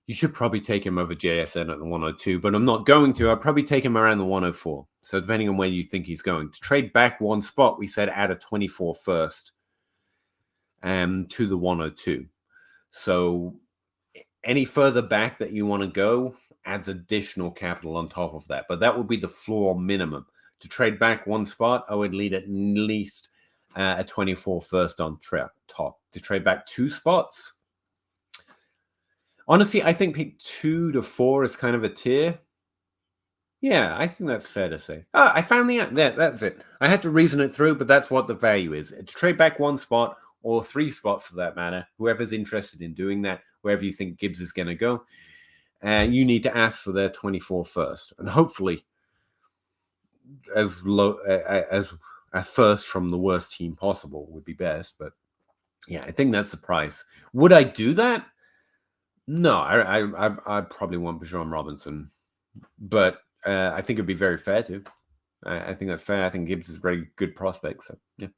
You should probably take him over JSN at the 102, but I'm not going to. I'd probably take him around the 104. So depending on where you think he's going. To trade back one spot, we said add a 24 first to the 102. So any further back that you want to go adds additional capital on top of that. But that would be the floor minimum. To trade back one spot, I would lead at least a 24 first on top. To trade back two spots, honestly, I think pick 2 to 4 is kind of a tier. Yeah, I think that's fair to say. I found that's it. I had to reason it through, but that's what the value is. It's trade back one spot or 3 spots for that matter. Whoever's interested in doing that, wherever you think Gibbs is going to go, and you need to ask for their 24 first, and hopefully as low as first from the worst team possible would be best. But yeah, I think that's the price. Would I do that? No, I probably want Bijan Robinson, but I think it'd be very fair to. I think that's fair. I think Gibbs is a very good prospect. So yeah,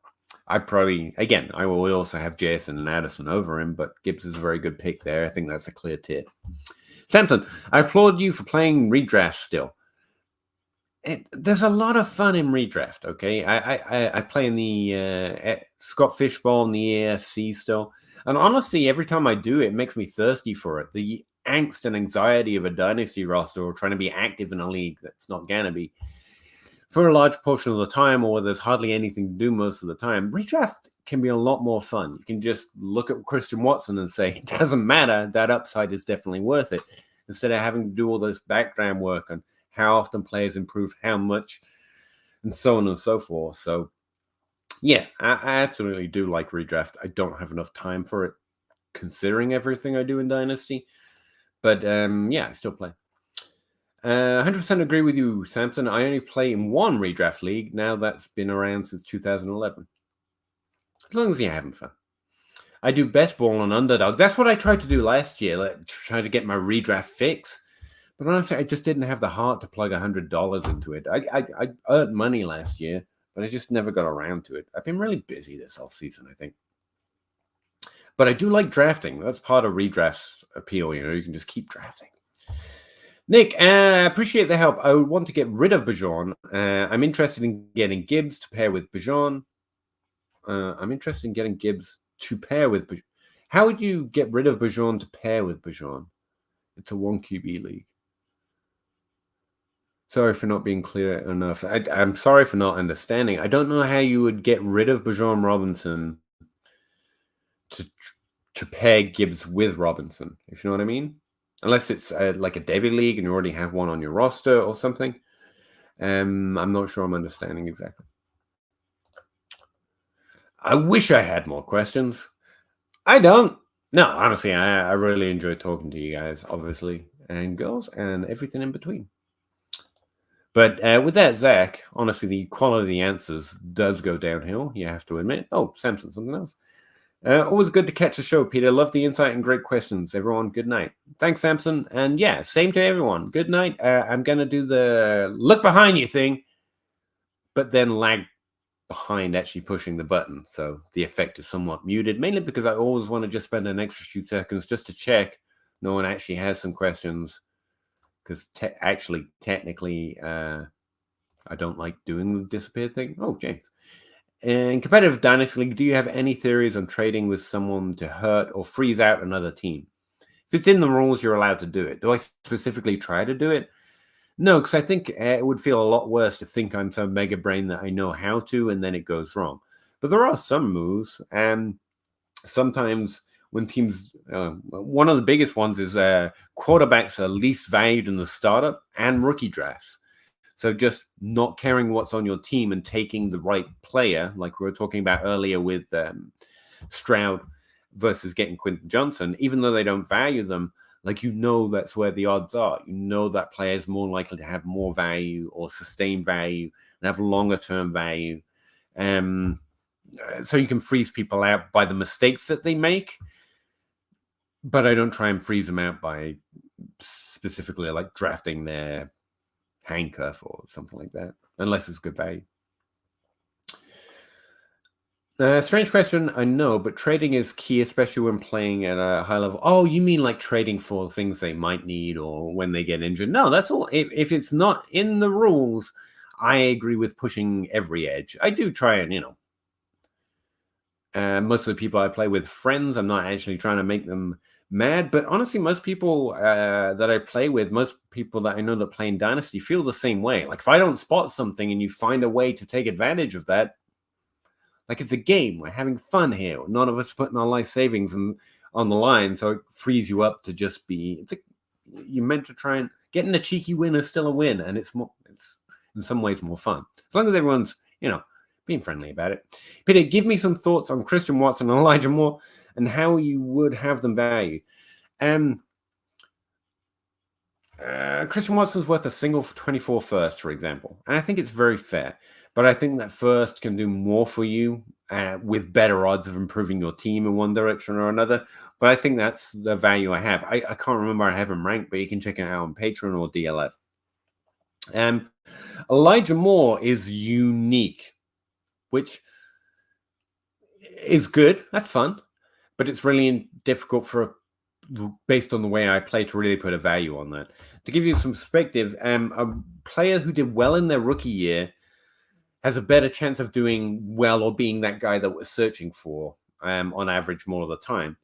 I probably I will also have Jason and Addison over him, but Gibbs is a very good pick there. I think that's a clear tip. Samson, I applaud you for playing redraft still. There's a lot of fun in redraft. Okay, I play in the Scott Fishbowl and the AFC still, and honestly, every time I do it makes me thirsty for it. The angst and anxiety of a dynasty roster or trying to be active in a league that's not gonna be for a large portion of the time, or there's hardly anything to do most of the time. Redraft can be a lot more fun. You can just look at Christian Watson and say, it doesn't matter, that upside is definitely worth it, instead of having to do all this background work on how often players improve, how much, and so on and so forth. So, yeah, I absolutely do like redraft. I don't have enough time for it, considering everything I do in Dynasty. But, yeah, I still play. 100% agree with you, Samson. I only play in one redraft league. Now that's been around since 2011. As long as you're having fun. I do best ball on underdog. That's what I tried to do last year, like, try to get my redraft fix. But honestly, I just didn't have the heart to plug $100 into it. I earned money last year, but I just never got around to it. I've been really busy this off season, I think. But I do like drafting. That's part of redraft's appeal. You can just keep drafting. Nick, appreciate the help. I would want to get rid of Bijan. I'm interested in getting Gibbs to pair with Bijan. I'm interested in getting Gibbs to pair with Bijan. How would you get rid of Bijan to pair with Bijan? It's a 1 QB league. Sorry for not being clear enough. I'm sorry for not understanding. I don't know how you would get rid of Bijan Robinson to pair Gibbs with Robinson, if you know what I mean. Unless it's like a David League and you already have one on your roster or something. I'm not sure I'm understanding exactly. I wish I had more questions. I don't. No, honestly, I really enjoy talking to you guys, obviously, and girls, and everything in between. But with that, Zach, honestly, the quality of the answers does go downhill, you have to admit. Oh, Samson, something else. Always good to catch the show, Peter. Love the insight and great questions. Everyone, good night. Thanks, Samson. And yeah, same to everyone. Good night. I'm going to do the look behind you thing, but then lag behind actually pushing the button. So the effect is somewhat muted, mainly because I always want to just spend an extra few seconds just to check no one actually has some questions. Because technically, I don't like doing the disappear thing. Oh, James. In competitive Dynasty League, do you have any theories on trading with someone to hurt or freeze out another team? If it's in the rules, you're allowed to do it. Do I specifically try to do it? No, because I think it would feel a lot worse to think I'm so mega brain that I know how to, and then it goes wrong. But there are some moves, and sometimes when teams, one of the biggest ones is quarterbacks are least valued in the startup and rookie drafts. So just not caring what's on your team and taking the right player, like we were talking about earlier with Stroud versus getting Quentin Johnson, even though they don't value them, like that's where the odds are. That player is more likely to have more value or sustain value and have longer term value. So you can freeze people out by the mistakes that they make, but I don't try and freeze them out by specifically like drafting their handcuff or something like that, unless it's good value. Strange question, I know, but trading is key, especially when playing at a high level. Oh, you mean like trading for things they might need or when they get injured? No, that's all. If it's not in the rules, I agree with pushing every edge. I do try and, most of the people I play with friends, I'm not actually trying to make them mad, but honestly, most people that I play with, most people that I know that play in Dynasty feel the same way. Like if I don't spot something and you find a way to take advantage of that, like it's a game, we're having fun here. None of us putting our life savings on the line, so it frees you up to just be. You're meant to try and getting a cheeky win is still a win, and it's in some ways more fun as long as everyone's being friendly about it. Peter, give me some thoughts on Christian Watson and Elijah Moore and how you would have them valued. Christian Watson's worth a single for 24 first, for example. And I think it's very fair. But I think that first can do more for you with better odds of improving your team in one direction or another. But I think that's the value I have. I can't remember I have him ranked, but you can check it out on Patreon or DLF. Elijah Moore is unique, which is good. That's fun. But it's really difficult based on the way I play to really put a value on that. To give you some perspective, a player who did well in their rookie year has a better chance of doing well or being that guy that we're searching for on average more of the time.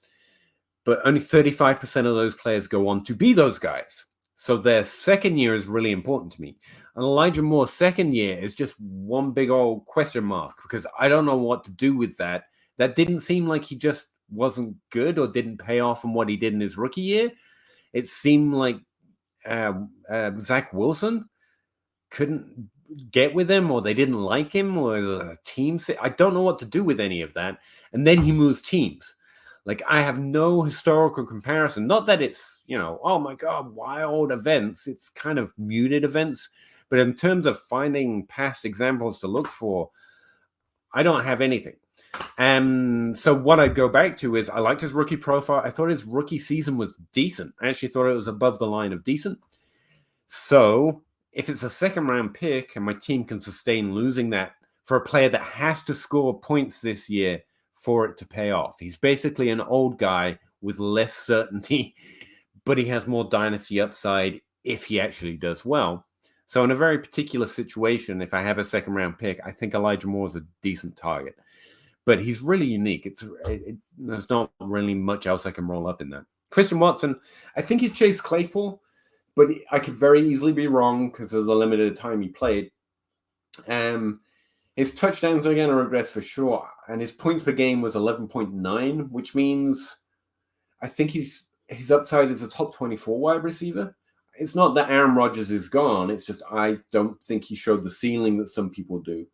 But only 35% of those players go on to be those guys. So their second year is really important to me. And Elijah Moore's second year is just one big old question mark because I don't know what to do with that. That didn't seem like he just wasn't good or didn't pay off from what he did in his rookie year. It seemed like Zach Wilson couldn't get with him, or they didn't like him, or the team. I don't know what to do with any of that. And then he moves teams. Like, I have no historical comparison. Not that it's, oh my God, wild events. It's kind of muted events. But in terms of finding past examples to look for, I don't have anything. So what I go back to is I liked his rookie profile. I thought his rookie season was decent. I actually thought it was above the line of decent. So if it's a second round pick and my team can sustain losing that for a player that has to score points this year for it to pay off. He's basically an old guy with less certainty, but he has more dynasty upside if he actually does well. So in a very particular situation, if I have a second round pick, I think Elijah Moore is a decent target. But he's really unique. There's not really much else I can roll up in that. Christian Watson, I think he's Chase Claypool, but I could very easily be wrong because of the limited time he played. His touchdowns are going to regress for sure, and his points per game was 11.9, which means I think his upside is a top 24 wide receiver. It's not that Aaron Rodgers is gone. It's just I don't think he showed the ceiling that some people do.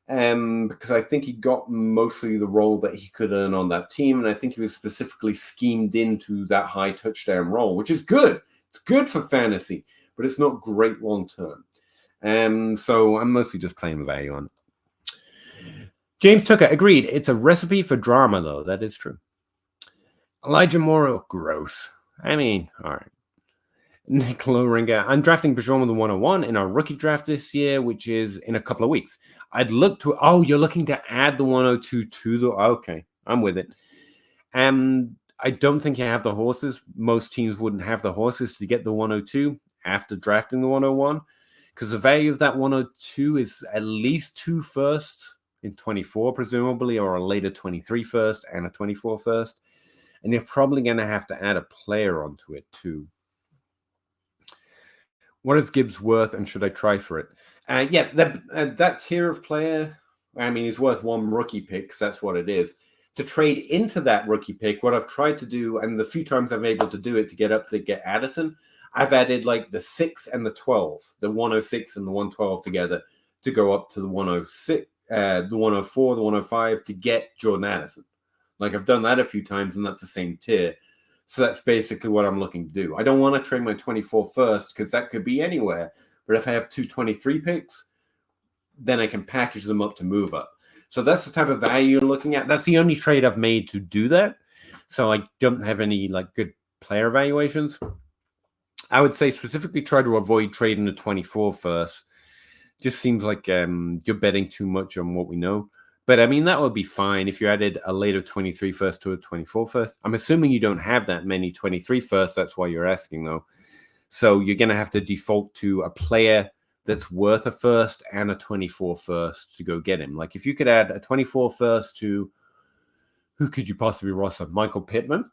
Because I think he got mostly the role that he could earn on that team, and I think he was specifically schemed into that high touchdown role, which is good. It's good for fantasy, but it's not great long term. So I'm mostly just playing the value on it. James Tucker agreed. It's a recipe for drama, though. That is true. Elijah Moore, gross. I mean, all right. Nick Lowringer, I'm drafting Bijan with the 101 in our rookie draft this year, which is in a couple of weeks. I'd look to, you're looking to add the 102 to the, okay, I'm with it. I don't think you have the horses. Most teams wouldn't have the horses to get the 102 after drafting the 101, because the value of that 102 is at least 2 firsts in 24, presumably, or a later 23 first and a 24 first. And you're probably going to have to add a player onto it too. What is Gibbs worth, and should I try for it? That tier of player, I mean, he's worth 1 rookie pick, because that's what it is. To trade into that rookie pick, what I've tried to do, and the few times I've been able to do it to get Addison, I've added like the 6 and the 12, the 106 and the 112 together to go up to the 106, the 104, the 105 to get Jordan Addison. Like, I've done that a few times, and that's the same tier. So that's basically what I'm looking to do. I don't want to trade my 24 first because that could be anywhere. But if I have 2 23 picks, then I can package them up to move up. So that's the type of value you're looking at. That's the only trade I've made to do that. So I don't have any good player evaluations. I would say specifically try to avoid trading the 24 first. Just seems like you're betting too much on what we know. But, I mean, that would be fine if you added a later 23 first to a 24 first. I'm assuming you don't have that many 23 first. That's why you're asking, though. So you're going to have to default to a player that's worth a first and a 24 first to go get him. Like, if you could add a 24 first to, who could you possibly roster? Michael Pittman,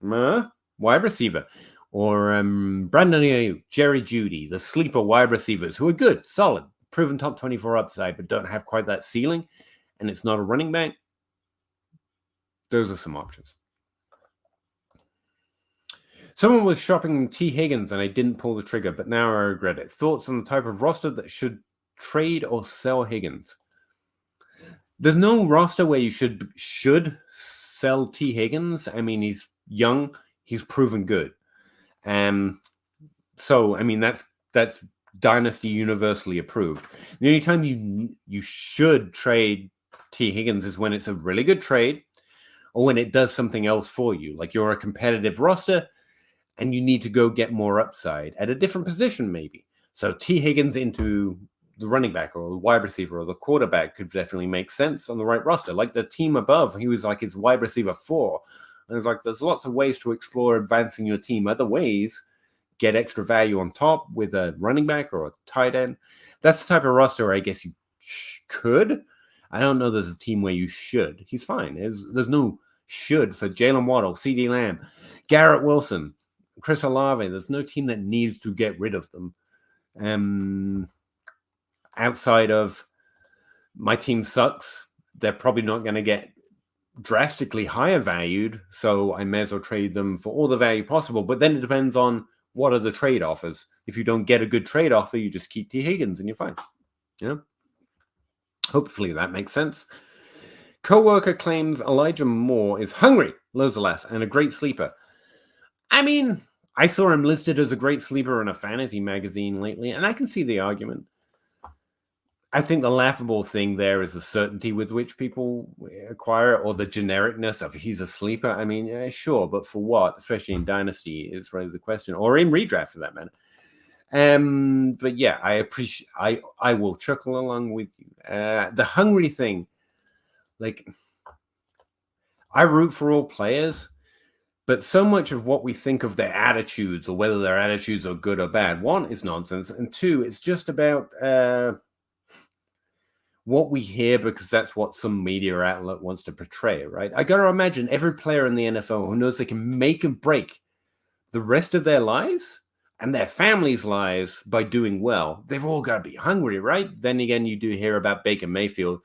wide receiver. Or Brandon Ayuk, Jerry Jeudy, the sleeper wide receivers who are good, solid, proven top 24 upside, but don't have quite that ceiling. And it's not a running back, those are some options. Someone was shopping T. Higgins and I didn't pull the trigger, but now I regret it. Thoughts on the type of roster that should trade or sell Higgins? There's no roster where you should sell T. Higgins. I mean, he's young. He's proven good. So, I mean, that's Dynasty universally approved. The only time you should trade T. Higgins is when it's a really good trade or when it does something else for you. Like you're a competitive roster and you need to go get more upside at a different position maybe. So T. Higgins into the running back or the wide receiver or the quarterback could definitely make sense on the right roster. Like the team above, he was like his wide receiver 4. And it's like there's lots of ways to explore advancing your team. Other ways, get extra value on top with a running back or a tight end. That's the type of roster I guess you could. I don't know there's a team where you should. He's fine. There's no should for Jalen Waddle, CeeDee Lamb, Garrett Wilson, Chris Olave. There's no team that needs to get rid of them. Outside of my team sucks, they're probably not going to get drastically higher valued, so I may as well trade them for all the value possible. But then it depends on what are the trade offers. If you don't get a good trade offer, you just keep T. Higgins and you're fine. You know? Hopefully that makes sense. Coworker claims Elijah Moore is hungry, Lozalas, and a great sleeper. I mean, I saw him listed as a great sleeper in a fantasy magazine lately, and I can see the argument. I think the laughable thing there is the certainty with which people acquire it, or the genericness of he's a sleeper. I mean, yeah, sure, but for what? Especially in Dynasty is really the question, or in redraft for that matter. But yeah, I appreciate. I will chuckle along with you. The hungry thing, like I root for all players, but so much of what we think of their attitudes or whether their attitudes are good or bad, one is nonsense, and two, it's just about what we hear because that's what some media outlet wants to portray, right? I got to imagine every player in the NFL who knows they can make and break the rest of their lives and their families' lives by doing well. They've all got to be hungry, right? Then again, you do hear about Baker Mayfield.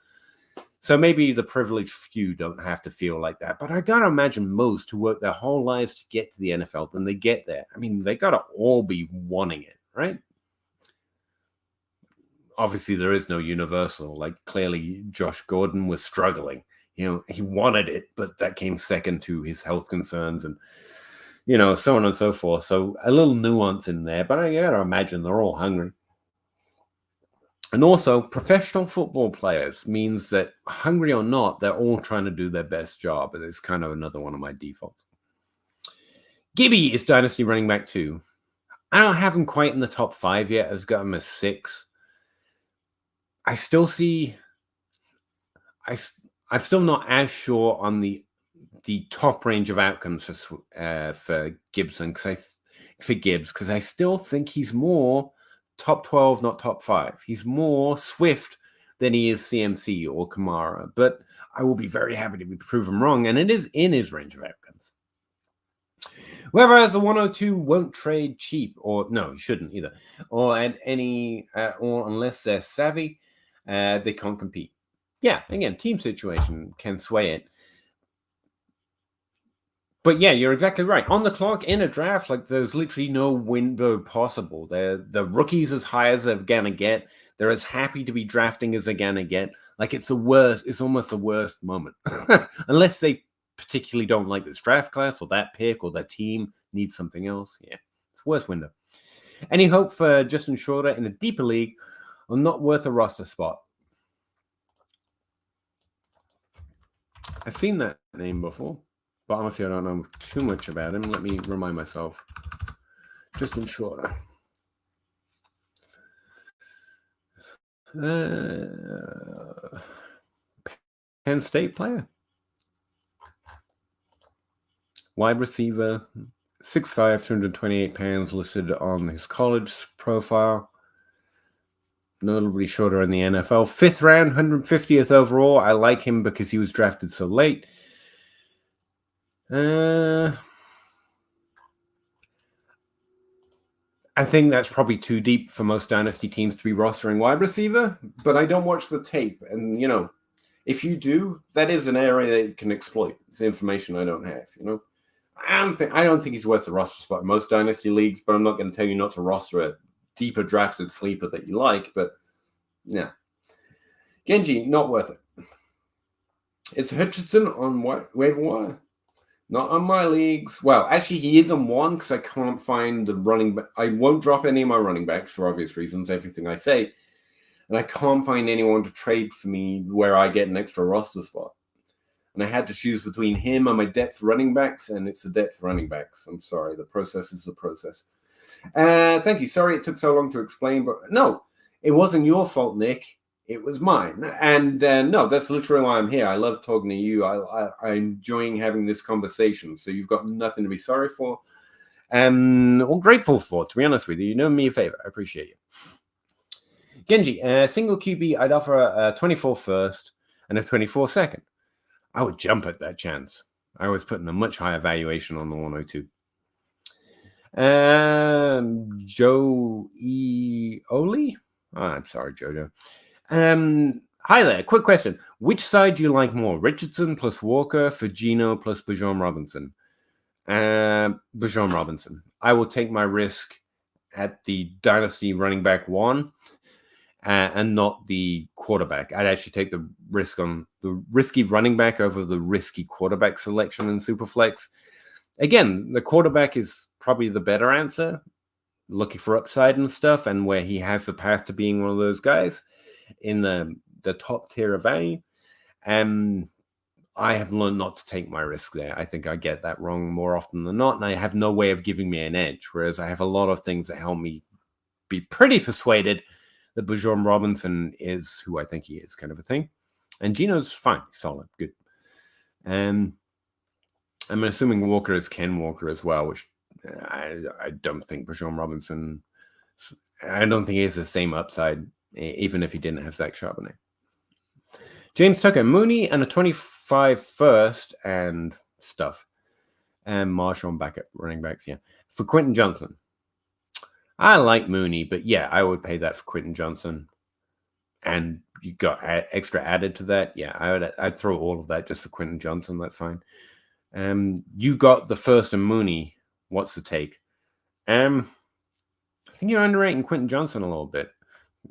So maybe the privileged few don't have to feel like that. But I got to imagine most who work their whole lives to get to the NFL, then they get there. I mean, they got to all be wanting it, right? Obviously, there is no universal. Like, clearly, Josh Gordon was struggling. You know, he wanted it, but that came second to his health concerns and, you know, so on and so forth. So a little nuance in there, but I got to imagine they're all hungry. And also, professional football players means that, hungry or not, they're all trying to do their best job. And it's kind of another one of my defaults. Gibby is Dynasty running back 2. I don't have him quite in the top 5 yet. I've got him as 6. I still see. I'm still not as sure on the top range of outcomes for Gibson because I still think he's more top 12, not top 5. He's more Swift than he is CMC or Kamara, but I will be very happy to be proven wrong, and it is in his range of outcomes. Whoever has the 102 won't trade cheap, or no, he shouldn't either, or at any, or unless they're savvy. They can't compete. Yeah, again, team situation can sway it. But yeah, you're exactly right. On the clock, in a draft, like there's literally no window possible. The rookies as high as they're gonna get. They're as happy to be drafting as they're gonna get. Like it's the worst. It's almost the worst moment, unless they particularly don't like this draft class or that pick or their team needs something else. Yeah, it's the worst window. Any hope for Justin Shorter in a deeper league? Or not worth a roster spot? I've seen that name before, but honestly, I don't know too much about him. Let me remind myself. Justin Shorter. Penn State player. Wide receiver, 6'5", 228 pounds, listed on his college profile. Notably shorter in the NFL. 5th round, 150th overall. I like him because he was drafted so late. I think that's probably too deep for most Dynasty teams to be rostering wide receiver, but I don't watch the tape. And, you know, if you do, that is an area that you can exploit. It's information I don't have, you know. I don't think he's worth the roster spot in most Dynasty leagues, but I'm not going to tell you not to roster a deeper drafted sleeper that you like, but yeah. Genji, not worth it. Is Hutchinson on waiver wire? Not on my leagues. Well, actually, he is on one because I can't find the running back. I won't drop any of my running backs for obvious reasons, everything I say. And I can't find anyone to trade for me where I get an extra roster spot. And I had to choose between him and my depth running backs, and it's the depth running backs. I'm sorry. The process is the process. Thank you. Sorry it took so long to explain, but no, it wasn't your fault, Nick. It was mine. And no, that's literally why I'm here. I love talking to you. I'm enjoying having this conversation. So you've got nothing to be sorry for. Or grateful for, to be honest with you. You know me a favor. I appreciate you. Genji, single QB, I'd offer a 24 first and a 24 second. I would jump at that chance. I was putting a much higher valuation on the 102. Joe E. Oli? Oh, I'm sorry, Jojo. Hi there. Quick question. Which side do you like more? Richardson plus Walker, Fagino plus Bijan Robinson? Bijan Robinson. I will take my risk at the Dynasty running back 1 and not the quarterback. I'd actually take the risk on the risky running back over the risky quarterback selection in Superflex. Again, the quarterback is probably the better answer, looking for upside and stuff, and where he has the path to being one of those guys in the top tier of value. I have learned not to take my risk there. I think I get that wrong more often than not, and I have no way of giving me an edge, whereas I have a lot of things that help me be pretty persuaded that Bijan Robinson is who I think he is, kind of a thing. And Gino's fine, solid, good. I'm assuming Walker is Ken Walker as well, which I don't think Bijan Robinson, I don't think he has the same upside, even if he didn't have Zach Charbonnet. James Tucker, Mooney, and a 25 first and stuff. And Marshawn back at running backs, yeah. For Quentin Johnson. I like Mooney, but yeah, I would pay that for Quentin Johnson. And you got extra added to that. Yeah, I'd throw all of that just for Quentin Johnson. That's fine. You got the first and Mooney. What's the take? I think you're underrating Quentin Johnson a little bit.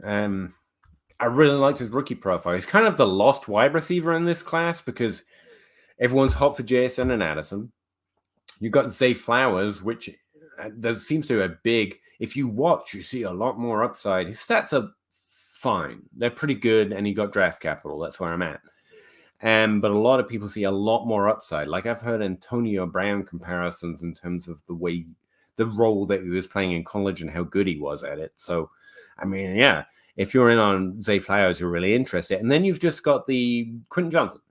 I really liked his rookie profile. He's kind of the lost wide receiver in this class because everyone's hot for JSN and Addison. You got Zay Flowers, which there seems to be a big. If you watch, you see a lot more upside. His stats are fine; they're pretty good, and he got draft capital. That's where I'm at. But a lot of people see a lot more upside. Like I've heard Antonio Brown comparisons in terms of the role that he was playing in college and how good he was at it. So, I mean, yeah, if you're in on Zay Flowers, you're really interested. And then you've just got the Quentin Johnson.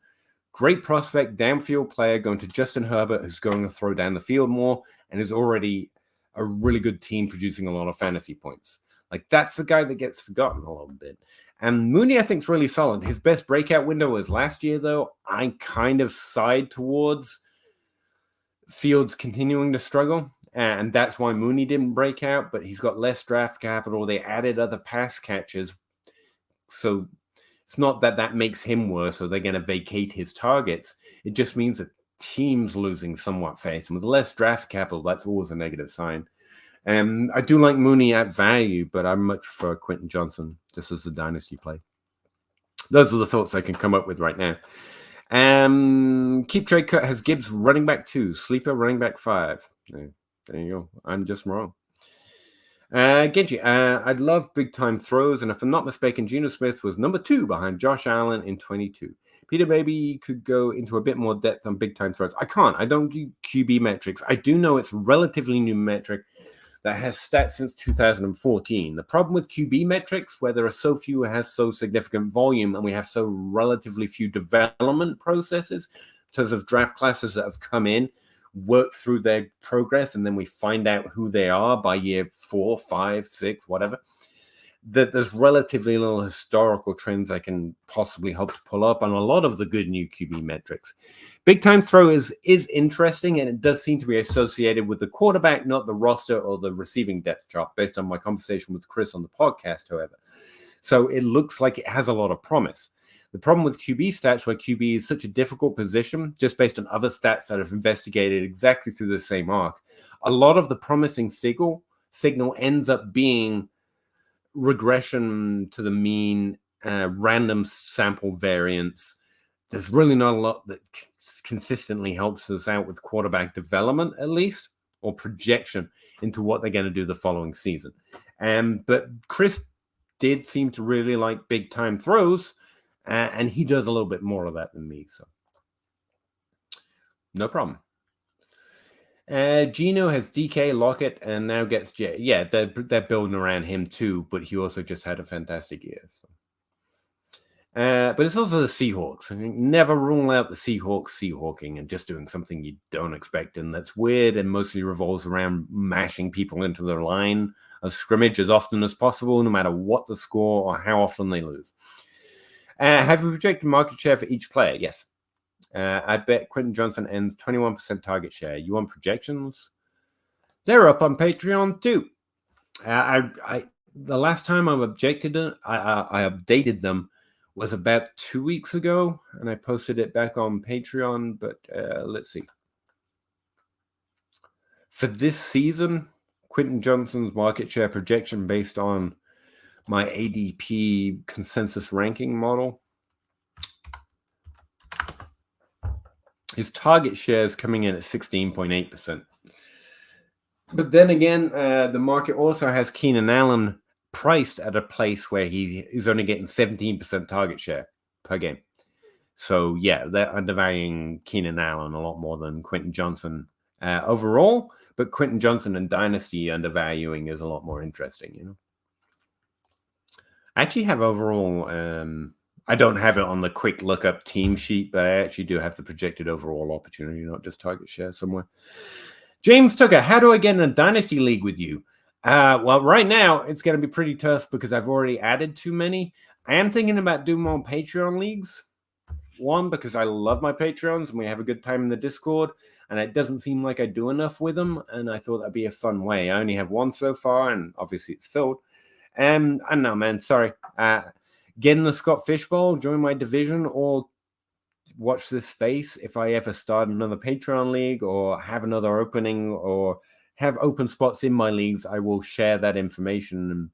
Great prospect, downfield player going to Justin Herbert, who's going to throw down the field more and is already a really good team producing a lot of fantasy points. Like that's the guy that gets forgotten a little bit. And Mooney, I think, is really solid. His best breakout window was last year, though. I kind of side towards Fields continuing to struggle. And that's why Mooney didn't break out, but he's got less draft capital. They added other pass catchers. So it's not that makes him worse or they're going to vacate his targets. It just means that team's losing somewhat faith. And with less draft capital, that's always a negative sign. I do like Mooney at value, but I much prefer Quentin Johnson just as a dynasty play. Those are the thoughts I can come up with right now. Keep Trade Cut has Gibbs running back 2, Sleeper running back 5. There you go. I'm just wrong. Genji, I'd love big time throws, and if I'm not mistaken, Geno Smith was number 2 behind Josh Allen in 22. Peter, maybe you could go into a bit more depth on big time throws. I can't. I don't do QB metrics. I do know it's a relatively new metric that has stats since 2014. The problem with QB metrics, where there are so few, has so significant volume, and we have so relatively few development processes in terms of draft classes that have come in, work through their progress, and then we find out who they are by year 4, 5, 6, whatever, that there's relatively little historical trends I can possibly hope to pull up on a lot of the good new QB metrics. Big time throw is interesting, and it does seem to be associated with the quarterback, not the roster or the receiving depth chart, based on my conversation with Chris on the podcast, however. So it looks like it has a lot of promise. The problem with QB stats, where QB is such a difficult position, just based on other stats that have investigated exactly through the same arc, a lot of the promising signal ends up being regression to the mean, random sample variance, there's really not a lot that consistently helps us out with quarterback development, at least, or projection into what they're going to do the following season. But Chris did seem to really like big time throws, and he does a little bit more of that than me. So no problem. Gino has DK, Lockett, and now gets J. Yeah, they're building around him too, but he also just had a fantastic year. So. But it's also the Seahawks. I mean, never rule out the Seahawks Seahawking and just doing something you don't expect and that's weird and mostly revolves around mashing people into their line of scrimmage as often as possible, no matter what the score or how often they lose. Have we projected market share for each player? Yes. I bet Quentin Johnson ends 21% target share. You want projections? They're up on Patreon too. The last time I updated them was about 2 weeks ago, and I posted it back on Patreon. But let's see. For this season, Quentin Johnson's market share projection based on my ADP consensus ranking model. His target share is coming in at 16.8%. But then again, the market also has Keenan Allen priced at a place where he is only getting 17% target share per game. So, yeah, they're undervaluing Keenan Allen a lot more than Quentin Johnson overall. But Quentin Johnson and Dynasty undervaluing is a lot more interesting, you know. I actually have overall... I don't have it on the quick lookup team sheet, but I actually do have the projected overall opportunity, not just target share somewhere. James Tucker, how do I get in a Dynasty league with you? Well, right now, it's going to be pretty tough because I've already added too many. I am thinking about doing more Patreon leagues. One, because I love my Patreons and we have a good time in the Discord, and it doesn't seem like I do enough with them, and I thought that'd be a fun way. I only have one so far, and obviously it's filled. I don't know, man. Sorry. Get in the Scott Fishbowl, join my division, or watch this space. If I ever start another Patreon league or have another opening or have open spots in my leagues, I will share that information and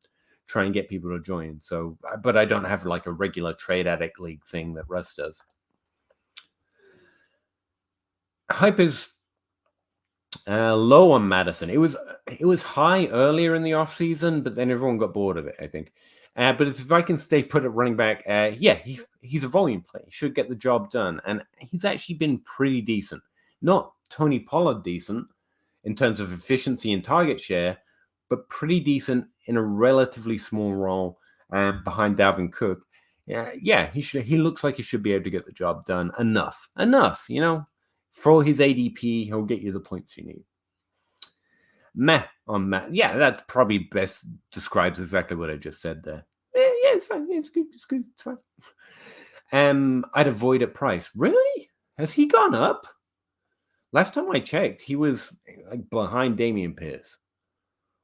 try and get people to join. So, but I don't have like a regular Trade Addict League thing that Russ does. Hype is low on Madison. It was high earlier in the offseason, but then everyone got bored of it, I think. But if I can stay put at running back, yeah, he's a volume play. He should get the job done. And he's actually been pretty decent. Not Tony Pollard decent in terms of efficiency and target share, but pretty decent in a relatively small role behind Dalvin Cook. Yeah, he looks like he should be able to get the job done. Enough, you know. For his ADP, he'll get you the points you need. Meh on Matt. Yeah, that's probably best describes exactly what I just said there. Yeah, it's fine. It's good. It's fine. I'd avoid at price. Really? Has he gone up? Last time I checked, he was like behind Damian Pierce.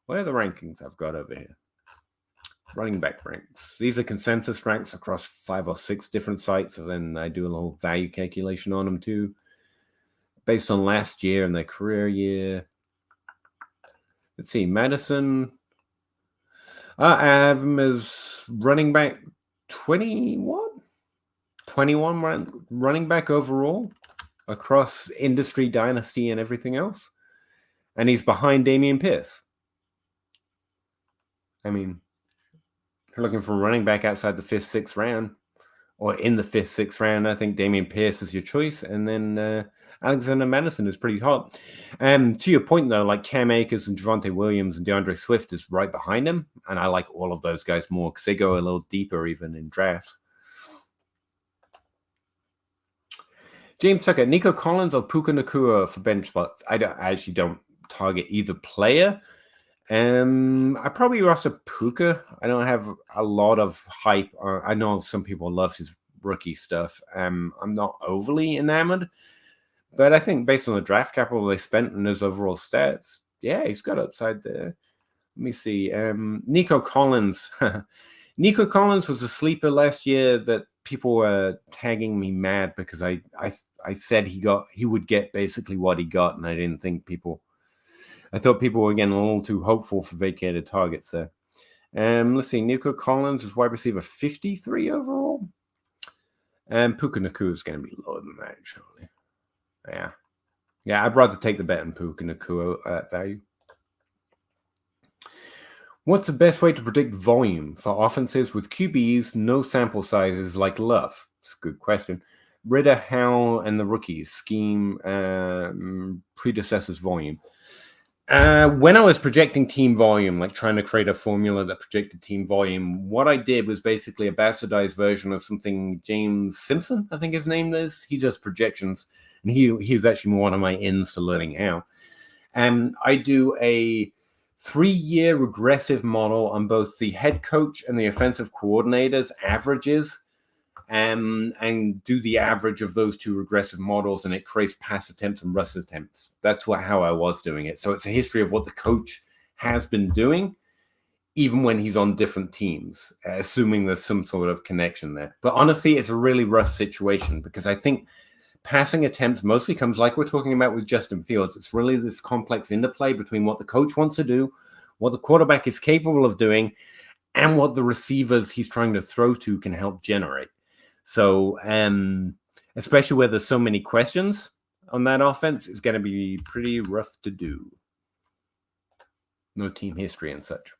What are the rankings I've got over here? Running back ranks. These are consensus ranks across 5 or 6 different sites, and then I do a little value calculation on them too, based on last year and their career year. Let's see, Madison. I have him as running back 21? 21 running back overall across industry, dynasty, and everything else. And he's behind Damian Pierce. I mean, if you're looking for a running back outside the 5th, 6th round, or in the 5th, 6th round, I think Damian Pierce is your choice. And then Alexander Madison is pretty hot. To your point, though, like Cam Akers and Javonte Williams and DeAndre Swift is right behind him. And I like all of those guys more because they go a little deeper even in drafts. James Tucker, Nico Collins or Puka Nacua for bench spots? I actually don't target either player. I probably roster Puka. I don't have a lot of hype. I know some people love his rookie stuff. I'm not overly enamored. But I think based on the draft capital they spent and his overall stats, yeah, he's got upside there. Let me see. Nico Collins. Nico Collins was a sleeper last year that people were tagging me mad because I said he would get basically what he got, and I didn't think I thought people were getting a little too hopeful for vacated targets there. Let's see. Nico Collins is wide receiver 53 overall. And Puka Nakua is going to be lower than that, surely. Yeah, I'd rather take the bet on Puka Nakua at value. What's the best way to predict volume for offenses with QBs, no sample sizes like Love? It's a good question. Ridder, Howell, and the rookies scheme predecessors volume. When I was projecting team volume, like trying to create a formula that projected team volume, what I did was basically a bastardized version of something James Simpson, I think his name is. He does projections, and he was actually one of my ins to learning how. I do a 3-year regressive model on both the head coach and the offensive coordinator's averages, and do the average of those two regressive models, and it creates pass attempts and rush attempts. That's how I was doing it. So it's a history of what the coach has been doing, even when he's on different teams, assuming there's some sort of connection there. But honestly, it's a really rough situation because I think passing attempts mostly comes like we're talking about with Justin Fields. It's really this complex interplay between what the coach wants to do, what the quarterback is capable of doing, and what the receivers he's trying to throw to can help generate. So, especially where there's so many questions on that offense, it's going to be pretty rough to do. No team history and such.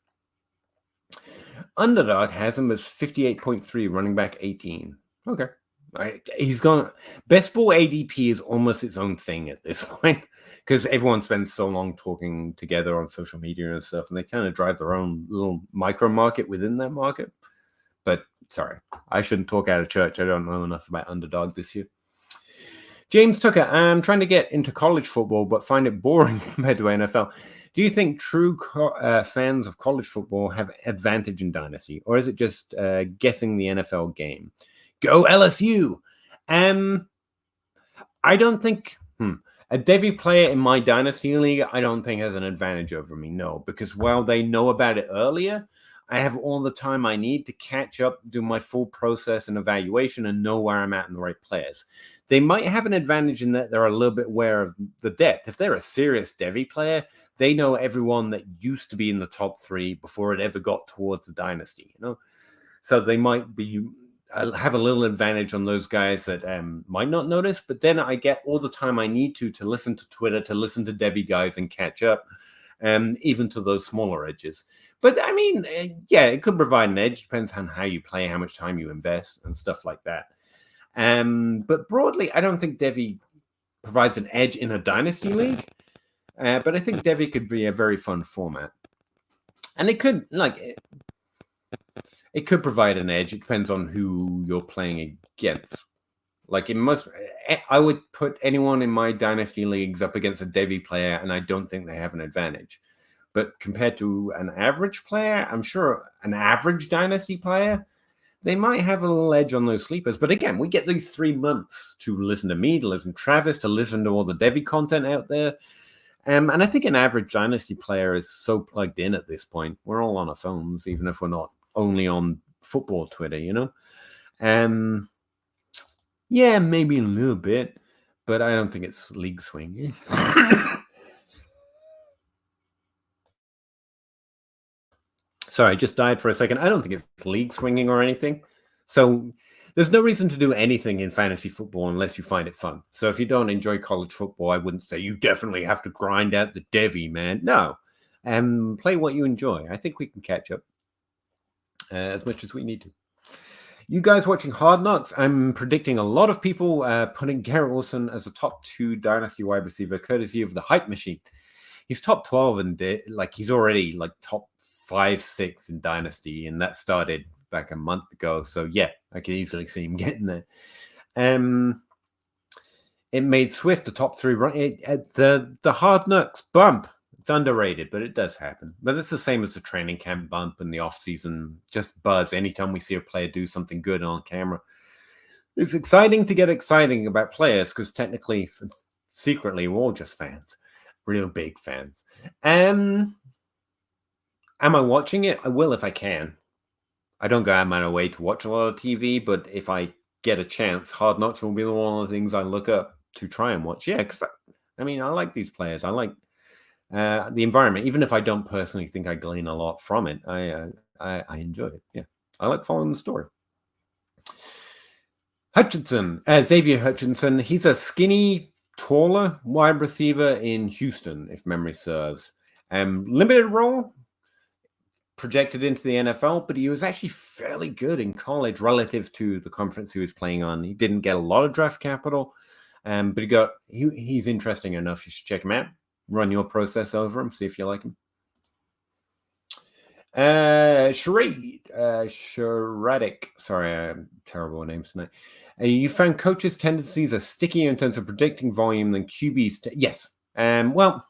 Underdog has him as 58.3, running back 18. Okay. He's gone. Best ball ADP is almost its own thing at this point because everyone spends so long talking together on social media and stuff, and they kind of drive their own little micro market within that market. But sorry, I shouldn't talk out of church. I don't know enough about Underdog this year. James Tucker, I'm trying to get into college football, but find it boring compared to NFL. Do you think true fans of college football have advantage in Dynasty, or is it just guessing the NFL game? Go LSU! I don't think a Devy player in my Dynasty league, I don't think has an advantage over me. No, because while they know about it earlier, I have all the time I need to catch up, do my full process and evaluation, and know where I'm at in the right players. They might have an advantage in that they're a little bit aware of the depth. If they're a serious Devy player, they know everyone that used to be in the top 3 before it ever got towards the Dynasty, So they might have a little advantage on those guys that might not notice, but then I get all the time I need to listen to Twitter, to listen to Devy guys and catch up, even to those smaller edges. But I mean, yeah, it could provide an edge. Depends on how you play, how much time you invest, and stuff like that. But broadly, I don't think Devy provides an edge in a Dynasty league. But I think Devy could be a very fun format. And it could, it could provide an edge. It depends on who you're playing against. I would put anyone in my Dynasty leagues up against a Devy player, and I don't think they have an advantage. But compared to an average player, I'm sure an average Dynasty player, they might have a little edge on those sleepers. But again, we get these 3 months to listen to me, to listen to Travis, to listen to all the Devy content out there. And I think an average Dynasty player is so plugged in at this point. We're all on our phones, even if we're not only on football Twitter, Yeah, maybe a little bit, but I don't think it's league swing. Sorry, I just died for a second. I don't think it's league swinging or anything. So there's no reason to do anything in fantasy football unless you find it fun. So if you don't enjoy college football, I wouldn't say you definitely have to grind out the Devy, man. No. Play what you enjoy. I think we can catch up as much as we need to. You guys watching Hard Knocks, I'm predicting a lot of people putting Garrett Wilson as a top 2 Dynasty wide receiver, courtesy of the hype machine. He's top 12 and he's already top 5-6 in Dynasty, and that started back a month ago. So yeah, I can easily see him getting there. It made Swift the top 3 run. The Hard Knocks bump. It's underrated, but it does happen. But it's the same as the training camp bump and the off-season just buzz. Anytime we see a player do something good on camera, it's exciting to get exciting about players because technically, secretly, we're all just fans, real big fans. Am I watching it? I will if I can. I don't go out of my way to watch a lot of TV, but if I get a chance, Hard Knocks will be one of the things I look up to try and watch. Yeah, because I like these players. I like the environment, even if I don't personally think I glean a lot from it. I enjoy it. Yeah, I like following the story. Xavier Hutchinson. He's a skinny, taller wide receiver in Houston, if memory serves. Limited role, projected into the NFL, but he was actually fairly good in college relative to the conference he was playing on. He didn't get a lot of draft capital, but he's interesting enough. You should check him out. Run your process over him, see if you like him. Sharadic. Sorry, I'm terrible with names tonight. You found coaches' tendencies are stickier in terms of predicting volume than QBs. Yes. Well,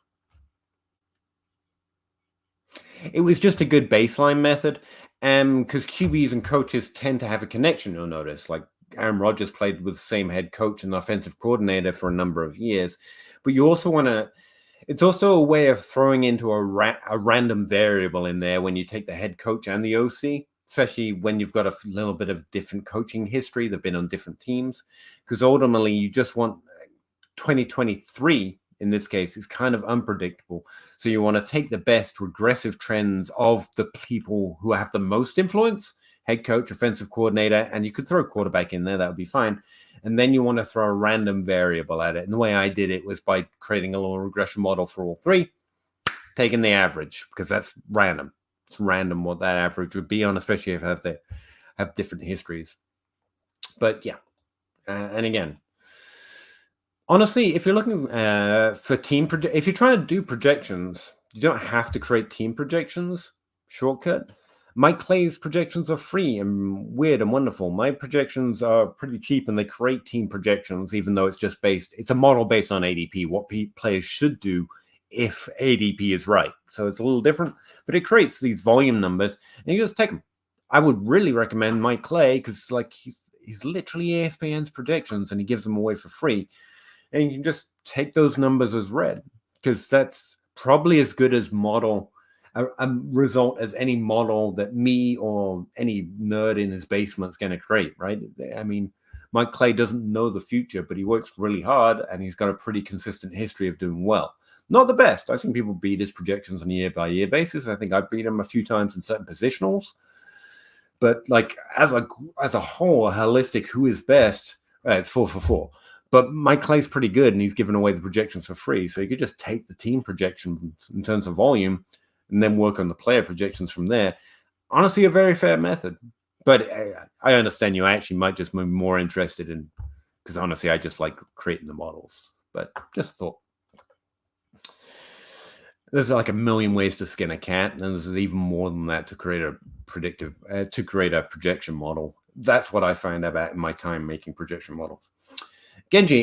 it was just a good baseline method, because QBs and coaches tend to have a connection. You'll notice, like Aaron Rodgers played with the same head coach and offensive coordinator for a number of years. But you also want to. It's also a way of throwing into a random variable in there when you take the head coach and the OC, especially when you've got a little bit of different coaching history. They've been on different teams, because ultimately you just want 2023, in this case, is kind of unpredictable. So you want to take the best regressive trends of the people who have the most influence, head coach, offensive coordinator, and you could throw quarterback in there. That would be fine. And then you want to throw a random variable at it. And the way I did it was by creating a little regression model for all three, taking the average, because that's random. It's random what that average would be on, especially if they have different histories. But yeah. And again, honestly, if you're looking for if you're trying to do projections, you don't have to create team projections. Shortcut. Mike Clay's projections are free and weird and wonderful. My projections are pretty cheap, and they create team projections, even though it's a model based on ADP, what players should do if ADP is right. So it's a little different, but it creates these volume numbers, and you just take them. I would really recommend Mike Clay, because he's literally ESPN's projections, and he gives them away for free. And you can just take those numbers as read, because that's probably as good as a result as any model that me or any nerd in his basement is going to create, right? I mean, Mike Clay doesn't know the future, but he works really hard, and he's got a pretty consistent history of doing well. Not the best. I've seen people beat his projections on a year-by-year basis. I think I've beat him a few times in certain positionals. But like as a whole, a holistic who is best, it's 4 for 4. But Mike Clay's pretty good, and he's giving away the projections for free. So you could just take the team projections in terms of volume and then work on the player projections from there. Honestly, a very fair method. But I understand you actually might just be more interested in, because honestly, I just like creating the models. But just thought. There's like a million ways to skin a cat, and there's even more than that to create a projection model. That's what I find about in my time making projection models. Genji,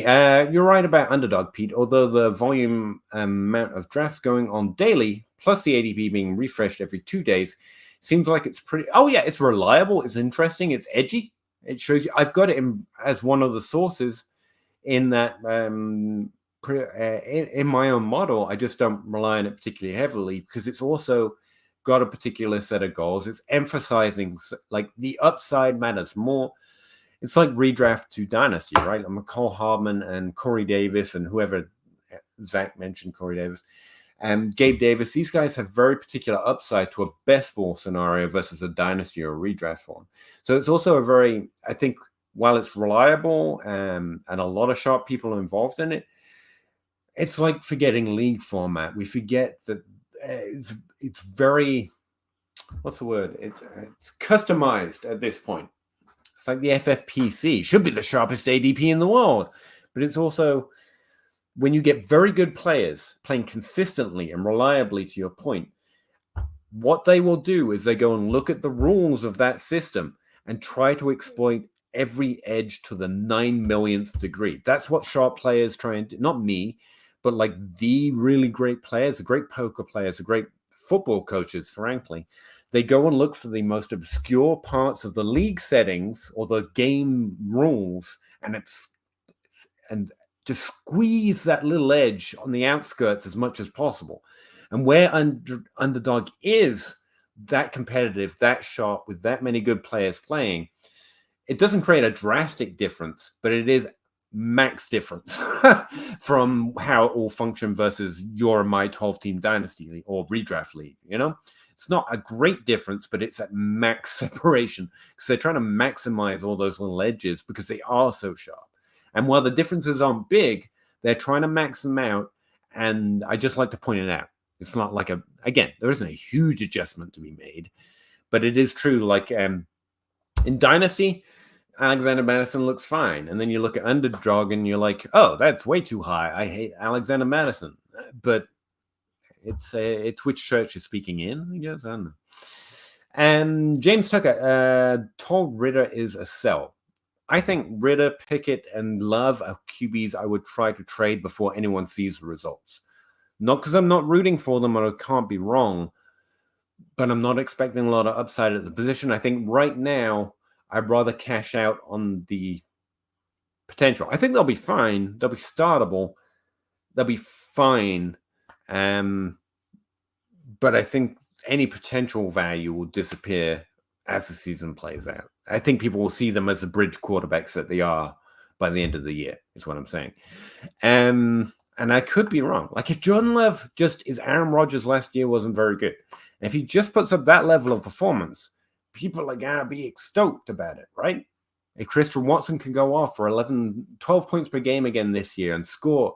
you're right about underdog, Pete. Although the volume amount of drafts going on daily, plus the ADP being refreshed every 2 days, seems like it's pretty. Oh yeah, it's reliable. It's interesting. It's edgy. It shows you. I've got it as one of the sources in that in my own model. I just don't rely on it particularly heavily, because it's also got a particular set of goals. It's emphasizing like the upside matters more. It's like redraft to Dynasty, right? Like McCall Hardman and Corey Davis and whoever, Zach mentioned Corey Davis, and Gabe Davis. These guys have very particular upside to a best ball scenario versus a Dynasty or a redraft one. So it's also a very, I think, while it's reliable and a lot of sharp people are involved in it, it's like forgetting league format. We forget that it's very, what's the word? It's customized at this point. It's like the FFPC. Should be the sharpest ADP in the world. But it's also, when you get very good players playing consistently and reliably, to your point, what they will do is they go and look at the rules of that system and try to exploit every edge to the 9 millionth degree. That's what sharp players try and do. Not me, but like the really great players, the great poker players, the great football coaches, frankly. They go and look for the most obscure parts of the league settings or the game rules, and just squeeze that little edge on the outskirts as much as possible. And where underdog is that competitive, that sharp, with that many good players playing, it doesn't create a drastic difference, but it is max difference from how it all functioned versus your and my 12-team dynasty league or redraft league. It's not a great difference, but it's at max separation because they're trying to maximize all those little edges because they are so sharp. And while the differences aren't big, they're trying to max them out. And I just like to point it out. It's not like again, there isn't a huge adjustment to be made, but it is true. Like in Dynasty, Alexander Madison looks fine. And then you look at Underdog and you're like, oh, that's way too high. I hate Alexander Madison. But it's which church is speaking in, I guess. I don't know. And James Tucker told Ritter is a sell. I think Ritter, Pickett, and Love are QBs I would try to trade before anyone sees the results. Not because I'm not rooting for them or I can't be wrong, but I'm not expecting a lot of upside at the position. I think right now, I'd rather cash out on the potential. I think they'll be fine. They'll be startable. They'll be fine. But I think any potential value will disappear as the season plays out. I think people will see them as the bridge quarterbacks that they are by the end of the year, is what I'm saying. And I could be wrong. Like if Jordan Love just is Aaron Rodgers last year wasn't very good. And if he just puts up that level of performance, people are going to be stoked about it, right? If Christian Watson can go off for 12 points per game again this year and score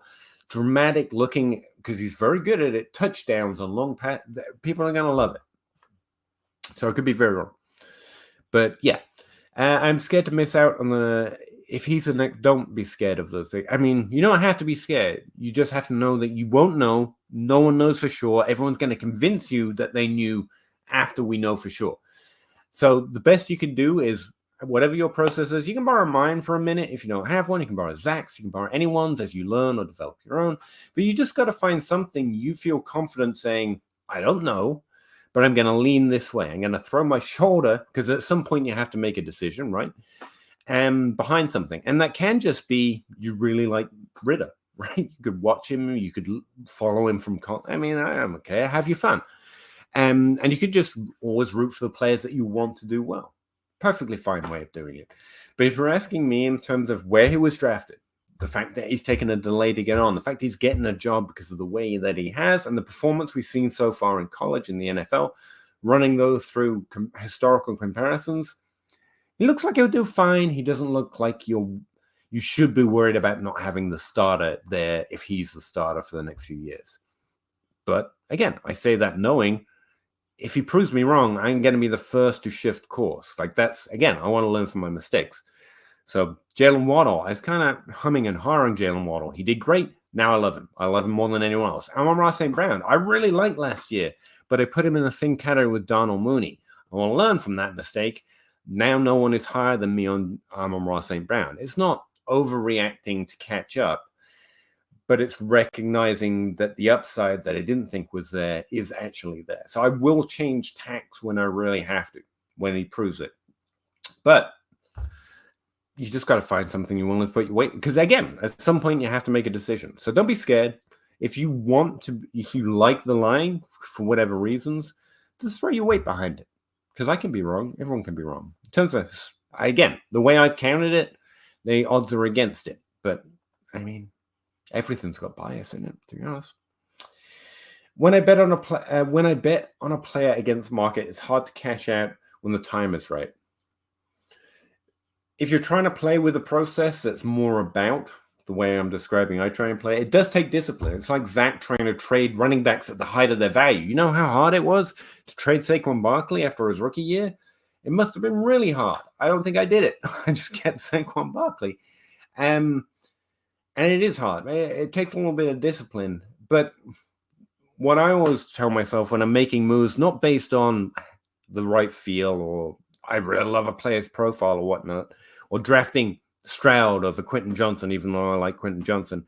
dramatic looking, because he's very good at it, touchdowns on long pass, people are going to love it. So I could be very wrong. But yeah, I'm scared to miss out on if he's the next, don't be scared of those things. I mean, you don't have to be scared. You just have to know that you won't know. No one knows for sure. Everyone's going to convince you that they knew after we know for sure. So the best you can do is whatever your process is, you can borrow mine for a minute. If you don't have one, you can borrow Zach's, you can borrow anyone's as you learn or develop your own. But you just got to find something you feel confident saying, I don't know, but I'm going to lean this way. I'm going to throw my shoulder, because at some point you have to make a decision, right? And behind something. And that can just be you really like Ritter, right? You could watch him. You could follow him from I'm okay. Have your fun. And you could just always root for the players that you want to do well. Perfectly fine way of doing it. But if you're asking me in terms of where he was drafted, the fact that he's taken a delay to get on, the fact he's getting a job because of the way that he has, and the performance we've seen so far in college and the NFL, running those through historical comparisons, he looks like he'll do fine. He doesn't look like you should be worried about not having the starter there if he's the starter for the next few years. But again, I say that knowing if he proves me wrong, I'm going to be the first to shift course. Like that's, again, I want to learn from my mistakes. So Jalen Waddle, I was kind of humming and hawing Jalen Waddle. He did great. Now I love him. I love him more than anyone else. Amon-Ra St. Brown, I really liked last year, but I put him in the same category with Darnell Mooney. I want to learn from that mistake. Now no one is higher than me on Amon-Ra St. Brown. It's not overreacting to catch up, but it's recognizing that the upside that I didn't think was there is actually there. So I will change tacks when I really have to, when he proves it. But you just got to find something you want to put your weight. Because again, at some point you have to make a decision. So don't be scared. If you like the line for whatever reasons, just throw your weight behind it. Because I can be wrong. Everyone can be wrong. In terms of, again, the way I've counted it, the odds are against it. But I mean, everything's got bias in it, to be honest. When I bet on a player against market, it's hard to cash out when the time is right. If you're trying to play with a process that's more about the way I'm describing, I try and play, it does take discipline. It's like Zach trying to trade running backs at the height of their value. You know how hard it was to trade Saquon Barkley after his rookie year? It must have been really hard. I don't think I did it. I just kept Saquon Barkley. And it is hard. It takes a little bit of discipline. But what I always tell myself when I'm making moves, not based on the right feel or I really love a player's profile or whatnot, or drafting Stroud over Quentin Johnson, even though I like Quentin Johnson,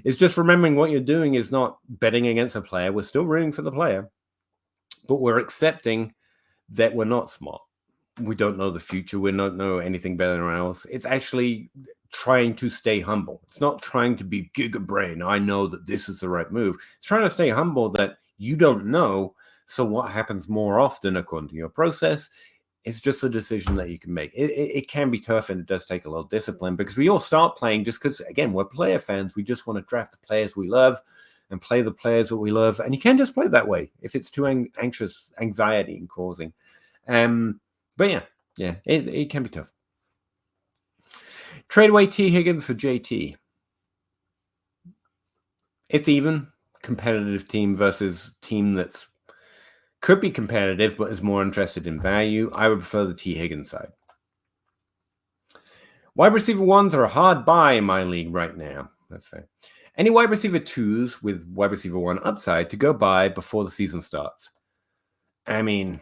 is just remembering what you're doing is not betting against a player. We're still rooting for the player, but we're accepting that we're not smart. We don't know the future. We don't know anything better than anyone else. It's actually trying to stay humble. It's not trying to be giga brain. I know that this is the right move. It's trying to stay humble that you don't know. So what happens more often, according to your process, It's just a decision that you can make. It can be tough, and it does take a little discipline, because we all start playing just because, again, we're player fans. We just want to draft the players we love and play the players that we love. And you can't just play that way if it's too anxiety and causing. But yeah, it can be tough. Trade away T. Higgins for JT. It's even. Competitive team versus team that's could be competitive but is more interested in value. I would prefer the T. Higgins side. Wide receiver 1s are a hard buy in my league right now. That's fair. Any wide receiver 2s with wide receiver 1 upside to go buy before the season starts? I mean,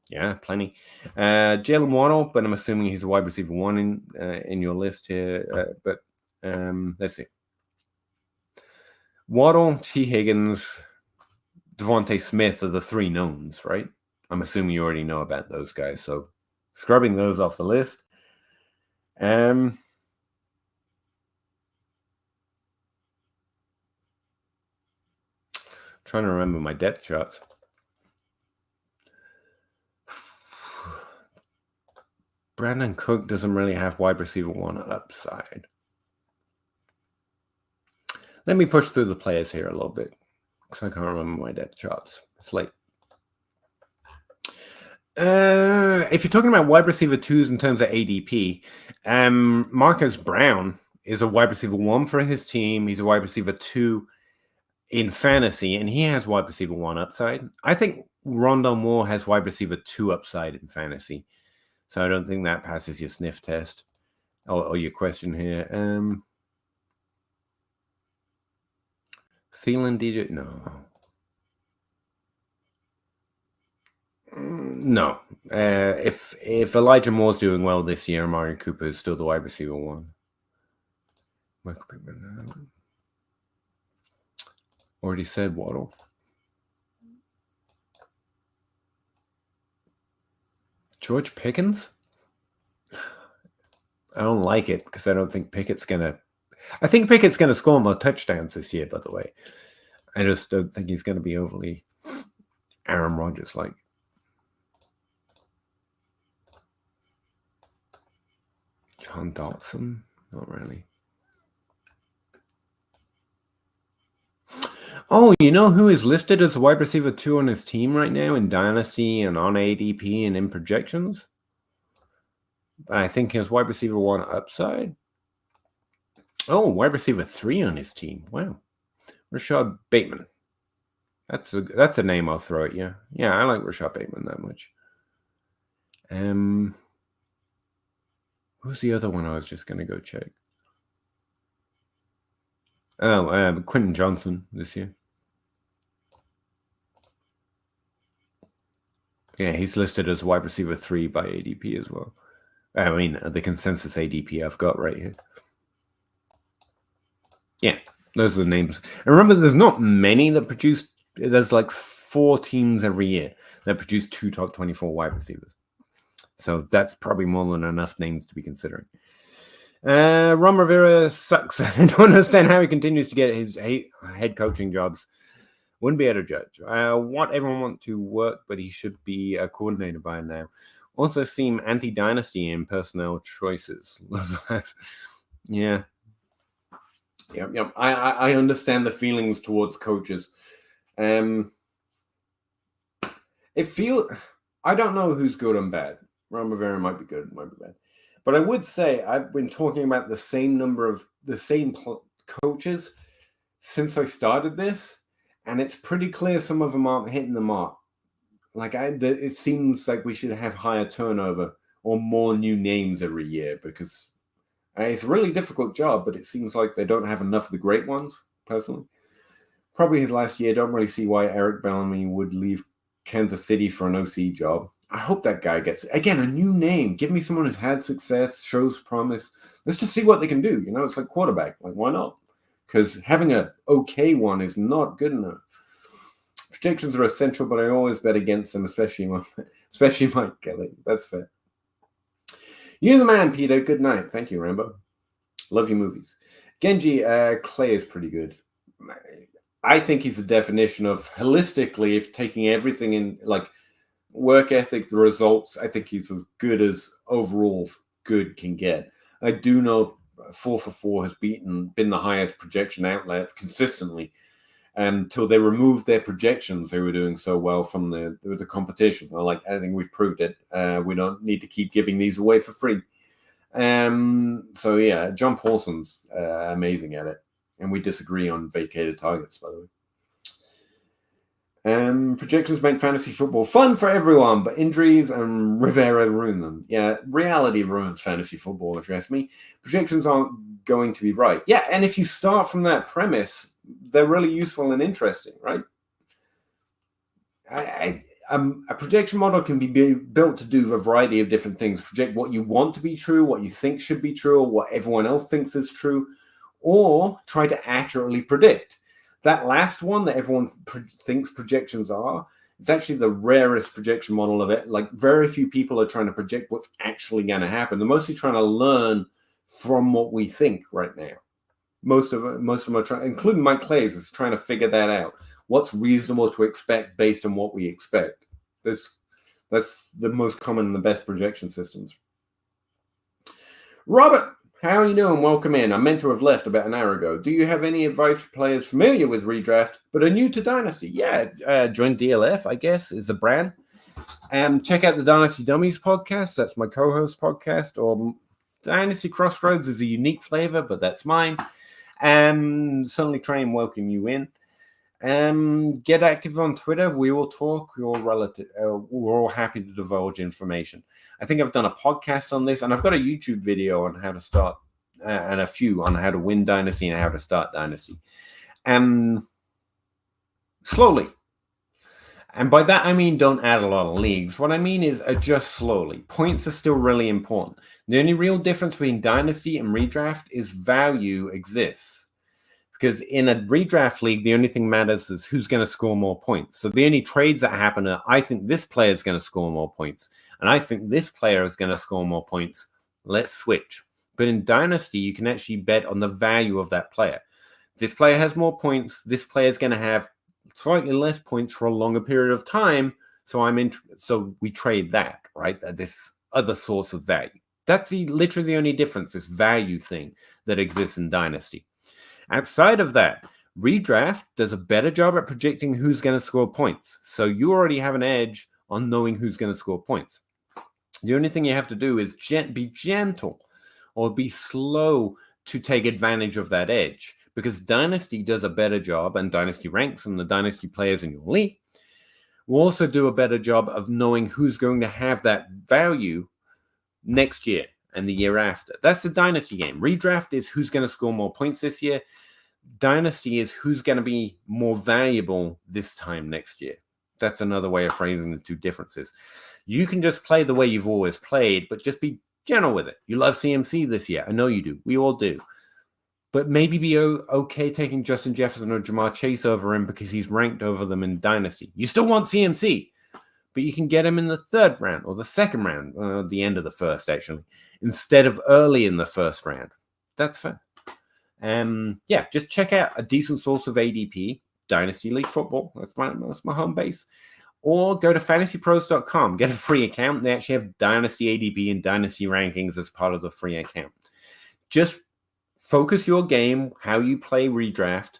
yeah, plenty. Jalen Waddle, but I'm assuming he's a wide receiver 1 in your list here. But let's see. Waddle, T. Higgins, Devontae Smith are the 3 knowns, right? I'm assuming you already know about those guys. So scrubbing those off the list. Trying to remember my depth charts. Brandon Cook doesn't really have wide receiver 1 upside. Let me push through the players here a little bit, because I can't remember my depth charts. It's late. If you're talking about wide receiver 2s in terms of ADP, Marcus Brown is a wide receiver 1 for his team. He's a wide receiver 2 in fantasy, and he has wide receiver 1 upside. I think Rondale Moore has wide receiver 2 upside in fantasy, so I don't think that passes your sniff test or your question here. Thielen did it? No. No. If Elijah Moore's doing well this year, Amari Cooper is still the wide receiver 1. Michael Pittman. Already said Waddle. George Pickens? I don't like it, because I don't think Pickett's going to... I think Pickett's going to score more touchdowns this year, by the way. I just don't think he's going to be overly Aaron Rodgers-like. John Dotson? Not really. Oh, you know who is listed as a wide receiver 2 on his team right now in Dynasty and on ADP and in projections? I think he has wide receiver 1 upside. Oh, wide receiver 3 on his team. Wow. Rashad Bateman. That's a name I'll throw at you. Yeah, I like Rashad Bateman that much. Who's the other one I was just going to go check? Oh, Quentin Johnson this year. Yeah, he's listed as wide receiver 3 by ADP as well. I mean, the consensus ADP I've got right here. Yeah, those are the names. And remember, there's not many that produce. There's like 4 teams every year that produce 2 top 24 wide receivers. So that's probably more than enough names to be considering. Ron Rivera sucks. I don't understand how he continues to get his head coaching jobs. Wouldn't be able to judge. Want everyone want to work, but he should be a coordinator by now. Also seem anti-dynasty in personnel choices. Yeah. Yep. I understand the feelings towards coaches. I don't know who's good and bad. Ron Rivera might be good, might be bad. But I would say I've been talking about the same number of coaches since I started this, and it's pretty clear some of them aren't hitting the mark. It seems like we should have higher turnover or more new names every year, because it's a really difficult job, but it seems like they don't have enough of the great ones, personally. Probably his last year. Don't really see why Eric Bellamy would leave Kansas City for an OC job. I hope that guy gets, again, a new name. Give me someone who's had success, shows promise. Let's just see what they can do. It's like quarterback. Like, why not? Because having an okay one is not good enough. Projections are essential, but I always bet against them, especially Mike Kelly. That's fair. You're the man, Peter. Good night. Thank you, Rambo. Love your movies. Genji, Clay is pretty good. I think he's a definition of holistically, if taking everything in, like, Work ethic, the results, I think he's as good as overall good can get. I do know 4for4 has been the highest projection outlet consistently until they removed their projections. They were doing so well from the competition. I think we've proved it. We don't need to keep giving these away for free. So yeah, John Paulson's amazing at it, and we disagree on vacated targets, by the way. Projections make fantasy football fun for everyone, but injuries and Rivera ruin them. Yeah, reality ruins fantasy football, if you ask me. Projections aren't going to be right. Yeah, and if you start from that premise, they're really useful and interesting, right? A projection model can be built to do a variety of different things. Project what you want to be true, what you think should be true, or what everyone else thinks is true, or try to accurately predict. That last one that everyone thinks projections are, it's actually the rarest projection model of it. Like, very few people are trying to project what's actually going to happen. They're mostly trying to learn from what we think right now. Most of them are trying, including Mike Clays, is trying to figure that out. What's reasonable to expect based on what we expect? That's the most common and the best projection systems. Robert, how are you doing? Welcome in. I meant to have left about an hour ago. Do you have any advice for players familiar with redraft but are new to Dynasty? Yeah, join DLF, I guess, is a brand. Check out the Dynasty Dummies podcast. That's my co-host podcast. Or Dynasty Crossroads is a unique flavor, but that's mine. Certainly try and welcome you in. Get active on Twitter. We will talk. We're all happy to divulge information. I think I've done a podcast on this, and I've got a YouTube video on how to start, and a few on how to win Dynasty and how to start Dynasty. Slowly. And by that, I mean don't add a lot of leagues. What I mean is adjust slowly. Points are still really important. The only real difference between Dynasty and redraft is value exists. Because in a redraft league, the only thing matters is who's going to score more points. So the only trades that happen are, I think this player is going to score more points, and I think this player is going to score more points. Let's switch. But in Dynasty, you can actually bet on the value of that player. This player has more points. This player is going to have slightly less points for a longer period of time. So we trade that, right? This other source of value. That's literally the only difference, this value thing that exists in Dynasty. Outside of that, redraft does a better job at predicting who's going to score points. So you already have an edge on knowing who's going to score points. The only thing you have to do is be gentle or be slow to take advantage of that edge, because Dynasty does a better job, and Dynasty ranks and the Dynasty players in your league will also do a better job of knowing who's going to have that value next year and the year after. That's the Dynasty game. Redraft is who's going to score more points this year. Dynasty is who's going to be more valuable this time next year. That's another way of phrasing the two differences. You can just play the way you've always played, but just be gentle with it. You love CMC this year. I know you do. We all do. But maybe be okay taking Justin Jefferson or Jamar Chase over him because he's ranked over them in Dynasty. You still want CMC, but you can get him in the third round or the second round, the end of the first, actually, instead of early in the first round. That's fair. Just check out a decent source of ADP, Dynasty League Football. That's my home base. Or go to fantasypros.com. Get a free account. They actually have Dynasty ADP and Dynasty rankings as part of the free account. Just focus your game, how you play redraft,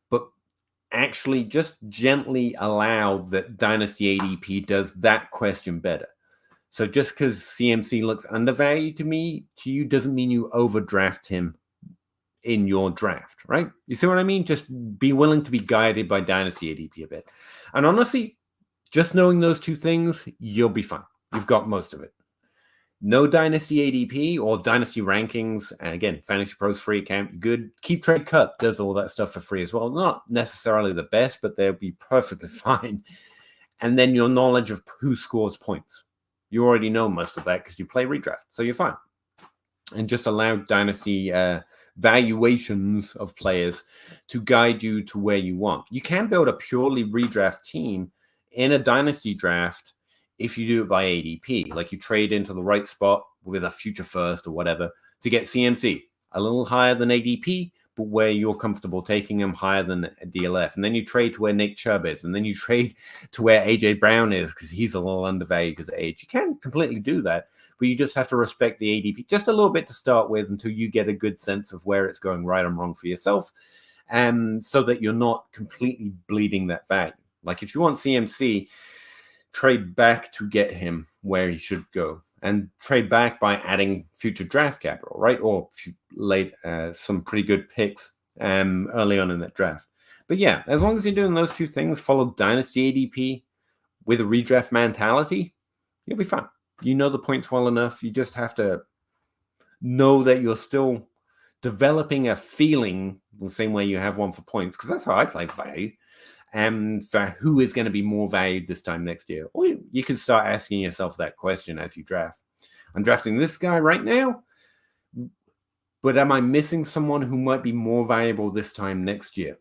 but actually just gently allow that Dynasty ADP does that question better. So just because CMC looks undervalued to you doesn't mean you overdraft him in your draft, right? You see what I mean? Just be willing to be guided by Dynasty ADP a bit. And honestly, just knowing those two things, you'll be fine. You've got most of it. No Dynasty ADP or Dynasty rankings. And again, Fantasy Pros free account, good. Keep Trade Cut does all that stuff for free as well. Not necessarily the best, but they'll be perfectly fine. And then your knowledge of who scores points. You already know most of that because you play redraft, so you're fine. And just allow Dynasty valuations of players to guide you to where you want. You can build a purely redraft team in a Dynasty draft if you do it by ADP. Like you trade into the right spot with a future first or whatever to get CMC a little higher than ADP, but where you're comfortable taking him higher than DLF. And then you trade to where Nick Chubb is. And then you trade to where AJ Brown is because he's a little undervalued because of age. You can't completely do that, but you just have to respect the ADP just a little bit to start with until you get a good sense of where it's going right and wrong for yourself. And so that you're not completely bleeding that value. Like if you want CMC, trade back to get him where he should go, and trade back by adding future draft capital, right? Or some pretty good picks early on in that draft. But yeah, as long as you're doing those two things, follow Dynasty ADP with a redraft mentality, you'll be fine. You know the points well enough. You just have to know that you're still developing a feeling the same way you have one for points, because that's how I play value. And for who is going to be more valued this time next year. Or you can start asking yourself that question as you draft. I'm drafting this guy right now, but am I missing someone who might be more valuable this time next year?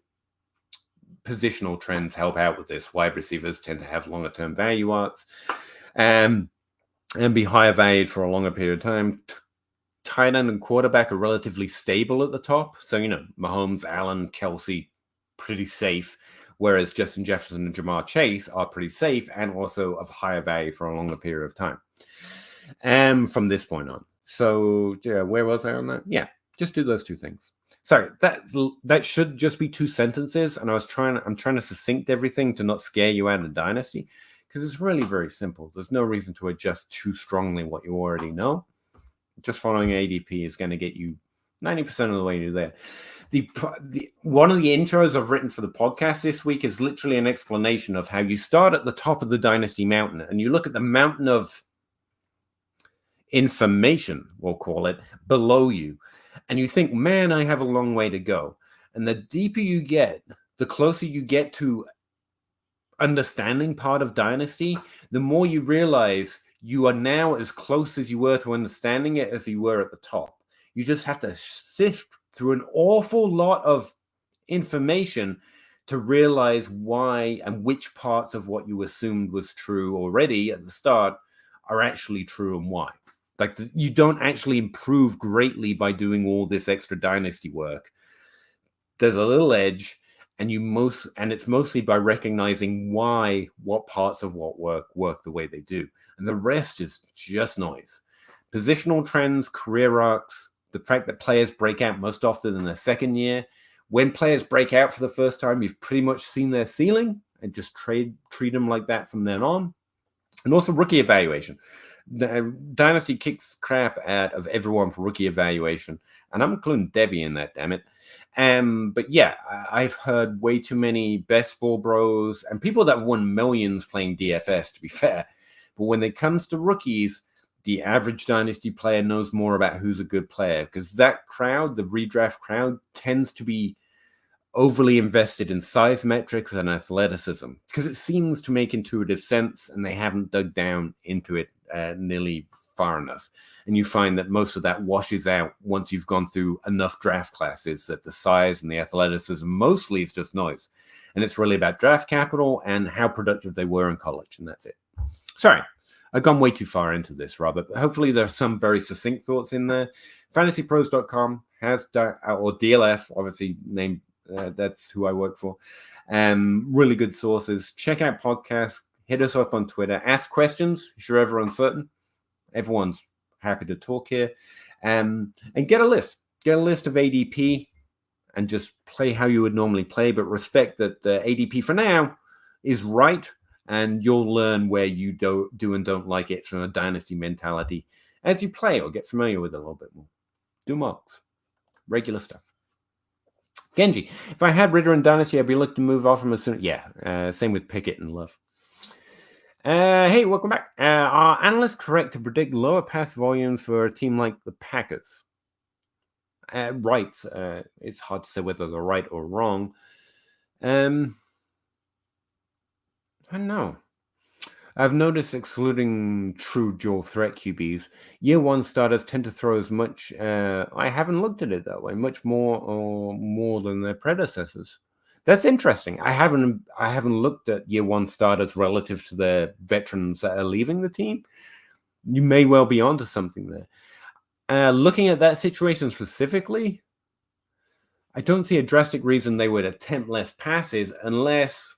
Positional trends help out with this. Wide receivers tend to have longer term value arcs and be higher valued for a longer period of time. Tight end and quarterback are relatively stable at the top. So, Mahomes, Allen, Kelsey, pretty safe. Whereas Justin Jefferson and Jamar Chase are pretty safe and also of higher value for a longer period of time. From this point on. So, yeah, where was I on that? Yeah, just do those two things. Sorry, that should just be 2 sentences. And I'm trying to succinct everything to not scare you out of Dynasty, because it's really very simple. There's no reason to adjust too strongly what you already know. Just following ADP is going to get you 90% of the way to there. One of the intros I've written for the podcast this week is literally an explanation of how you start at the top of the Dynasty mountain and you look at the mountain of information, we'll call it, below you. And you think, man, I have a long way to go. And the deeper you get, the closer you get to understanding part of Dynasty, the more you realize you are now as close as you were to understanding it as you were at the top. You just have to sift through an awful lot of information to realize why and which parts of what you assumed was true already at the start are actually true and why. Like you don't actually improve greatly by doing all this extra Dynasty work. There's a little edge, and it's mostly by recognizing what parts of what work the way they do. And the rest is just noise. Positional trends, career arcs, the fact that players break out most often in their second year. When players break out for the first time, you've pretty much seen their ceiling and just treat them like that from then on. And also rookie evaluation. The Dynasty kicks crap out of everyone for rookie evaluation. And I'm including Devi in that, damn it. But yeah, I've heard way too many best ball bros and people that have won millions playing DFS, to be fair. But when it comes to rookies, the average Dynasty player knows more about who's a good player, because that crowd, the redraft crowd, tends to be overly invested in size metrics and athleticism because it seems to make intuitive sense and they haven't dug down into it nearly far enough. And you find that most of that washes out once you've gone through enough draft classes, that the size and the athleticism mostly is just noise. And it's really about draft capital and how productive they were in college. And that's it. Sorry. I've gone way too far into this, Robert, but hopefully there are some very succinct thoughts in there. FantasyPros.com has, or DLF, obviously named, that's who I work for. Really good sources. Check out podcasts. Hit us up on Twitter. Ask questions if you're ever uncertain. Everyone's happy to talk here. And get a list. Get a list of ADP and just play how you would normally play, but respect that the ADP for now is right. And you'll learn where you do and don't like it from a Dynasty mentality as you play or get familiar with it a little bit more. Do mocks. Regular stuff. Genji. If I had Ritter and Dynasty, I'd be looking to move off him as soon. Yeah. Same with Pickett and Love. Hey, welcome back. Are analysts correct to predict lower pass volumes for a team like the Packers? Right. It's hard to say whether they're right or wrong. I don't know. I've noticed, excluding true dual threat QBs, year one starters tend to throw as much. I haven't looked at it that way. Much more than their predecessors. That's interesting. I haven't looked at year one starters relative to their veterans that are leaving the team. You may well be onto something there. Looking at that situation specifically, I don't see a drastic reason they would attempt less passes unless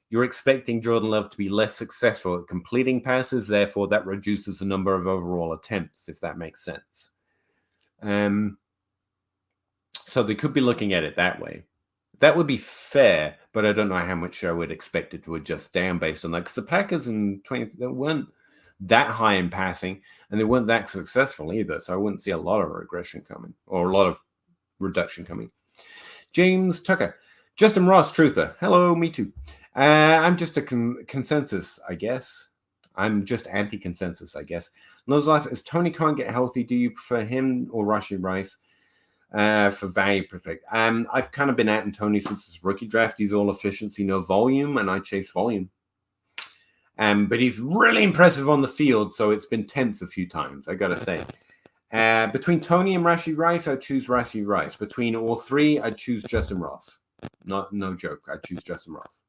you're expecting Jordan Love to be less successful at completing passes. Therefore, that reduces the number of overall attempts, if that makes sense. So they could be looking at it that way. That would be fair, but I don't know how much I would expect it to adjust down based on that. Because the Packers in 20 they weren't that high in passing, and they weren't that successful either. So I wouldn't see a lot of regression coming or a lot of reduction coming. James Tucker, Justin Ross, truther. Hello, me too. I'm just a consensus, I guess. I'm just anti-consensus, I guess. No's life is Tony can't get healthy. Do you prefer him or Rashee Rice? For value perspective, I've kind of been at Tony since his rookie draft. He's all efficiency, no volume, and I chase volume. But he's really impressive on the field, so it's been tense a few times, I gotta say. Between Tony and Rashee Rice, I'd choose Rashee Rice. Between all three, I'd choose Justin Ross. No joke, I'd choose Justin Ross.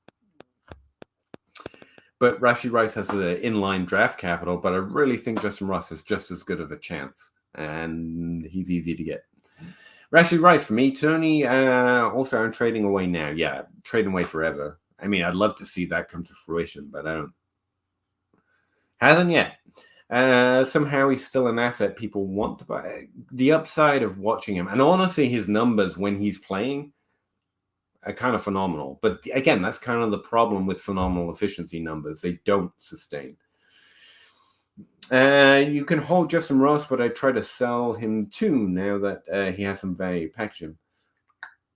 But Rashee Rice has an inline draft capital, but I really think Justin Ross is just as good of a chance, and he's easy to get. Rashee Rice for me. Tony, also I'm trading away now. Yeah, trading away forever. I mean, I'd love to see that come to fruition, but I don't. Hasn't yet. Somehow he's still an asset people want to buy. The upside of watching him, and honestly, his numbers when he's playing are kind of phenomenal. But again, that's kind of the problem with phenomenal efficiency numbers. They don't sustain. You can hold Justin Ross, but I try to sell him too now that he has some value. Package him.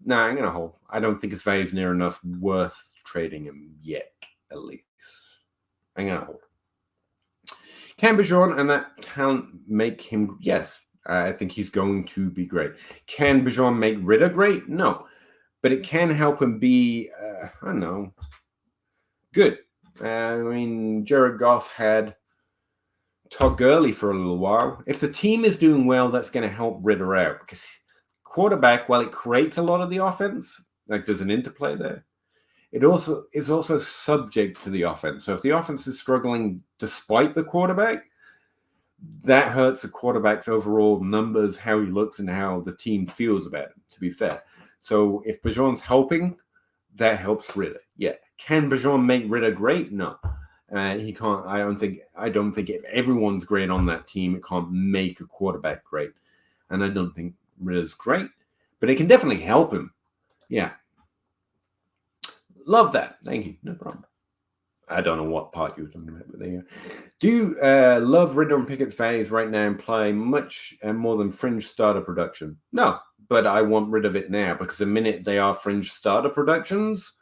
No, I'm going to hold. I don't think his value is near enough worth trading him yet, at least. I'm going to hold. Can Bijan and that talent make him? Yes, I think he's going to be great. Can Bijan make Ritter great? No. But it can help him be, I don't know, good. I mean, Jared Goff had Todd Gurley for a little while. If the team is doing well, that's going to help Ritter out. Because quarterback, while it creates a lot of the offense, like there's an interplay there, it also is also subject to the offense. So if the offense is struggling despite the quarterback, that hurts the quarterback's overall numbers, how he looks, and how the team feels about him, to be fair. So if Bijan's helping, that helps Ritter. Yeah. Can Bijan make Ritter great? No. He can't. I don't think if everyone's great on that team, it can't make a quarterback great. And I don't think Ritter's great, but it can definitely help him. Yeah. Love that. Thank you. No problem. I don't know what part you were talking about, but there you go. Do you love Ritter and Pickett's values right now and play much more than fringe starter production? No, but I want rid of it now because the minute they are fringe starter productions,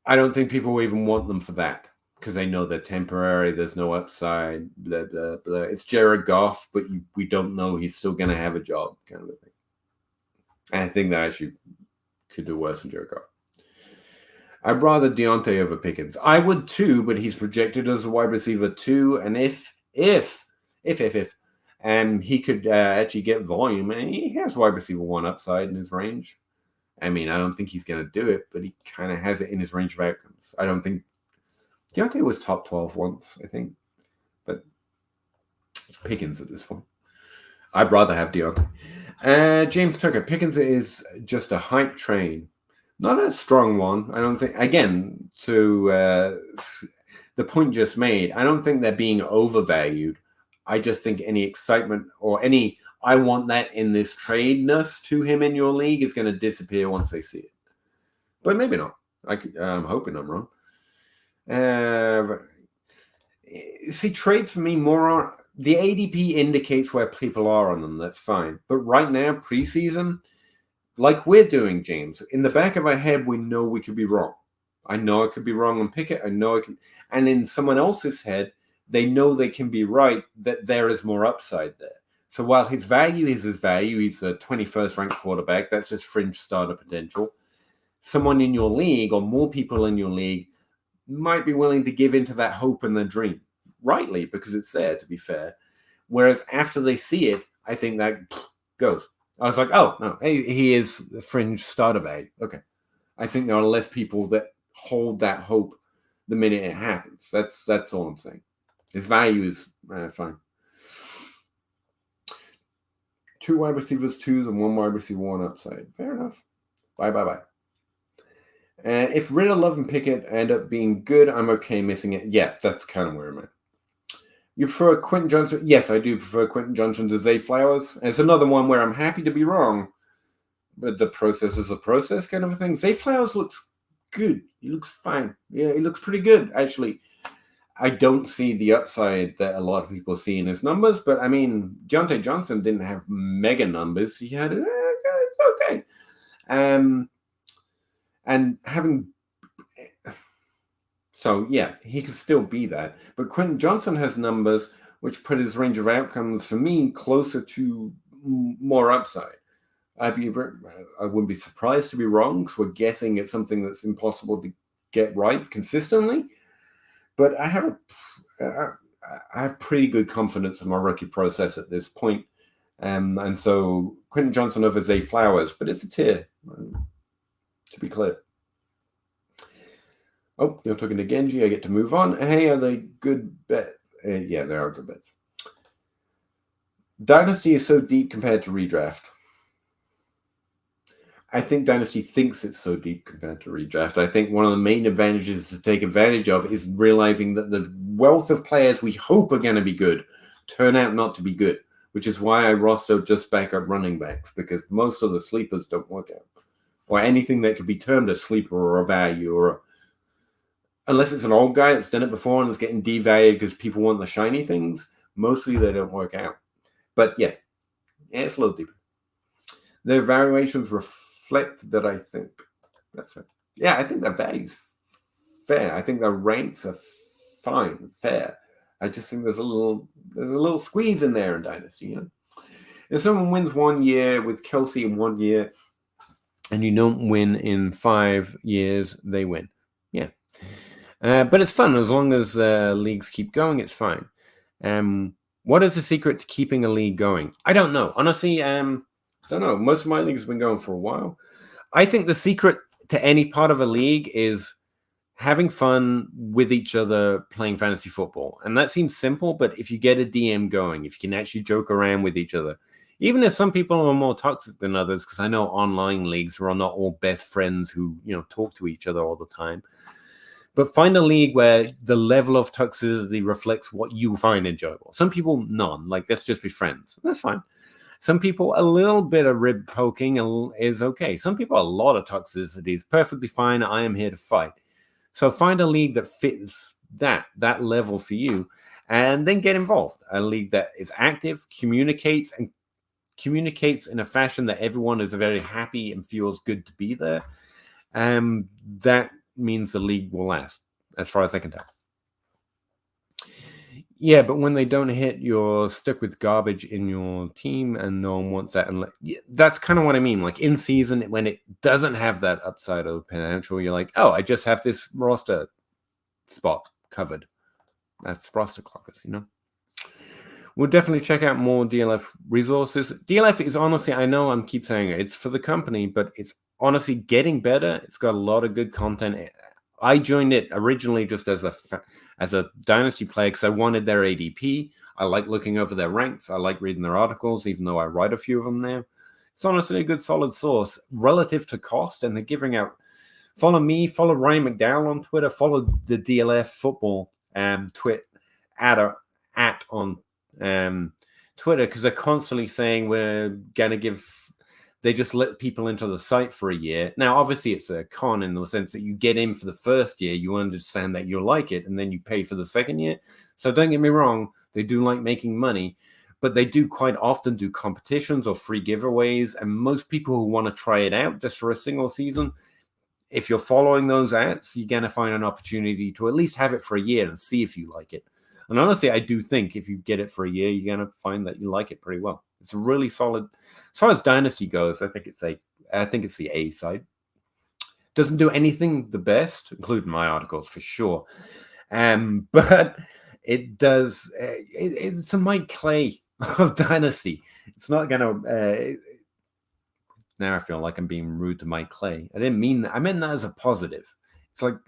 I don't think people will even want them for that because they know they're temporary. There's no upside. Blah, blah, blah. It's Jared Goff, but we don't know he's still going to have a job kind of a thing. And I think that actually could do worse than Jared Goff. I'd rather Deontay over Pickens. I would too, but he's projected as a wide receiver too. And if he could actually get volume, and he has wide receiver one upside in his range. I mean, I don't think he's going to do it, but he kind of has it in his range of outcomes. I don't think Deontay was top 12 once, I think, but it's Pickens at this point. I'd rather have Deontay. James Tucker, Pickens is just a hype train. Not a strong one. I don't think, again, to the point just made, I don't think they're being overvalued. I just think any excitement or any, I want that in this trade-ness to him in your league is going to disappear once they see it. But maybe not. I'm hoping I'm wrong. See, trades for me more on, the ADP indicates where people are on them. That's fine. But right now, preseason, like we're doing, James, in the back of our head, we know we could be wrong. I know I could be wrong on Pickett. I know I can. And in someone else's head, they know they can be right, that there is more upside there. So while his value is his value, he's a 21st ranked quarterback. That's just fringe starter potential. Someone in your league or more people in your league might be willing to give into that hope and the dream. Rightly, because it's there, to be fair. Whereas after they see it, I think that goes. I was like, oh, no, he is the fringe starter value. Okay. I think there are less people that hold that hope the minute it happens. That's all I'm saying. His value is fine. 2 wide receivers 2s and 1 wide receiver 1 upside. Fair enough. Bye. If Ritter, Love, and Pickett end up being good, I'm okay missing it. Yeah, that's kind of where I'm at. You prefer Quentin Johnson? Yes, I do prefer Quentin Johnson to Zay Flowers. And it's another one where I'm happy to be wrong, but the process is a process kind of a thing. Zay Flowers looks good. He looks fine. Yeah, he looks pretty good, actually. I don't see the upside that a lot of people see in his numbers, but I mean, Deontay Johnson didn't have mega numbers. He had, it's okay. And having... So, yeah, he could still be that. But Quentin Johnson has numbers which put his range of outcomes, for me, closer to more upside. I wouldn't be surprised to be wrong, because we're guessing at something that's impossible to get right consistently. But I have pretty good confidence in my rookie process at this point. And so Quentin Johnson over Zay Flowers, but it's a tier, to be clear. Oh, you're talking to Genji. I get to move on. Hey, are they good bets? Yeah, they are good bets. Dynasty is so deep compared to redraft. I think Dynasty thinks it's so deep compared to redraft. I think one of the main advantages to take advantage of is realizing that the wealth of players we hope are going to be good turn out not to be good, which is why I roster just backup running backs, because most of the sleepers don't work out. Or anything that could be termed a sleeper or a value, or unless it's an old guy that's done it before and is getting devalued because people want the shiny things, mostly they don't work out. But yeah, it's a little deeper. Their valuations reflect that, I think. That's fair. Yeah, I think their value's fair. I think their ranks are fine, fair. I just think there's a little squeeze in there in Dynasty, you know? If someone wins 1 year with Kelsey in 1 year and you don't win in 5 years, they win. Yeah. But it's fun. As long as leagues keep going, it's fine. What is the secret to keeping a league going? I don't know. Honestly, don't know. Most of my leagues have been going for a while. I think the secret to any part of a league is having fun with each other playing fantasy football. And that seems simple, but if you get a DM going, if you can actually joke around with each other, even if some people are more toxic than others, because I know online leagues are not all best friends who, talk to each other all the time. But find a league where the level of toxicity reflects what you find enjoyable. Some people, none. Like, let's just be friends. That's fine. Some people, a little bit of rib poking is okay. Some people, a lot of toxicity is perfectly fine. I am here to fight. So find a league that fits that level for you, and then get involved. A league that is active, communicates in a fashion that everyone is very happy and feels good to be there. That means the league will last, as far as I can tell. Yeah, but when they don't hit, you're stuck with garbage in your team, and no one wants that. And that's kind of what I mean. Like, in season, when it doesn't have that upside of potential, you're like, oh, I just have this roster spot covered. That's roster clockers, We'll definitely check out more DLF resources. DLF is honestly, I know I keep saying it's for the company, but it's honestly getting better. It's got a lot of good content. I joined it originally just as a Dynasty player because I wanted their ADP. I like looking over their ranks. I like reading their articles, even though I write a few of them there. It's honestly a good, solid source relative to cost, and they're giving out. Follow me, follow Ryan McDowell on Twitter, follow the DLF football twit at on Twitter, because they're constantly saying we're gonna give. They just let people into the site for a year. Now, obviously, it's a con in the sense that you get in for the first year, you understand that you'll like it, and then you pay for the second year. So don't get me wrong, they do like making money, but they do quite often do competitions or free giveaways. And most people who want to try it out just for a single season, if you're following those ads, you're going to find an opportunity to at least have it for a year and see if you like it. And honestly, I do think if you get it for a year, you're going to find that you like it pretty well. It's really solid. As far as Dynasty goes, I think it's the A side. Doesn't do anything the best, including my articles for sure. But it does. It's a Mike Clay of Dynasty. It's not going to. Now I feel like I'm being rude to Mike Clay. I didn't mean that. I meant that as a positive. It's like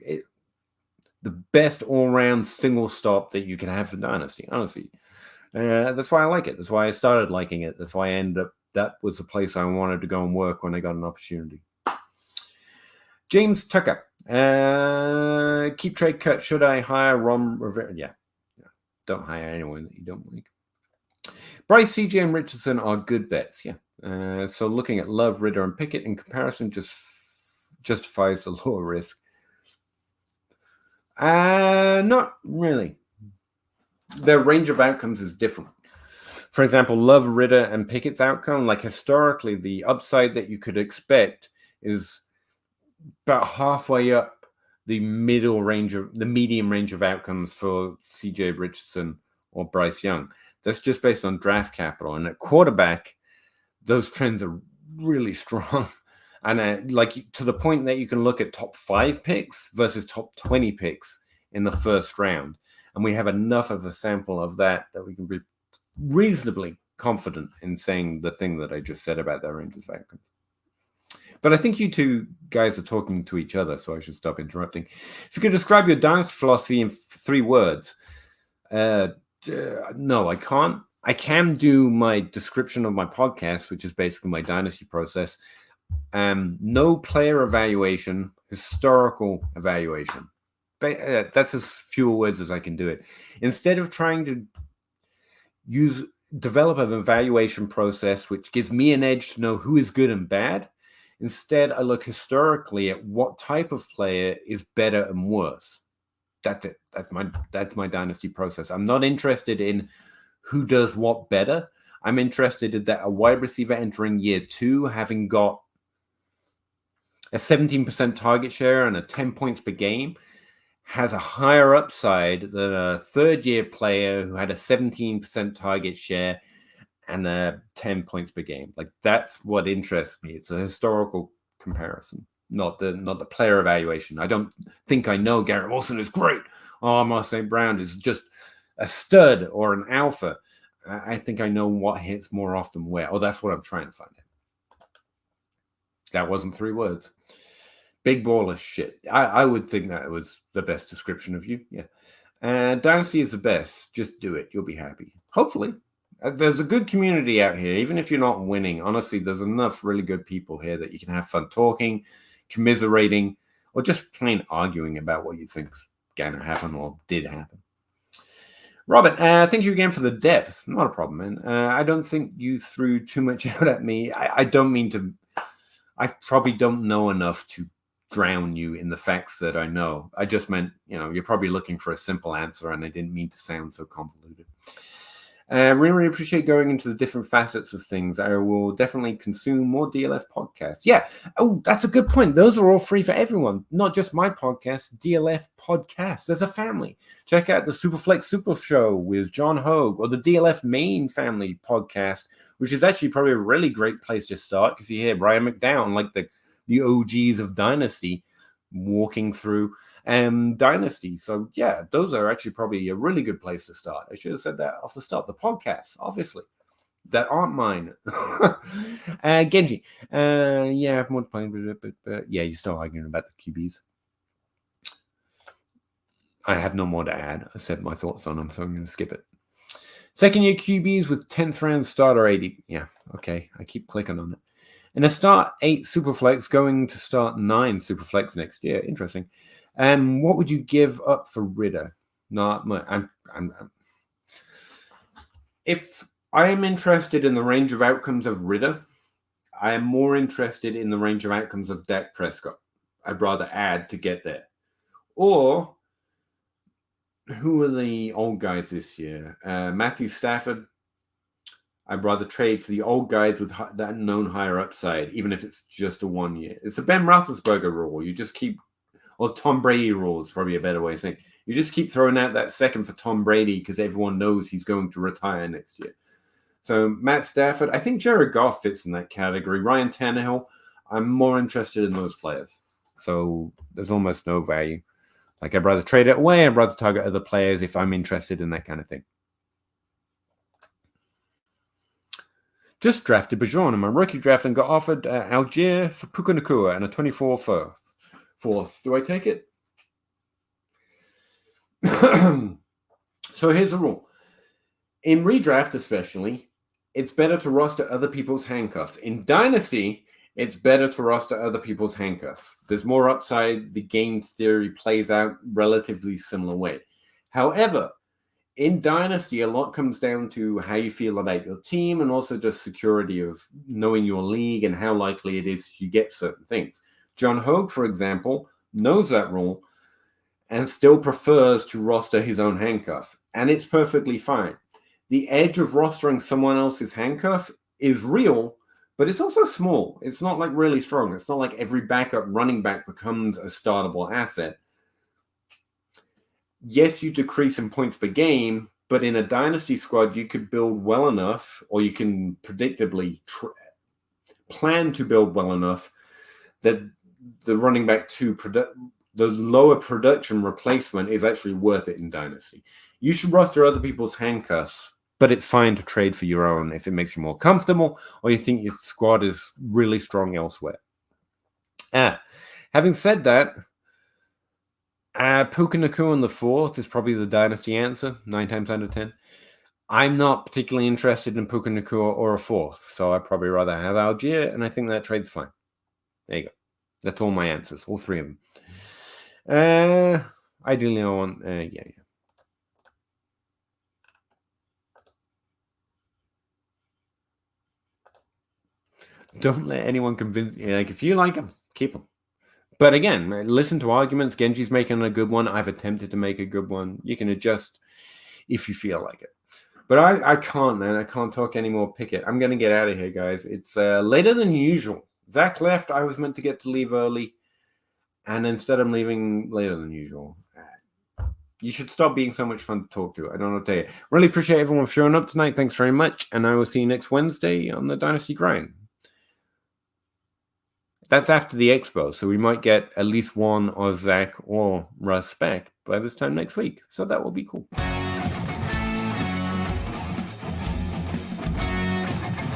the best all-round single stop that you can have for Dynasty, honestly. That's why I like it. That's why I started liking it. That's why I ended up that was the place I wanted to go and work when I got an opportunity. James Tucker. Keep trade cut. Should I hire Ron Rivera? Yeah. Don't hire anyone that you don't like. Bryce, CJ, and Richardson are good bets. Yeah. So looking at Love, Ritter, and Pickett in comparison just justifies the lower risk. Not really. Their range of outcomes is different. For example, Love, Ritter, and Pickett's outcome, like historically, the upside that you could expect is about halfway up the medium range of outcomes for CJ Richardson or Bryce Young. That's just based on draft capital. And at quarterback, those trends are really strong. And like to the point that you can look at top 5 picks versus top 20 picks in the first round. And we have enough of a sample of that we can be reasonably confident in saying the thing that I just said about their ranges of outcomes. But I think you two guys are talking to each other, so I should stop interrupting. If you could describe your dynasty philosophy in 3 words. No, I can't. I can do my description of my podcast, which is basically my dynasty process. No player evaluation, historical evaluation. That's as few words as I can do it. Instead of trying to develop an evaluation process which gives me an edge to know who is good and bad, instead I look historically at what type of player is better and worse. That's it. That's my dynasty process. I'm not interested in who does what better. I'm interested in that a wide receiver entering year 2, having got a 17% target share and a 10 points per game, has a higher upside than a third-year player who had a 17% target share and 10 points per game. Like, that's what interests me. It's a historical comparison, not the player evaluation. I don't think I know Garrett Wilson is great. Oh, Amon St. Brown is just a stud or an alpha. I think I know what hits more often where. Oh, that's what I'm trying to find out. That wasn't 3 words. Big baller shit. I would think that was the best description of you. Yeah. And Dynasty is the best. Just do it. You'll be happy. Hopefully. There's a good community out here. Even if you're not winning, honestly, there's enough really good people here that you can have fun talking, commiserating, or just plain arguing about what you think's going to happen or did happen. Robert, thank you again for the depth. Not a problem, man. I don't think you threw too much out at me. I don't mean to. I probably don't know enough to drown you in the facts that I know. I just meant, you're probably looking for a simple answer, and I didn't mean to sound so convoluted. Really appreciate going into the different facets of things. I will definitely consume more DLF podcasts. Yeah. Oh, that's a good point. Those are all free for everyone, not just my podcast, DLF Podcast. There's a family. Check out the Superflex Super Show with John Hogue, or the DLF Main Family Podcast, which is actually probably a really great place to start because you hear Brian McDowell, like the OGs of Dynasty, walking through Dynasty. So yeah, those are actually probably a really good place to start. I should have said that off the start. The podcasts, obviously, that aren't mine. Genji, yeah, I have more to play, but yeah, you're still arguing about the QBs. I have no more to add. I said my thoughts on them, so I'm going to skip it. Second year QBs with 10th round starter 80. Yeah, okay. I keep clicking on it. And a start 8 Superflex going to start 9 Superflex next year. Interesting. What would you give up for Ritter? Not much. If I am interested in the range of outcomes of Ritter, I am more interested in the range of outcomes of Dak Prescott. I'd rather add to get there. Or, who are the old guys this year? Matthew Stafford. I'd rather trade for the old guys with that known higher upside, even if it's just a 1 year. It's a Ben Roethlisberger rule. You just keep, or Tom Brady rule is probably a better way of saying. You just keep throwing out that second for Tom Brady because everyone knows he's going to retire next year. So Matt Stafford, I think Jared Goff fits in that category. Ryan Tannehill, I'm more interested in those players. So there's almost no value. Like, I'd rather trade it away. I'd rather target other players if I'm interested in that kind of thing. Just drafted Bajon in my rookie draft and got offered Algier for Puka Nacua and a 24th. Do I take it? So here's the rule. In redraft especially, it's better to roster other people's handcuffs. In Dynasty, it's better to roster other people's handcuffs. There's more upside. The game theory plays out relatively similar way. However, in Dynasty, a lot comes down to how you feel about your team and also just security of knowing your league and how likely it is you get certain things. John Hogue, for example, knows that rule and still prefers to roster his own handcuff. And it's perfectly fine. The edge of rostering someone else's handcuff is real, but it's also small. It's not like really strong. It's not like every backup running back becomes a startable asset. Yes, you decrease in points per game, but in a dynasty squad, you could build well enough, or you can predictably plan to build well enough that the running back the lower production replacement is actually worth it in dynasty. You should roster other people's handcuffs, but it's fine to trade for your own if it makes you more comfortable or you think your squad is really strong elsewhere. Having said that, Puka Nacua in the 4th is probably the dynasty answer, 9 times out of 10. I'm not particularly interested in Puka Nacua or a 4th, so I'd probably rather have Algier, and I think that trade's fine. There you go. That's all my answers, all 3 of them. Ideally, I want, yeah. Don't let anyone convince you. Like, if you like them, keep them. But again, listen to arguments. Genji's making a good one. I've attempted to make a good one. You can adjust if you feel like it. But I can't, man. I can't talk anymore. Pickett. I'm going to get out of here, guys. It's later than usual. Zach left. I was meant to get to leave early. And instead, I'm leaving later than usual. You should stop being so much fun to talk to. I don't know what to tell you. Really appreciate everyone for showing up tonight. Thanks very much. And I will see you next Wednesday on the Dynasty Grind. That's after the expo, so we might get at least one of Zach or Russ back by this time next week. So that will be cool.